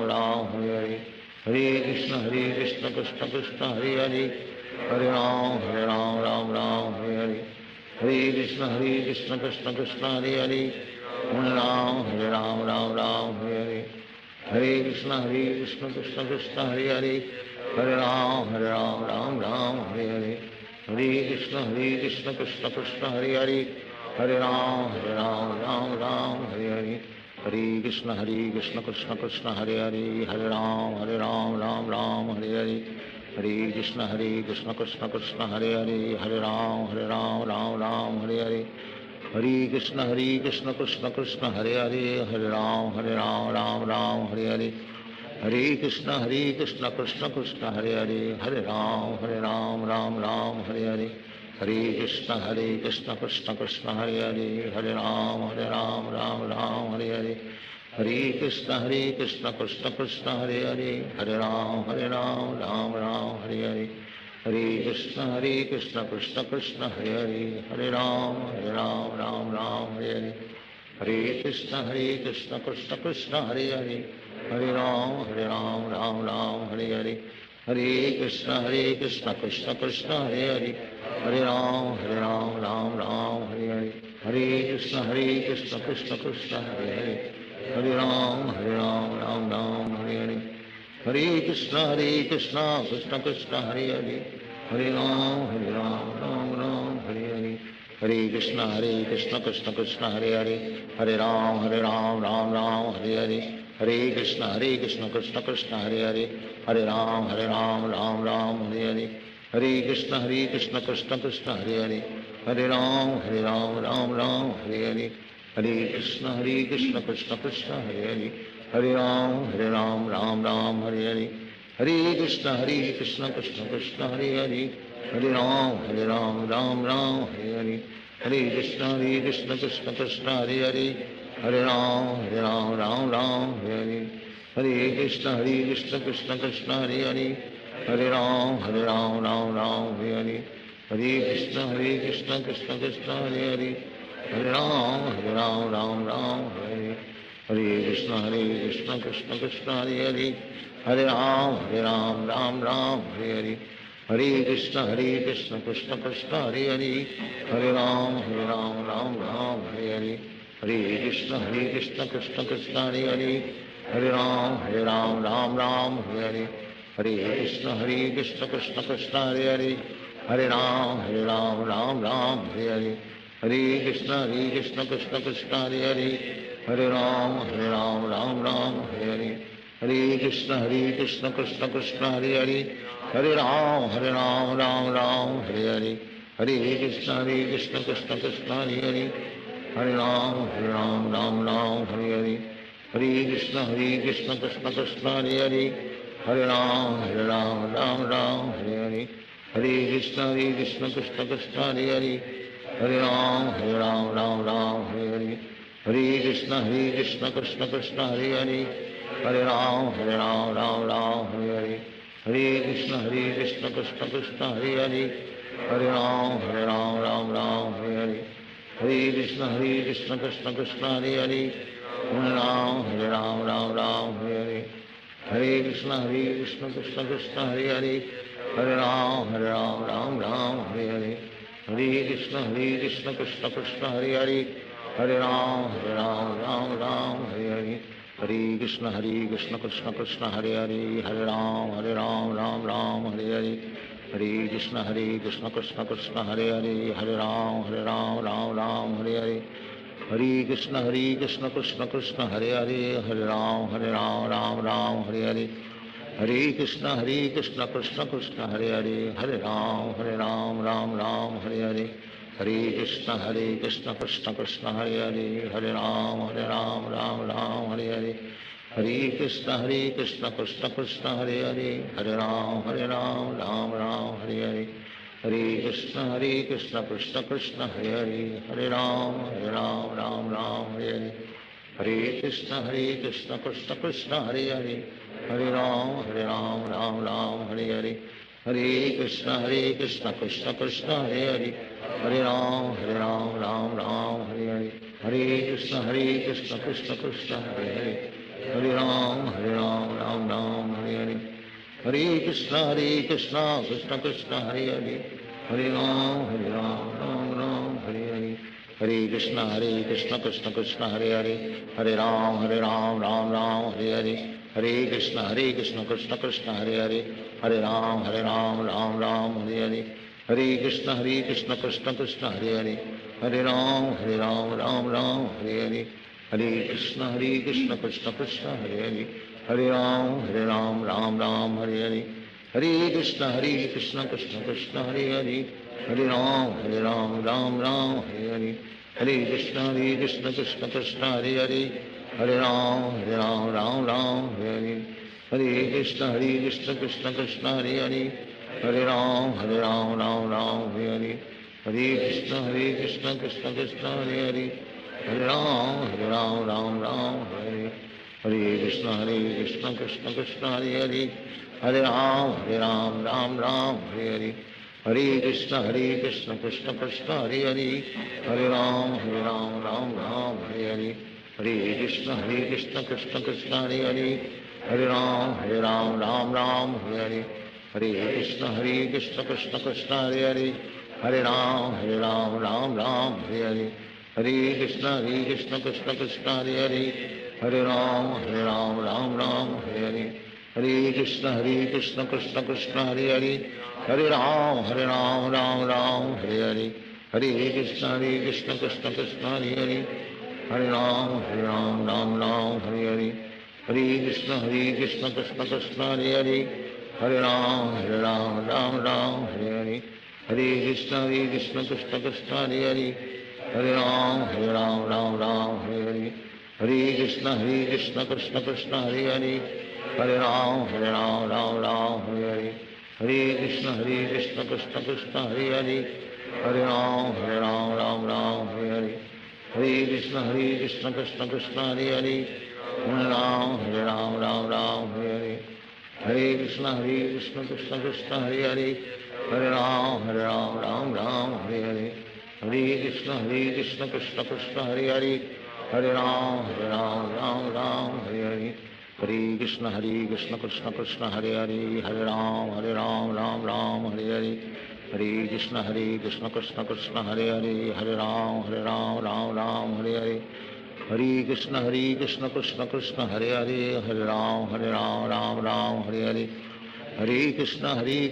Ram Hare Hare Hare Krishna Krishna Krishna Hare Hare Hare Ram Ram Hare Hare Hare Krishna Krishna Krishna Hare Hare Hare Ram Ram Hare Hare Hare Krishna Krishna Krishna Hare Hare Hare Ram Ram Hare Hare Hare Krishna Krishna Krishna Hare Hare Hare Ram Ram Hare Hare Hare Krishna Krishna Krishna Hare Hare Hare Ram Ram Hare Hare Hare Krishna Krishna Krishna Hare Hare Hare Ram Ram Hare Hare Hare Krishna Krishna Krishna Hare Hare Hare Ram Ram Hare Hare Hare Krishna Krishna Krishna Hare Hare Hare Ram Ram Hare Hare Hare Krishna Krishna Krishna Hare Hare Hare Ram Ram Hare Hare Hare Krishna Krishna Krishna Hare Hare Hare Ram Ram Hare Hare Hare Krishna Krishna Krishna Hare Hare Hare Ram Ram Hare Hare Hare Krishna Krishna Krishna Hare Hare Hare Ram Ram Hare Hare Hare Krishna Krishna Krishna Hare Hare Hare Ram Ram Hare Hare Hare Krishna Krishna Krishna Hare Hare Hare Ram Ram Hare Hare Hare Krishna Krishna Krishna Hare Hare Hare Ram Ram Hare Hare Hare Krishna Krishna Krishna Hare Hare Hare Ram Ram Hare Hare Hare Krishna Krishna Krishna Hare Hare Hare Ram Ram Hare Hare Hare Krishna Krishna Krishna Hare Hare Hare Ram Ram Hare Hare Hare Krishna Krishna Krishna Hare Hare Hare Ram Ram Hare Hare Hare Krishna Krishna Krishna Hare Hare Hare Ram Ram Hare Hare Hare Krishna Krishna Krishna Hare Hare Hare Ram Ram Hare Hare Hare Krishna Krishna Krishna Hare Hare Hare Ram Ram Hare Hare Hare Krishna Krishna Krishna Hare Hare Hare Ram Ram Hare Hare Hare Krishna Krishna Krishna Hare Hare Hare Ram Ram Hare Hare Hare Krishna Krishna Krishna Hare Hare Hare Ram Ram Hare Hare Hare Krishna Krishna Krishna Hare Hare Hare Ram Ram Hare Hare Hare Krishna Krishna Krishna Hare Hare Hare Ram Ram Hare Hare Hare Krishna Krishna Krishna Hare Hare Hare Ram Ram Hare Hare Hare Krishna Krishna Krishna Hare Hare Hare Ram Ram Hare Hare Hare Krishna Krishna Krishna Hare Hare Hare Ram Ram Hare Hare Hare Krishna Krishna Krishna Hare Hare Hare Ram Ram Hare Hare Hare Krishna Krishna Krishna Hare Hare Hare Ram Ram Hare Hare Hare Krishna Krishna Krishna Hare Hare Hare Ram Ram Hare Hare Hare Krishna Krishna Krishna Hare Hare Hare Ram Ram Hare Hare Hare Krishna Krishna Krishna Hare Hare Hare Ram Ram Hare Hare Hare Krishna Krishna Krishna Hare Hare Hare Ram Ram Hare Hare Hare Krishna Krishna Krishna Hare Hare Hare Ram Ram Hare Hare Hare Krishna Krishna Krishna Hare Hare Hare Ram Ram Hare Hare Hare Krishna Krishna Krishna Hare Hare Hare Ram Ram Hare Hare Hare Krishna Krishna Krishna Hare Hare Hare Ram Ram Hare Hare Hare Krishna Krishna Krishna Hare Hare Hare Ram Ram Ram Hare Hare Hare Krishna Krishna Krishna Hare Hare, Hare Ram Ram Ram Hare Hare, Hare Krishna Krishna Krishna Hare Hare, Hare Ram Ram Ram Hare Hare, Hare Krishna Krishna Krishna Hare Hare, Hare Ram Ram Ram Hare Hare, Hare Krishna Krishna Krishna Hare Hare, Hare Ram Ram Ram Hare Hare, Hare Krishna Krishna Krishna Hare Hare, Hare Ram Ram Ram Hare Hare, Hare Krishna Krishna Krishna Hare Hare, Hare Ram Ram Ram Hare Hare, Hare Krishna Krishna Krishna Hare Hare, Hare Ram Ram Ram Hare Hare, Hare Krishna Krishna Krishna Hare Hare, Hare Ram Ram Ram Hare Hare, Hare Krishna Krishna Krishna Hare Hare, Hare Ram Ram Ram Hare Hare, Hare Krishna Krishna Krishna Hare Hare, Hare Ram Ram Ram Hare Hare, Hare Krishna Krishna Krishna Hare Hare, Hare Ram Ram Hare Hare, Hare Krishna Krishna Krishna Hare Hare, Hare Ram Ram Hare Hare, Hare Krishna Krishna Krishna Hare Hare, Hare Ram Ram Hare Hare, Hare Krishna Krishna Krishna Hare Hare, Hare Ram Ram Hare Hare, Hare Krishna Krishna Krishna Hare Hare, Hare Ram Ram Hare Hare, Hare Krishna Krishna Krishna Hare Hare, Hare Ram Ram Hare Hare, Hare Krishna Krishna Krishna Hare Hare, Hare Ram Ram Ram Hare Hare, Hare Krishna Krishna Krishna Hare Hare, Hare Ram Ram Hare Hare, Hare Krishna Krishna Krishna Hare Hare, Hare Ram Ram Hare Hare, Hare Krishna Krishna Krishna Hare Hare, Hare Ram Ram Hare Hare, Hare Krishna Krishna Krishna Hare Hare, Hare Ram Ram Hare Hare, Hare Krishna Krishna Krishna Hare Hare, Hare Ram Ram Hare Hare, Hare Krishna Krishna Krishna Hare Hare, Hare Ram Ram Hare Hare, Hare Krishna Krishna Krishna Hare Hare, Hare Ram Ram Hare Hare, Hare Krishna Krishna Krishna Hare Hare, Hare Ram Ram Hare Hare, Hare Krishna Krishna Krishna Hare Hare, Hare Ram Ram Hare Hare, Hare Krishna Krishna Krishna Hare Hare, Hare Ram Hare Hare, Hare Krishna Krishna Krishna Hare Hare, Hare Ram Ram Hare Hare, Hare Krishna Krishna Krishna Hare Hare, Hare Ram Ram Hare Hare, Hare Krishna Krishna Krishna Hare Hare, Hare Ram Ram Hare Hare, Hare Krishna Krishna Krishna Hare Hare, Hare Ram Ram Hare Hare, Hare Krishna Krishna Krishna Hare Hare, Hare Ram Ram Hare Hare, Hare Krishna Krishna Krishna Hare Hare, Hare Ram Ram Hare Hare, Hare Krishna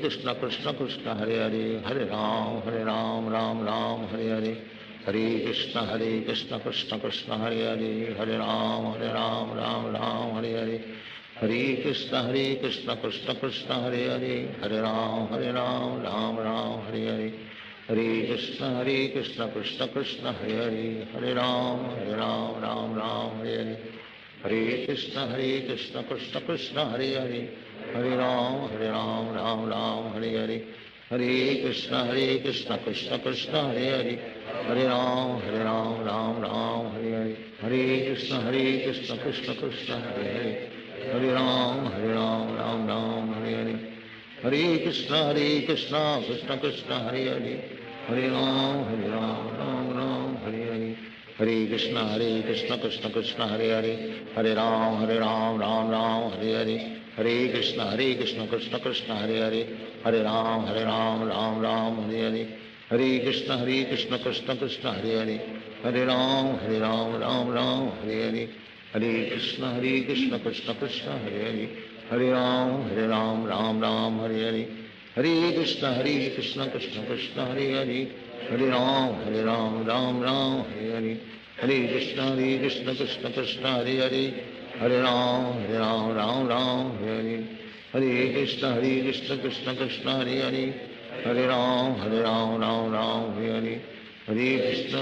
Krishna Krishna Hare Hare, Hare Ram Ram Hare Hare, Hare Krishna Krishna Krishna Hare Hare, Hare Ram Ram Hare Hare, Hare Krishna Krishna Krishna Hare Hare, Hare Ram Ram Hare Hare, Hare Krishna Krishna Krishna Hare Hare, Hare Ram Ram Hare Hare, Hare Krishna Krishna Krishna Hare Hare, Hare Ram Ram Hare Hare, Hare Krishna Krishna Krishna Hare Hare, Hare Ram Ram Hare Hare, Hare Krishna Krishna Krishna Hare Hare, Hare Ram Ram Hare Hare, Hare Krishna Krishna Krishna Hare Hare, Hare Ram Ram Hare Hare, Hare Krishna Krishna Krishna Hare Hare, Hare Ram Ram Hare Hare, Hare Krishna Krishna Krishna Hare Hare, Hare Ram Ram Hare Hare, Hare Krishna Krishna Krishna Hare Hare, Hare Ram Ram Hare Hare, Hare Krishna Krishna Krishna Hare Hare, Hare Ram Ram Hare Hare, Hare Krishna Krishna Krishna Hare Hare, Hare Ram Ram Hare Hare, Hare Krishna Krishna Krishna Hare Hare, Hare Ram Ram Hare Hare, Hare Krishna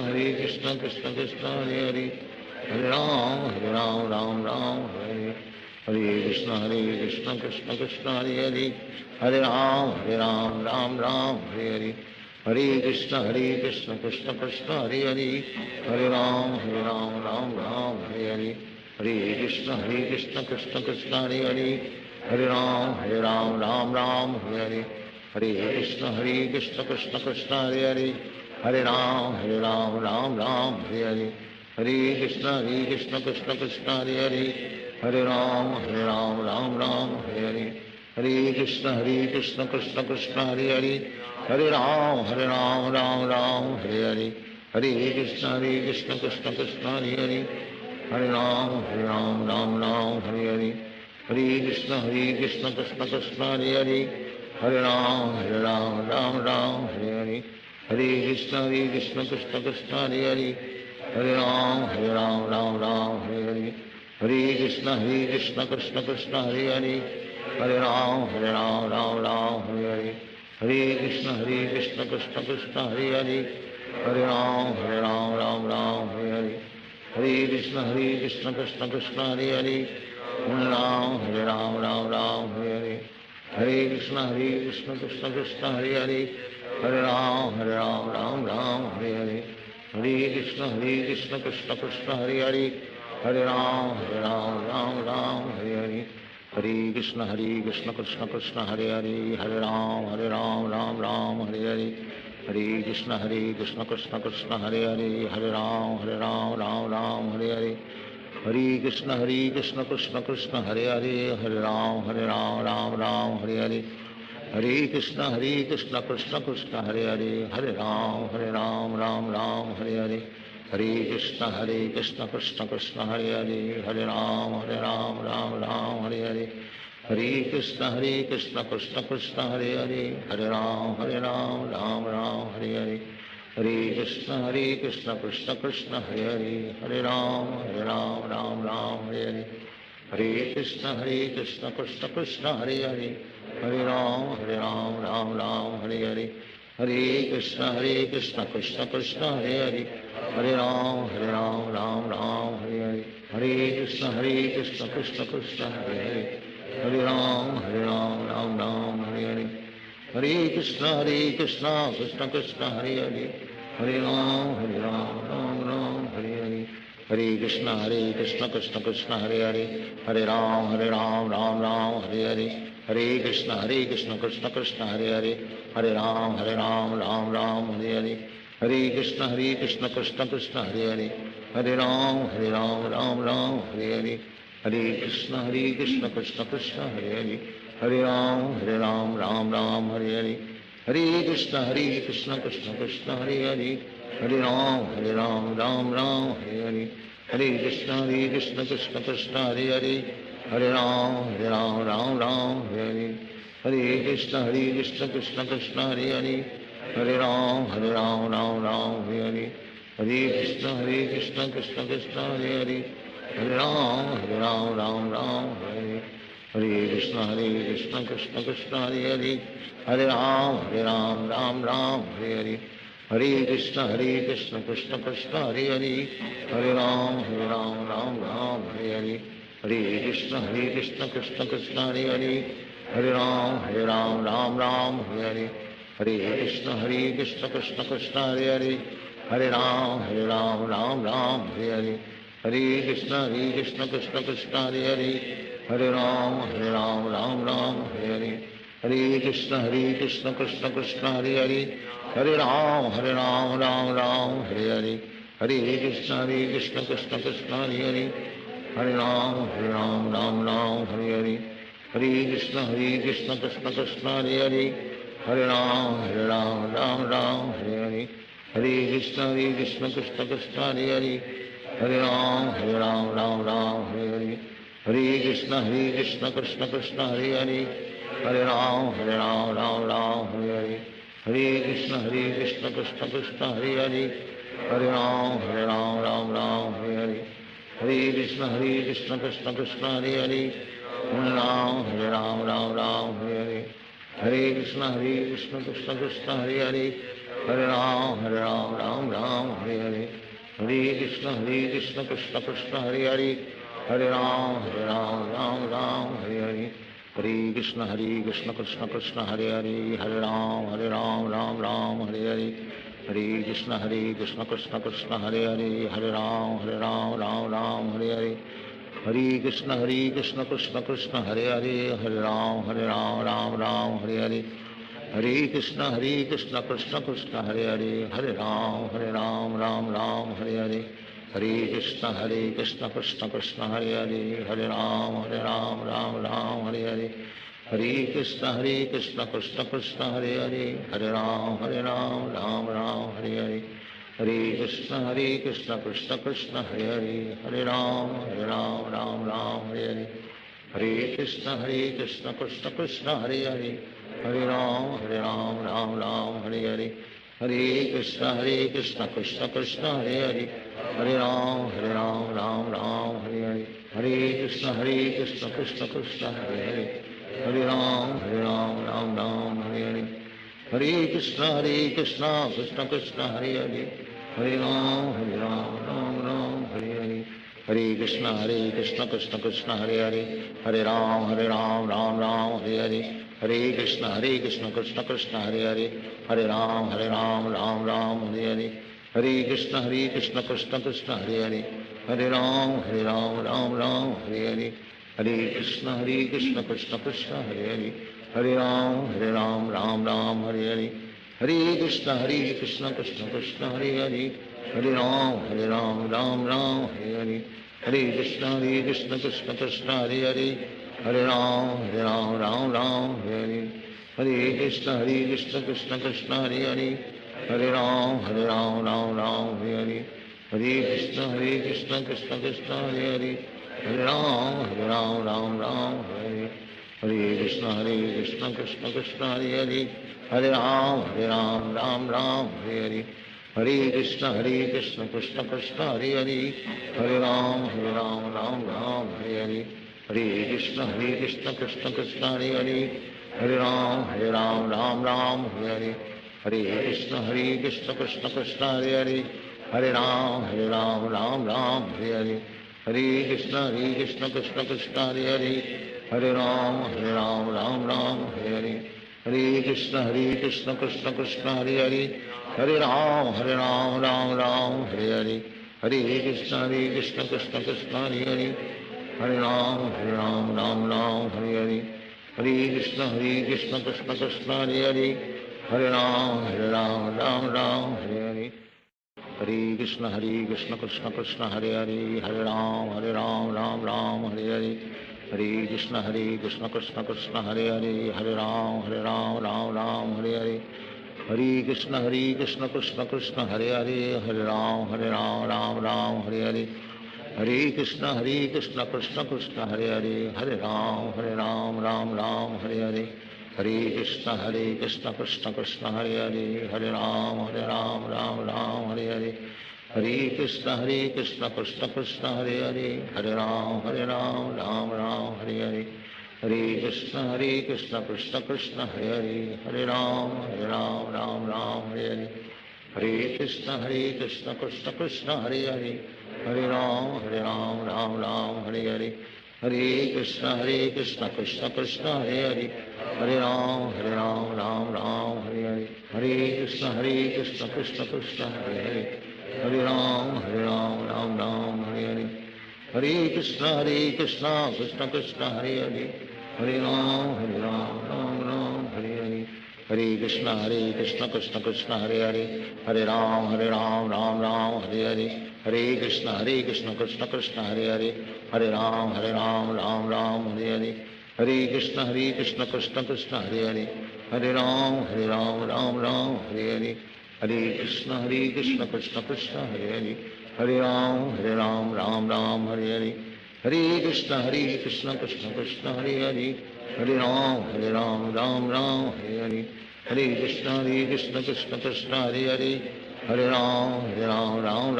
Krishna Krishna Hare Hare Hare Ram Ram Ram Hare Hare Krishna Krishna Krishna Hare Hare Hare Ram Ram Hare Hare Hare Krishna Krishna Krishna Hare Hare Hare Ram Ram Hare Hare Hare Krishna Krishna Krishna Hare Hare Hare Ram Ram Hare Hare Hare Krishna Krishna Krishna Hare Hare Hare Ram Ram Hare Hare Hare Krishna Krishna Krishna Hare Hare Hare Ram Ram Hare Hare Hare Krishna Krishna Krishna Hare Hare Hare Ram Ram Hare Hare Hare Krishna Krishna Krishna Hare Hare Hare Ram Ram Hare Hare Hare Krishna Krishna Krishna Hare Hare Hare Ram Ram Hare Hare Hare Krishna Krishna Krishna Hare Hare Hare Ram Ram Hare Hare Hare Krishna Krishna Krishna Hare Hare Hare Ram Ram Hare Hare Hare Krishna Krishna Krishna Hare Hare Hare Ram Ram Hare Hare Hare Krishna Krishna Krishna Hare Hare Hare Ram Ram Hare Hare Hare Krishna Krishna Krishna Hare Hare Hare Ram Ram Hare Hare Hare Krishna Krishna Krishna Hare Hare Hare Ram Ram Hare Hare Hare Krishna Krishna Krishna Hare Hare Hare Ram Ram Hare Hare Hare Krishna Krishna Krishna Hare Hare Hare Ram Ram Hare Hare Hare Krishna Krishna Krishna Hare Hare Hare Ram Ram Hare Hare Hare Krishna Krishna Krishna Hare Hare Hare Ram Ram Hare Hare Hare Krishna Krishna Krishna Hare Hare Hare Ram Ram Hare Hare Hare Krishna Krishna Krishna Hare Hare Hare Ram Ram Hare Hare Hare Krishna Krishna Krishna Hare Hare Hare Ram Ram Hare Hare Hare Krishna Krishna Krishna Hare Hare Hare Ram Ram Hare Hare Hare Krishna Krishna Krishna Hare Hare Hare Ram Ram Hare Hare Hare Krishna Krishna Krishna Hare Hare Hare Ram Ram Hare Hare Hare Krishna Krishna Krishna Hare Hare Hare Ram Hare Hare Hare Krishna Krishna Krishna Hare Hare Hare Ram Ram Hare Hare Hare Krishna Krishna Krishna Hare Hare Hare Ram Ram Hare Hare Hare Krishna Krishna Krishna Hare Hare Hare Ram Ram Hare Hare Hare Krishna Krishna Krishna Hare Hare Hare Ram Ram Hare Hare Hare Krishna Krishna Krishna Hare Hare Hare Ram Ram Hare Hare Hare Krishna Krishna Krishna Hare Hare Hare Ram Ram Hare Hare Hare Krishna Krishna Krishna Hare Hare Hare Ram Ram Hare Hare Hare Krishna Krishna Krishna Hare Hare Hare Ram Ram Hare Hare Hare Krishna Krishna Krishna Hare Hare Hare Ram Ram Hare Hare Hare Krishna Krishna Krishna Hare Hare Hare Ram Ram Hare Hare Hare Krishna Krishna Krishna Hare Hare Hare Ram Ram Hare Hare Hare Krishna Krishna Krishna Hare Hare Hare Ram Ram Hare Hare Hare Krishna Krishna Krishna Hare Hare Hare Ram Ram Hare Hare Hare Krishna Krishna Krishna Hare Hare Hare Ram Ram Hare Hare Hare Krishna Krishna Krishna Hare Hare Hare Ram Ram Hare Hare Hare Krishna Krishna Krishna Hare Hare Hare Ram Ram Hare Hare Hare Krishna Krishna Krishna Hare Hare Hare Ram Ram Hare Hare Hare Krishna Krishna Krishna Hare Hare Hare Ram Hare Hare Hare Krishna Krishna Krishna Hare Hare Hare Ram Hare Hare Hare Krishna Krishna Krishna Hare Hare Hare Ram Hare Hare Hare Krishna Krishna Krishna Hare Hare Hare Ram, Ram Ram, Hare Hare. Hare Krishna, Krishna Krishna, Hare Hare. Hare Ram, Ram Ram, Hare Hare. Hare Krishna, Krishna Krishna, Hare Hare. Hare Ram, Ram Ram, Hare Hare. Hare Krishna, Krishna Krishna, Hare Hare. Hare Ram, Ram Ram, Hare Hare. Hare Krishna, Krishna Krishna, Hare Hare. Hare Ram, Ram Ram, Hare Hare. Hare Krishna, Krishna Krishna, Hare Hare. Hare Ram, Ram Ram, Hare Hare. Hare Krishna, Krishna Krishna, Hare Hare. Hare Ram, Ram Ram, Hare Hare. Hare Krishna, Krishna Krishna, Hare Hare. Hare Ram, Ram Ram, Hare Hare. Hare Krishna, Krishna Krishna, Hare Hare. Hare Ram, Ram Ram, Hare Hare. Hare Krishna, Krishna Krishna, Hare Hare. Hare Ram, Ram Ram, Hare Hare. Hare Krishna, Krishna Krishna, Hare Hare. Hare Ram, Ram Ram, Hare Hare. Hare Krishna, Krishna Krishna, Hare Hare. Hare Ram, Ram Ram, Hare Hare. Hare Krishna, Krishna Krishna, Hare Hare. Hare Ram, Ram Hare Hare. Hare Krishna, Krishna Krishna, Hare Hare. Hare Ram, Ram Ram, Hare Hare. Hare Krishna, Krishna Krishna, Hare Hare. Hare Ram, Ram Ram, Hare Hare. Hare Krishna, Krishna Krishna, Hare Hare. Hare Ram, Ram Hare Hare. Hare Krishna, Krishna Krishna, Hare Hare. Hare Ram, Ram Hare Hare. Hare Krishna, Krishna Krishna, Hare Hare. Hare Ram, Ram Hare Hare. Hare Krishna, Krishna Krishna, Hare Hare. Hare Ram, Ram Hare Hare. Hare Krishna, Krishna Krishna, Hare Hare. Hare Ram, Ram Hare Hare. Hare Krishna, Krishna Krishna, Hare Hare. Hare Ram, Ram Hare Hare. Hare Krishna, Krishna Krishna, Hare Hare. Hare Ram, Ram Hare Hare. Hare Krishna, Krishna Krishna, Hare Hare. Hare Ram, Ram Hare Hare. Hare Krishna, Krishna Krishna, Hare Hare. Hare Ram, Ram Hare Hare. Hare Krishna, Krishna Krishna, Hare Hare. Hare Ram, Ram Hare Hare. Hare Krishna, Krishna Krishna, Hare Hare. Hare Ram, Ram Hare Hare. Hare Krishna, Krishna Krishna, Hare Hare. Hare Ram, Ram Hare Hare. Hare Krishna, Krishna Krishna, Hare Hare. Hare Ram, Ram Hare Hare. Hare Krishna, Krishna Krishna, Hare Hare. Hare Ram, Ram Hare Hare. Hare Krishna, Krishna Krishna, Hare Hare. Hare Ram, Ram Hare Hare. Hare Krishna, Krishna Krishna, Hare Hare. Hare Ram, Ram Hare Hare. Hare Krishna, Krishna Krishna, Hare Hare. Hare Ram, Ram Hare Hare. Hare Krishna, Krishna Krishna, Hare Hare. Hare Ram, Ram Hare Hare. Hare Krishna, Krishna Krishna, Hare Hare. Hare Ram, Ram Hare Hare. Hare Krishna, Krishna Krishna, Hare Hare. Hare Ram, Ram Hare Hare. Hare Krishna, Krishna Krishna, Hare Hare. Hare Ram, Ram Hare Hare. Hare Krishna, Krishna Krishna, Hare Hare. Hare Ram, Ram Hare Hare. Hare Krishna, Krishna Krishna, Hare Hare. Hare Ram, Ram Hare Hare. Hare Krishna, Krishna Krishna, Hare Hare. Hare Ram, Ram Hare Hare. Hare Krishna, Krishna Krishna, Hare Hare. Hare Ram, Ram Hare Hare. Hare Krishna, Krishna Krishna, Hare Hare. Hare Ram, Ram Hare Hare. Hare Krishna, Krishna Krishna, Hare Hare. Hare Ram, Ram Hare Hare. Hare Krishna, Krishna Krishna, Hare Hare. Hare Ram, Ram Hare Hare. Hare Krishna, Krishna Krishna, Hare Hare. Hare Ram, Ram Hare Hare. Hare Krishna, Krishna Krishna, Hare Hare. Hare Ram, Ram Hare Hare. Hare Krishna, Krishna Krishna, Hare Hare. Hare Ram, Ram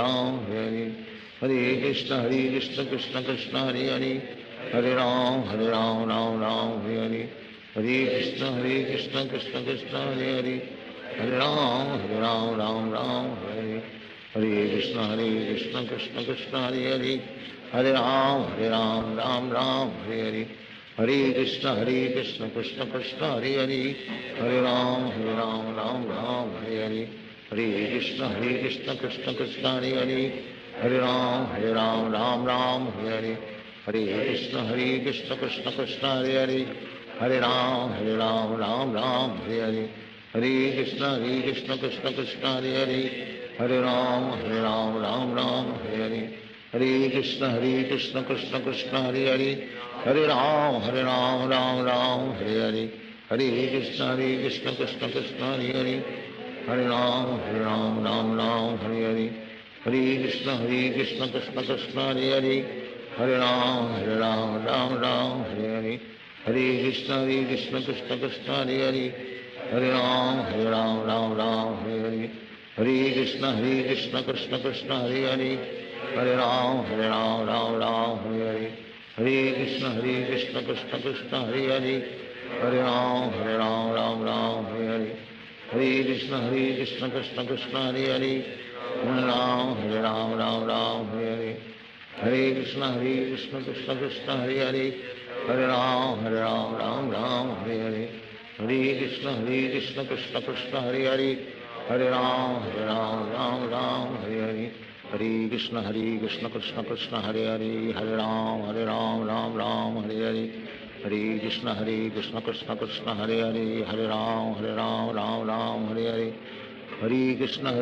Hare Hare. Hare Krishna, Krishna Krishna, Hare Hare. Hare Ram, Ram Hare Hare. Hare Krishna, Krishna Krishna, Hare Hare. Hare Ram Ram Ram Hare Hare Krishna Krishna Krishna Hare Hare Hare Ram Ram Ram Hare Hare Hare Krishna Krishna Krishna Hare Hare Hare Ram Ram Ram Hare Hare Hare Krishna Krishna Krishna Hare Hare Hare Ram Ram Ram Hare Hare Hare Krishna Krishna Krishna Hare Hare Hare Ram Ram Ram Hare Hare Hare Krishna Krishna Krishna Hare Hare Hare Ram Ram Ram Hare Hare Hare Krishna Krishna Krishna Hare Hare Hare Ram Ram Ram Hare Hare Hare Krishna Krishna Krishna Hare Hare Hare Ram Ram Ram Hare Hare Hare Krishna Krishna Krishna Hare Hare Hare Ram Ram Ram Hare Hare Hare Krishna Krishna Krishna Hare Hare Hare Ram Ram Ram Hare Hare Hare Krishna Krishna Krishna Hare Hare Hare Ram Ram Ram Hare Hare Hare Krishna Krishna Krishna Hare Hare Hare Ram Ram Ram Hare Hare Hare Krishna Krishna Krishna Hare Hare Hare Ram Ram Ram Hare Hare Hare Krishna Krishna Krishna Hare Hare Hare Ram Ram Ram Hare Hare Hare Krishna Krishna Krishna Hare Hare Hare Ram Ram Ram Hare Hare Hare Krishna Krishna Krishna Hare Hare Hare Ram Ram Ram Hare Hare Hare Krishna Krishna Krishna Hare Hare Hare Ram Ram Ram Hare Hare Hare Krishna Krishna Krishna Hare Hare Hare Ram Ram Ram Hare Hare Hare Krishna Krishna Krishna Hare Hare Hare Ram Ram Ram Hare Hare Hare Krishna Krishna Krishna Hare Hare Hare Ram Ram Ram Hare Hare Hare Krishna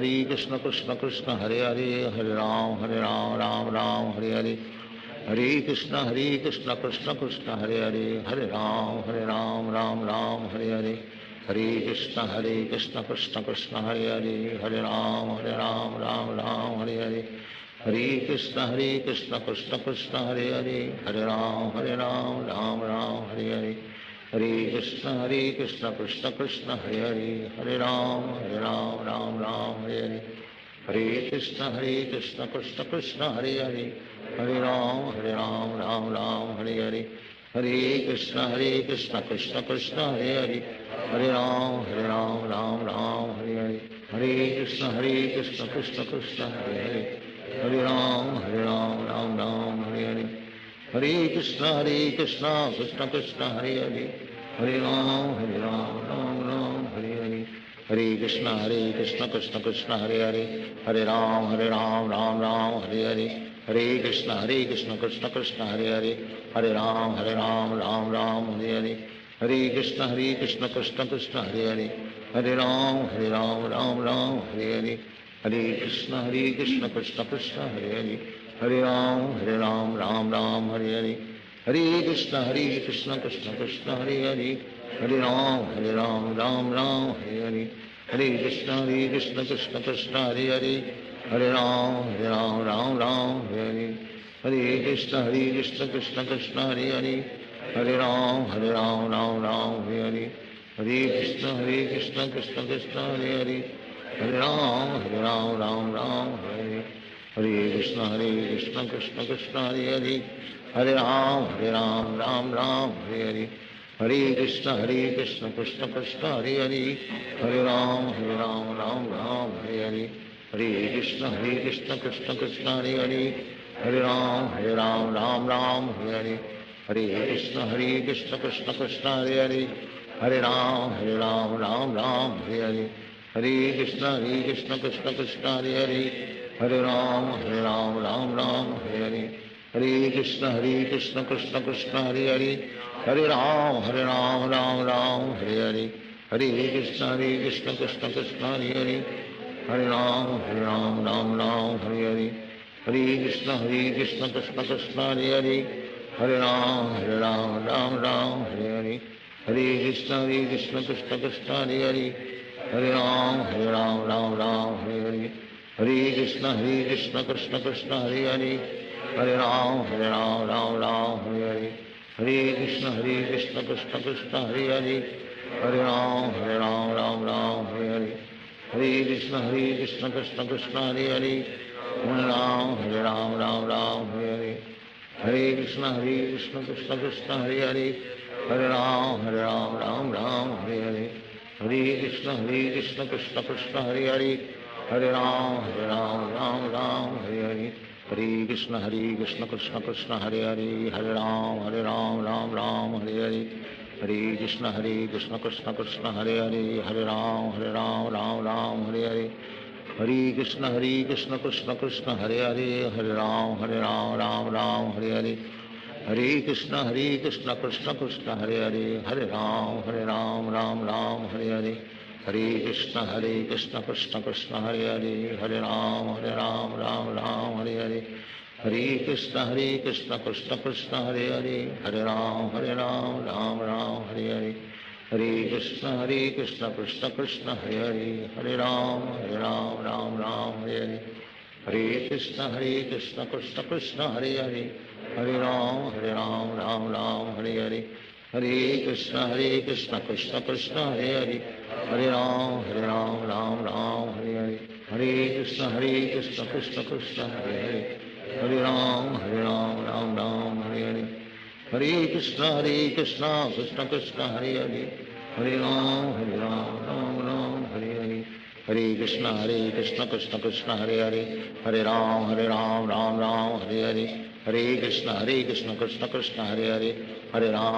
Krishna Krishna Hare Hare Hare Ram Ram Ram Hare Hare Hare Krishna Krishna Krishna Hare Hare Hare Ram Ram Ram Hare Hare Hare Krishna Krishna Krishna Hare Hare Hare Ram Ram Ram Hare Hare Hare Krishna Krishna Krishna Hare Hare Hare Ram Ram Ram Hare Hare Hare Krishna Krishna Krishna Hare Hare Hare Ram Ram Ram Hare Hare Hare Krishna Krishna Krishna Hare Hare Hare Ram Ram Ram Hare Hare Hare Krishna Krishna Krishna Hare Hare Hare Ram Ram Ram Hare Hare Hare Krishna Krishna Krishna Hare Hare Hare Ram Ram Ram Hare Hare Hare Krishna Krishna Krishna Hare Hare Hare Ram Ram Ram Hare Hare Hare Krishna Krishna Krishna Hare Hare Hare Ram Ram Ram Hare Hare Hare Krishna Krishna Krishna Hare Hare Hare Ram Ram Ram Hare Hare Hare Krishna Krishna Krishna Hare Hare Hare Ram Ram Ram Hare Hare Hare Krishna Krishna Krishna Hare Hare Hare Ram Ram Ram Hare Hare Hare Krishna Krishna Krishna Hare Hare Hare Ram Ram Ram Hare Hare Hare Krishna Krishna Krishna Hare Hare Hare Ram Ram Ram Hare Hare Hare Krishna Krishna Krishna Hare Hare Hare Ram Ram Ram Hare Hare Hare Krishna Krishna Krishna Hare Hare Hare Ram Ram Ram Hare Hare Hare Krishna Krishna Krishna Hare Hare Hare Ram Ram Ram Hare Hare Hare Krishna Krishna Krishna Hare Hare Hare Ram Ram Ram Hare Hare Hare Krishna Krishna Krishna Hare Hare Hare Ram Ram Ram Hare Hare Hare Krishna Krishna Krishna Hare Hare Hare Ram Ram Ram Hare Hare Hare Krishna Krishna Krishna Hare Hare Hare Ram Ram Ram Hare Hare Hare Krishna Krishna Krishna Hare Hare Hare Ram Ram Ram Hare Hare Hare Krishna Krishna Krishna Hare Hare Hare Ram Ram Ram Hare Hare Hare Krishna Krishna Krishna Hare Hare Hare Ram Ram Ram Hare Hare Hare Krishna Krishna Krishna Hare Hare Hare Ram Ram Ram Hare Hare Hare Krishna Krishna Krishna Hare Hare Hare Ram Ram Ram Hare Hare Hare Krishna Krishna Krishna Hare Hare Hare Ram Ram Ram Hare Hare Hare Krishna Krishna Krishna Hare Hare Hare Ram Ram Hare Hare Hare Krishna Krishna Krishna Hare Hare Hare Ram Ram Hare Hare Hare Krishna Krishna Krishna Hare Hare Hare Ram Ram Hare Hare Hare Krishna Krishna Krishna Hare Hare Hare Ram Ram Hare Hare Hare Krishna Krishna Krishna Hare Hare Hare Ram Ram Hare Hare Hare Krishna Krishna Krishna Hare Hare Hare Ram Ram Hare Hare Hare Krishna Krishna Krishna Hare Hare Hare Ram Ram Hare Hare Hare Krishna Krishna Krishna Hare Hare Hare Ram Ram Hare Hare Hare Krishna Krishna Krishna Hare Hare Hare Ram Ram Hare Hare Hare Krishna Krishna Krishna Hare Hare Hare Ram Ram Hare Hare Hare Krishna Krishna Krishna Hare Hare Hare Ram Hare Hare Hare Krishna Krishna Krishna Hare Hare Hare Ram Ram Hare Hare Hare Krishna Krishna Krishna Hare Hare Hare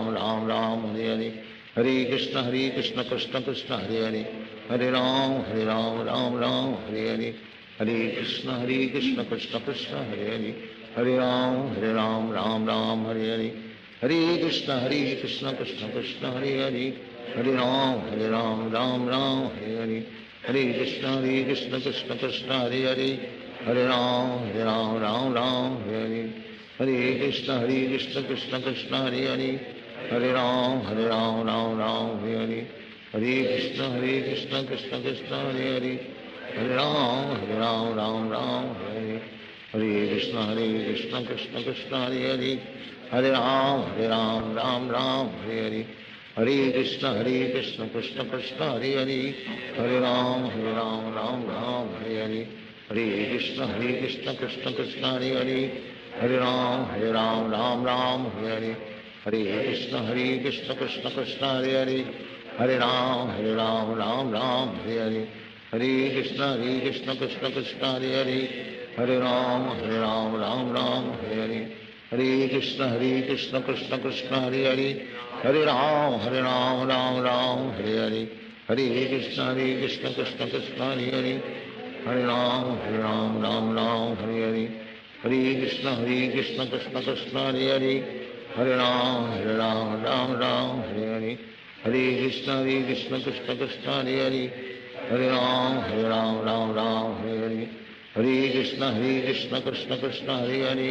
Ram Ram Hare Hare Hare Krishna Krishna Krishna Hare Hare Hare Ram Ram Hare Hare Hare Krishna Krishna Krishna Hare Hare Hare Ram Ram Hare Hare Hare Krishna Krishna Krishna Hare Hare Hare Ram Ram Hare Hare Hare Krishna Krishna Krishna Hare Hare Hare Ram Ram Hare Hare Hare Krishna Krishna Krishna Hare Hare Hare Ram Ram Hare Hare Hare Krishna Krishna Krishna Hare Hare Hare Ram Ram Hare Hare Hare Krishna Krishna Krishna Hare Hare Hare Ram Ram Hare Hare Hare Krishna Krishna Krishna Hare Hare Hare Ram Ram Hare Hare Hare Krishna Krishna Krishna Hare Hare Hare Ram Ram Hare Hare Hare Krishna Krishna Krishna Hare Hare Hare Ram Ram Hare Hare Hare Krishna Krishna Krishna Hare Hare Hare Ram Ram Hare Hare Hare Krishna Krishna Krishna Hare Hare Hare Ram Ram Hare Hare Hare Krishna Krishna Krishna Hare Hare Hare Ram Ram Hare Hare Hare Krishna Krishna Krishna Hare Hare Hare Ram Hare Hare Hare Krishna Krishna Krishna Hare Hare Hare Ram Hare Hare Hare Krishna Krishna Krishna Hare Hare Hare Ram Hare Hare Hare Krishna Krishna Krishna Hare Hare Hare Ram Hare Hare Hare Krishna Krishna Krishna Hare Hare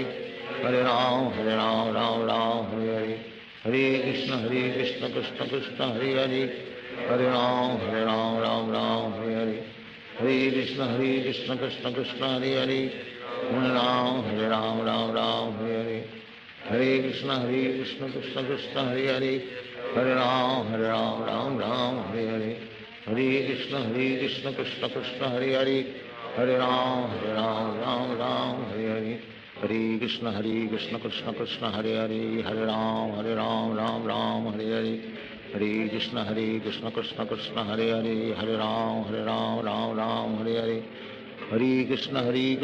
Hare Ram Hare Hare Hare Krishna Krishna Krishna Hare Hare Hare Ram Hare Hare Hare Krishna Krishna Krishna Hare Hare Hare Ram Hare Hare Hare Krishna Krishna Krishna Hare Hare Hare Ram Ram Hare Hare Hare Krishna Krishna Krishna Hare Hare Hare Ram Hare Hare Hare Krishna Krishna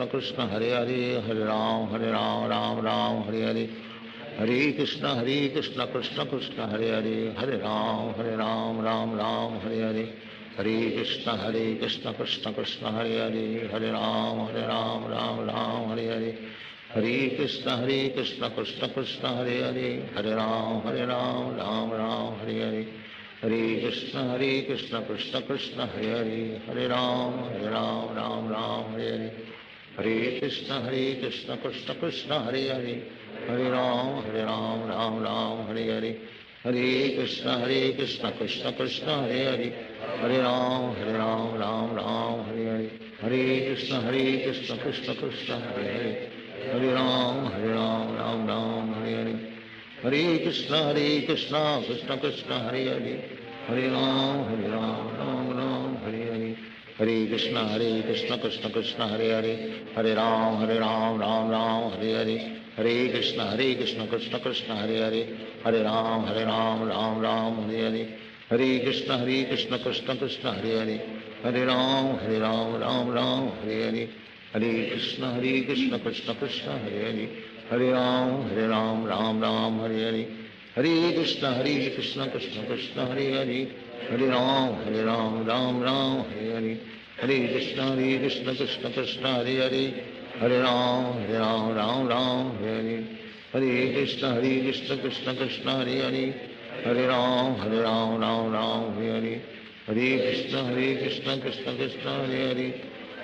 Krishna Hare Hare Hare Ram Hare Hare Hare Krishna Krishna Krishna Hare Hare Hare Ram Ram Hare Hare Hare Krishna Krishna Krishna Hare Hare Hare Ram Hare Hare Hare Krishna Krishna Krishna Hare Hare Hare Ram Ram Hare Hare Hare Krishna Krishna Krishna Hare Hare Hare Ram Ram Hare Hare Hare Krishna Krishna Krishna Hare Hare Hare Ram Hare Hare Hare Krishna Krishna Krishna Hare Hare Hare Ram Hare Hare Hare Krishna Krishna Krishna Hare Hare Hare Ram Hare Hare Hare Krishna Krishna Krishna Hare Hare Hare Ram Hare Hare Hare Krishna Krishna Krishna Hare Hare Hare Ram Ram Hare Hare Hare Krishna Krishna Krishna Hare Hare Hare Ram Ram Hare Hare Hare Krishna Krishna Krishna Hare Hare, Hare Ram Ram Ram Hare Hare, Hare Krishna Krishna Krishna Hare Hare, Hare Ram Ram Hare Hare, Hare Krishna Krishna Krishna Hare Hare, Hare Ram Ram Hare Hare, Hare Krishna Krishna Krishna Hare Hare, Hare Ram Ram Hare Hare, Hare Krishna Krishna Krishna Hare Hare, Hare Ram Ram Hare Hare, Hare Krishna Krishna Krishna Hare Hare,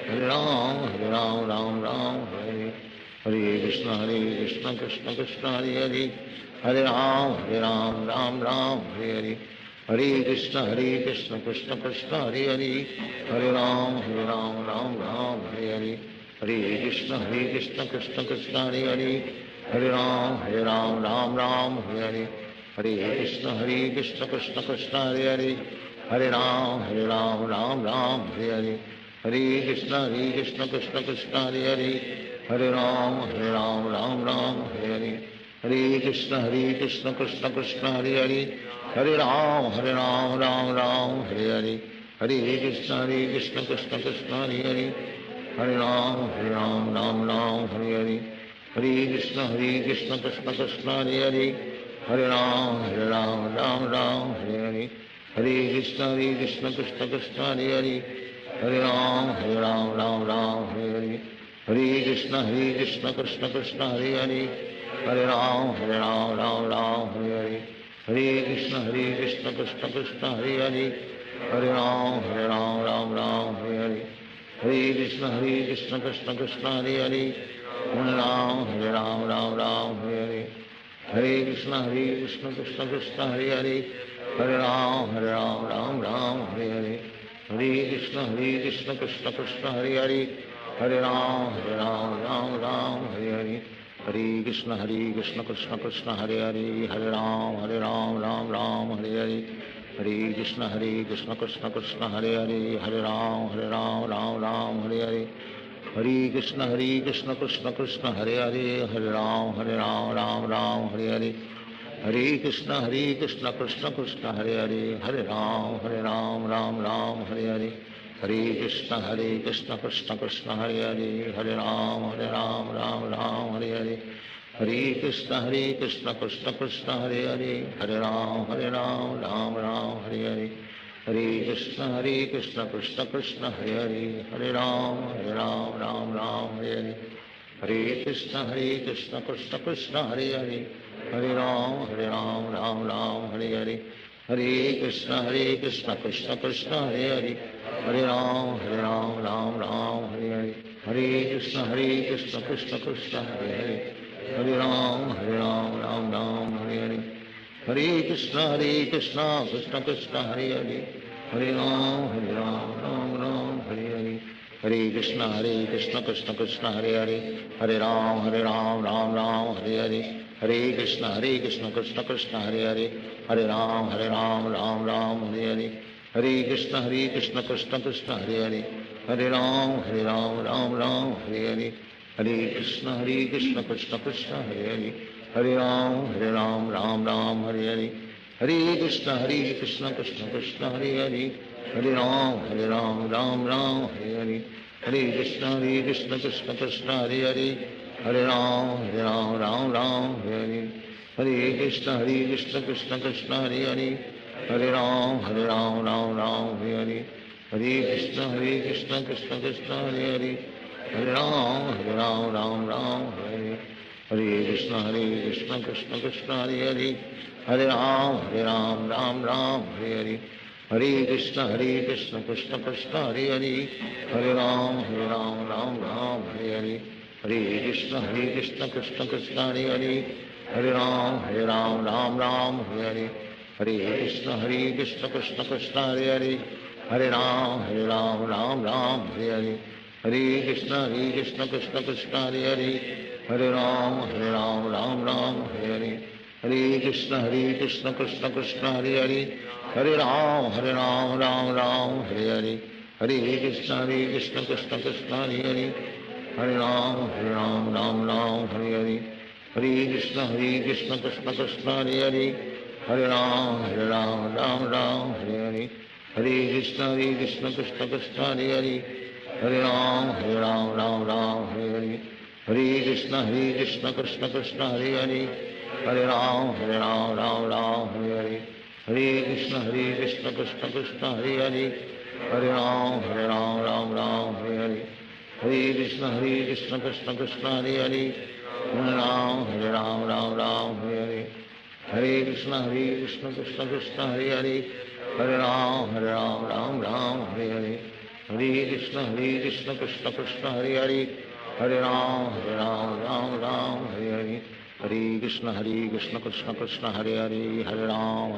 Hare Ram Ram Hare Hare, Hare Krishna Krishna Krishna Hare Hare, Hare Ram Ram Hare Hare, Hare Krishna Krishna Krishna Hare Hare, Hare Ram Ram Hare Hare, Hare Krishna Krishna Krishna Hare Hare, Hare Ram Ram Hare Hare, Hare Krishna Krishna Krishna Hare Hare, Hare Ram Ram Hare Hare, Hare Krishna Krishna Krishna Hare Hare, Hare Ram Ram Hare Hare, Hare Krishna Krishna Krishna Hare Hare, Hare Ram Ram Hare Hare, Hare Krishna Krishna Krishna Hare Hare, Hare Ram Ram Hare Hare, Hare Krishna Krishna Krishna Hare Hare, Hare Ram Ram Hare Hare, Hare Krishna Krishna Krishna Hare Hare, Hare Ram Ram Hare Hare, Hare Krishna Krishna Krishna Hare Hare, Hare Ram Ram Hare Hare, Hare Krishna Krishna Krishna Hare Hare, Hare Ram Ram Hare Hare, Hare Krishna Krishna Krishna Hare Hare, Hare Ram Hare Hare, Hare Krishna Krishna Krishna Hare Hare, Hare Ram Ram Hare Hare, Hare Krishna Krishna Krishna Hare Hare, Hare Ram Ram Hare Hare, Hare Krishna Krishna Krishna Hare Hare, Hare Ram Ram Hare Hare, Hare Krishna Krishna Krishna Hare Hare, Hare Ram Ram Hare Hare, Hare Krishna Krishna Krishna Hare Hare, Hare Ram Ram Hare Hare, Hare Krishna Krishna Krishna Hare Hare, Hare Ram Ram Hare Hare, Hare Krishna Krishna Krishna Hare Hare, Hare Ram Ram Hare Hare, Hare Krishna Krishna Krishna Hare Hare, Hare Ram Ram Hare Hare, Hare Krishna Krishna Krishna Hare Hare, Hare Ram Ram Hare Hare, Hare Krishna Krishna Krishna Hare Hare, Hare Ram Hare Hare, Hare Krishna Krishna Krishna Hare Hare, Hare Ram Hare Hare, Hare Krishna Krishna Krishna Hare Hare, Hare Ram Hare Hare, Hare Krishna Krishna Krishna Hare Hare, Hare Ram Hare Hare, Hare Krishna Krishna Krishna Hare Hare, Hare Ram Ram Hare Hare, Hare Krishna Krishna Krishna Hare Hare, Hare Ram Ram Hare Hare, Hare Krishna Krishna Krishna Hare Hare, Hare Ram Hare Hare, Hare Krishna Krishna Krishna Hare Hare, Hare Ram Ram Hare Hare, Hare Krishna Krishna Krishna Hare Hare, Hare Ram Hare Hare, Hare Krishna Krishna Krishna Hare Hare, Hare Ram Hare Hare, Hare Krishna Krishna Krishna Hare Hare, Hare Ram Ram Hare Hare, Hare Krishna Krishna Krishna Hare Hare, Hare Ram Hare Hare, Hare Krishna Krishna Krishna Hare Hare, Hare Ram Hare Hare, Hare Krishna Krishna Krishna Hare Hare, Hare Ram Hare Hare, Hare Krishna Krishna Krishna Hare Hare, Hare Ram Hare Hare, Hare Krishna Krishna Krishna Hare Hare, Hare Ram Hare Hare, Hare Krishna Krishna Krishna Hare Hare, Hare Ram Hare Hare, Hare Krishna Krishna Krishna Hare Hare, Hare Ram Hare Hare, Hare Krishna Krishna Krishna Hare Hare, Hare Ram Ram Hare Hare, Hare Krishna Krishna Krishna Hare Hare, Hare Ram, Ram Ram, Hare Hare. Hare Krishna, Krishna Krishna, Hare Hare. Hare Ram, Ram Ram, Hare Hare. Hare Krishna, Krishna Krishna, Hare Hare. Hare Ram, Ram Ram, Hare Hare. Hare Krishna, Krishna Krishna, Hare Hare. Hare Ram, Ram Ram, Hare Hare. Hare Krishna, Krishna Krishna, Hare Hare. Hare Ram, Ram Ram, Hare Hare. Hare Krishna, Krishna Krishna, Hare Hare. Hare Ram, Ram Ram, Hare Hare. Hare Krishna, Krishna Krishna, Hare Hare. Hare Ram, Ram Ram, Hare Hare. Hare Krishna, Krishna Krishna, Hare Hare. Hare Ram,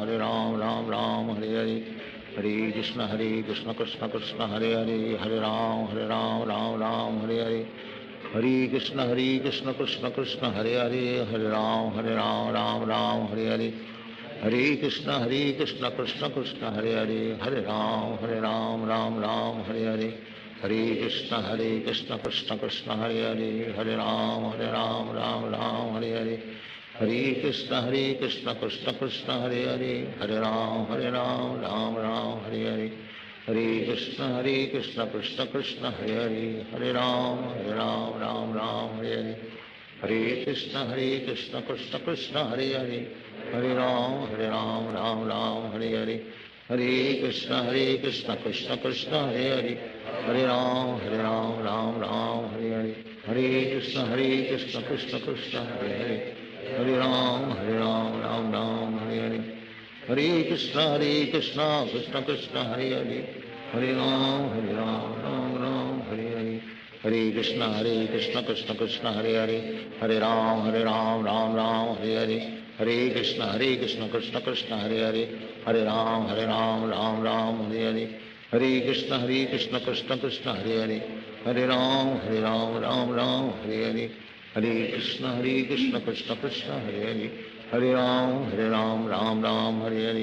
Ram Ram, Hare Hare. Hare Krishna, Krishna Krishna, Hare Hare. Hare Ram, Ram Hare Hare. Hare Krishna, Krishna Krishna, Hare Hare. Hare Ram, Ram Hare Hare. Hare Krishna, Krishna Krishna, Hare Hare. Hare Ram, Ram Hare Hare. Hare Krishna, Krishna Krishna, Hare Hare. Hare Ram, Ram Hare Hare. Hare Krishna, Krishna Krishna, Hare Hare. Hare Ram, Ram Hare Hare. Hare Krishna, Krishna Krishna, Hare Hare. Hare Ram, Ram Hare Hare. Hare Krishna, Krishna Krishna, Hare Hare. Hare Ram, Ram Hare Hare. Hare Krishna, Krishna Krishna, Hare Hare. Hare Ram, Ram Hare Hare. Hare Krishna, Krishna Krishna, Hare Hare. Hare Ram, Ram Hare Hare. Hare Krishna, Krishna Krishna, Hare Hare. Hare Ram, Ram Hare Hare. Hare Krishna, Krishna Krishna, Hare Hare. Hare Ram, Ram Hare Hare. Hare Krishna, Krishna Krishna, Hare Hare. Hare Ram, Ram Hare Hare. Hare Krishna, Krishna Krishna, Hare Hare. Hare Ram, Ram Hare Hare. Hare Krishna, Krishna Krishna, Hare Hare. Hare Ram, Ram Hare Hare. Hare Krishna, Krishna Krishna, Hare Hare. Hare Ram, Ram Hare Hare.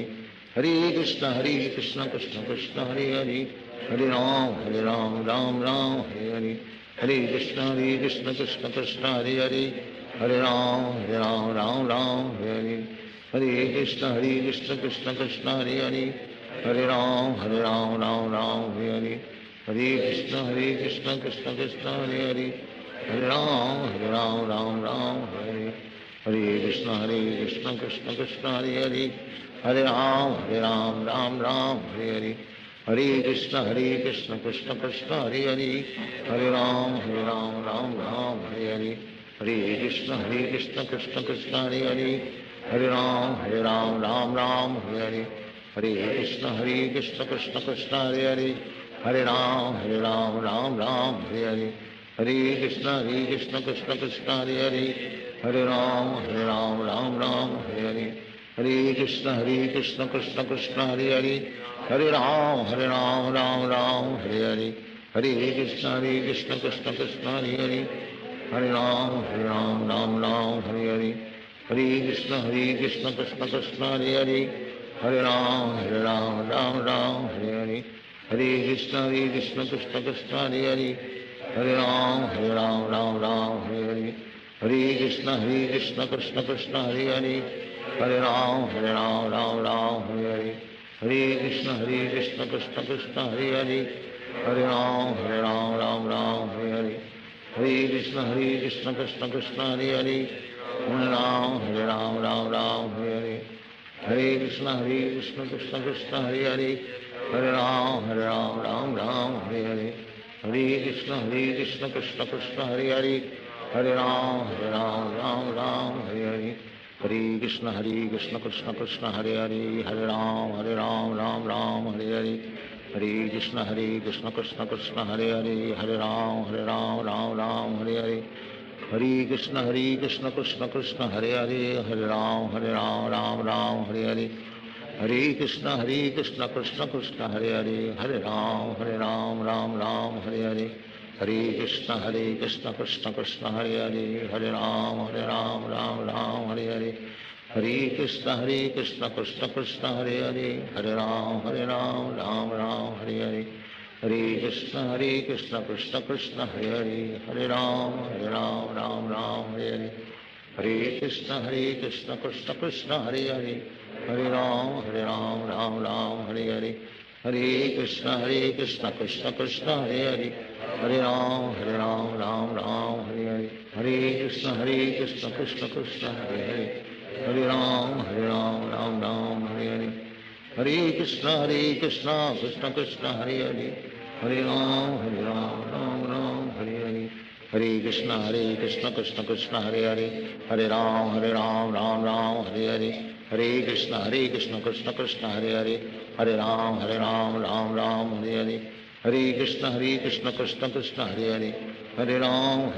Hare Krishna, Krishna Krishna, Hare Hare. Hare Ram, Ram Hare Hare. Hare Krishna, Krishna Krishna, Hare Hare. Hare Ram, Ram Hare Hare. Hare Krishna, Krishna Krishna, Hare Hare. Hare Ram, Ram Hare Hare. Hare Krishna, Krishna Krishna, Hare Hare. Hare Ram, Ram Hare Hare. Hare Krishna, Krishna Krishna, Hare Hare. Hare Ram, Ram Hare Hare. Hare Krishna, Krishna Krishna, Hare Hare. Hare Ram, Ram Hare Hare. Hare Krishna, Krishna Krishna, Hare Hare. Hare Ram, Ram Hare Hare. Hare Krishna, Krishna Krishna, Hare Hare. Hare Ram, Ram Hare Hare. Hare Krishna, Krishna Krishna, Hare Hare. Hare Ram, Ram Hare Hare. Hare Krishna, Krishna Krishna, Hare Hare. Hare Ram, Ram Hare Hare. Hare Krishna, Krishna Krishna, Hare Hare. Hare Ram, Ram Hare Hare. Hare Krishna, Krishna Krishna, Hare Hare. Hare Ram, Ram Hare Hare. Hare Krishna, Krishna Krishna, Hare Hare. Hare Ram, Ram Hare Hare. Hare Krishna, Krishna Krishna, Hare Hare. Hare Ram, Ram Hare Hare. Hare Krishna, Krishna Krishna, Hare Hare. Hare Ram, Ram Hare Hare. Hare Krishna, Krishna Krishna, Hare Hare. Hare Ram, Ram Hare Hare. Hare Krishna, Krishna Krishna, Hare Hare. Hare Ram, Ram Hare Hare. Hare Krishna, Krishna Krishna, Hare Hare. Hare Ram, Ram Hare Hare. Hare Krishna, Krishna Krishna, Hare Hare. Hare Ram, Ram Hare Hare. Hare Krishna, Krishna Krishna, Hare Hare. Hare Ram, Ram Hare Hare. Hare Krishna, Krishna Krishna, Hare Hare. Hare Ram, Ram Hare Hare. Hare Krishna, Krishna Krishna, Hare Hare. Hare Ram, Ram Hare Hare. Hare Krishna, Krishna Krishna, Hare Hare. Hare Ram, Ram Hare Hare. Hare Krishna, Krishna Krishna, Hare Hare. Hare Ram, Ram Hare Hare. Hare Krishna, Krishna Krishna, Hare Hare. Hare Ram Ram Ram Hare Hare Hare Krishna Krishna Krishna Hare Hare Hare Ram Ram Ram Hare Hare Hare Krishna Krishna Krishna Hare Hare Hare Ram Ram Ram Hare Hare Hare Krishna Krishna Krishna Hare Hare Hare Ram Ram Hare Hare Hare Krishna Krishna Krishna Hare Hare Hare Ram Ram Hare Hare Hare Krishna Krishna Krishna Hare Hare Hare Ram Ram Hare Hare Hare Krishna Krishna Krishna Hare Hare Hare Ram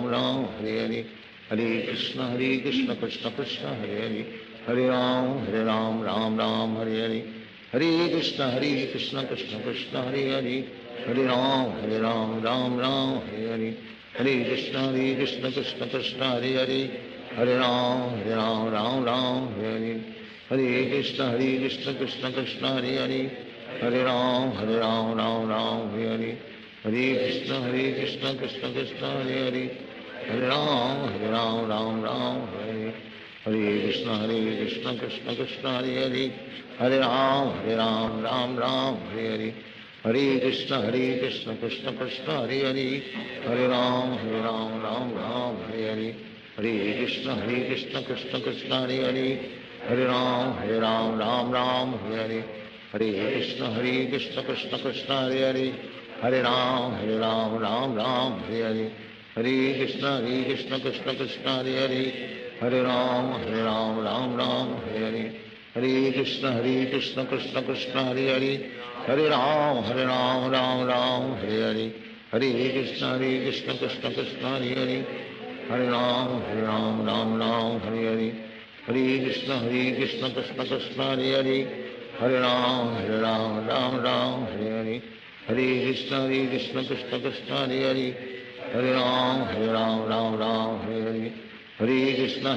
Ram Hare Hare Hare Krishna Krishna Krishna Hare Hare Hare Ram Ram Hare Hare Hare Krishna Krishna Krishna Hare Hare Hare Ram Ram Hare Hare Hare Krishna Krishna Krishna Hare Hare Hare Ram Ram Hare Hare Hare Krishna Krishna Krishna Hare Hare Hare Ram Ram Hare Hare Hare Krishna Krishna Krishna Hare Hare Hare Ram Ram Hare Hare Hare Krishna Krishna Krishna Hare Hare Hare Ram Ram Hare Hare Hare Krishna Krishna Krishna Hare Hare Hare Ram Ram Hare Hare Hare Krishna Krishna Krishna Hare Hare Hare Ram Ram Hare Hare Hare Krishna Krishna Krishna Hare Hare Hare Ram Ram Hare Hare Hare Krishna Krishna Krishna Hare Hare Hare Ram Ram Hare Hare Hare Krishna Krishna Krishna Hare Hare Hare Ram Ram Hare Hare Hare Krishna Krishna Krishna Hare Hare Hare Ram Ram Hare Hare Hare Krishna Krishna Krishna Hare Hare Hare Ram Ram Hare Hare Hare Krishna Krishna Krishna Hare Hare Hare Ram Ram Hare Hare Hare Krishna Krishna Krishna Hare Hare Hare Ram Ram Hare Hare Hare Krishna Krishna Krishna Hare Hare Hare Ram Ram Hare Hare Hare Krishna Krishna Krishna Hare Hare Hare Ram Hare Hare Hare Krishna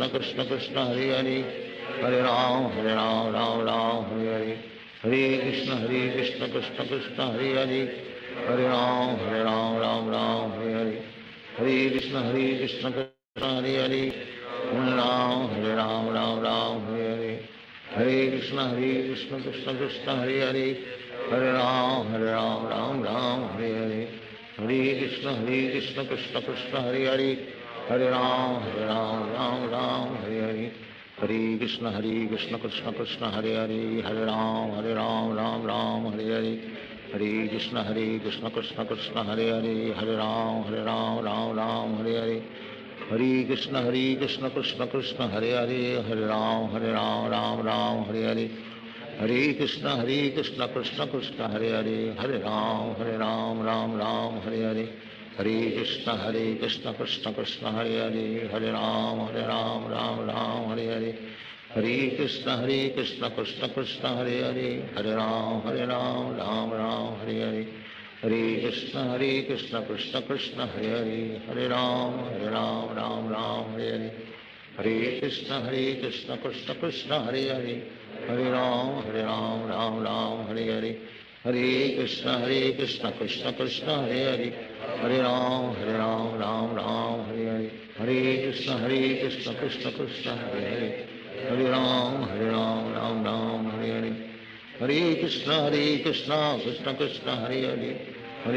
Krishna Krishna Hare Hare Hare Ram Ram Hare Hare Hare Krishna Krishna Krishna Hare Hare Hare Ram Ram Hare Hare Hare Krishna Krishna Krishna Hare Hare Hare Ram Ram Hare Hare Hare Krishna Krishna Krishna Hare Hare Hare Ram Ram Hare Hare Hare Krishna Krishna Krishna Hare Hare Hare Ram Ram Hare Hare Hare Krishna Krishna Krishna Hare Hare Hare Ram Ram Hare Hare Hare Krishna Krishna Krishna Hare Hare Hare Ram Ram Hare Hare Hare Krishna Krishna Krishna Hare Hare Hare Ram Ram Hare Hare Hare Krishna Krishna Krishna Hare Hare Hare Ram Ram Hare Hare Hare Krishna Krishna Krishna Hare Hare Hare Ram Ram Hare Hare Hare Krishna Krishna Krishna Hare Hare Hare Ram Ram Hare Hare Hare Krishna Krishna Krishna Hare Hare Hare Ram Ram Hare Hare Hare Krishna Krishna Krishna Hare Hare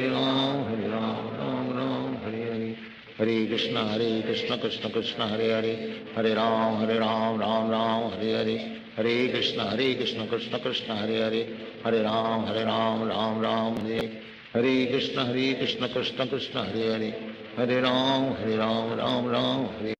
Hare Ram Ram Hare Hare Hare Krishna Krishna Krishna Hare Hare Hare Ram Ram Hare Hare Hare Krishna Krishna Krishna Hare Hare Hare Ram Ram Hare Hare Krishna Krishna Krishna Hare Hare Hare Ram Ram Hare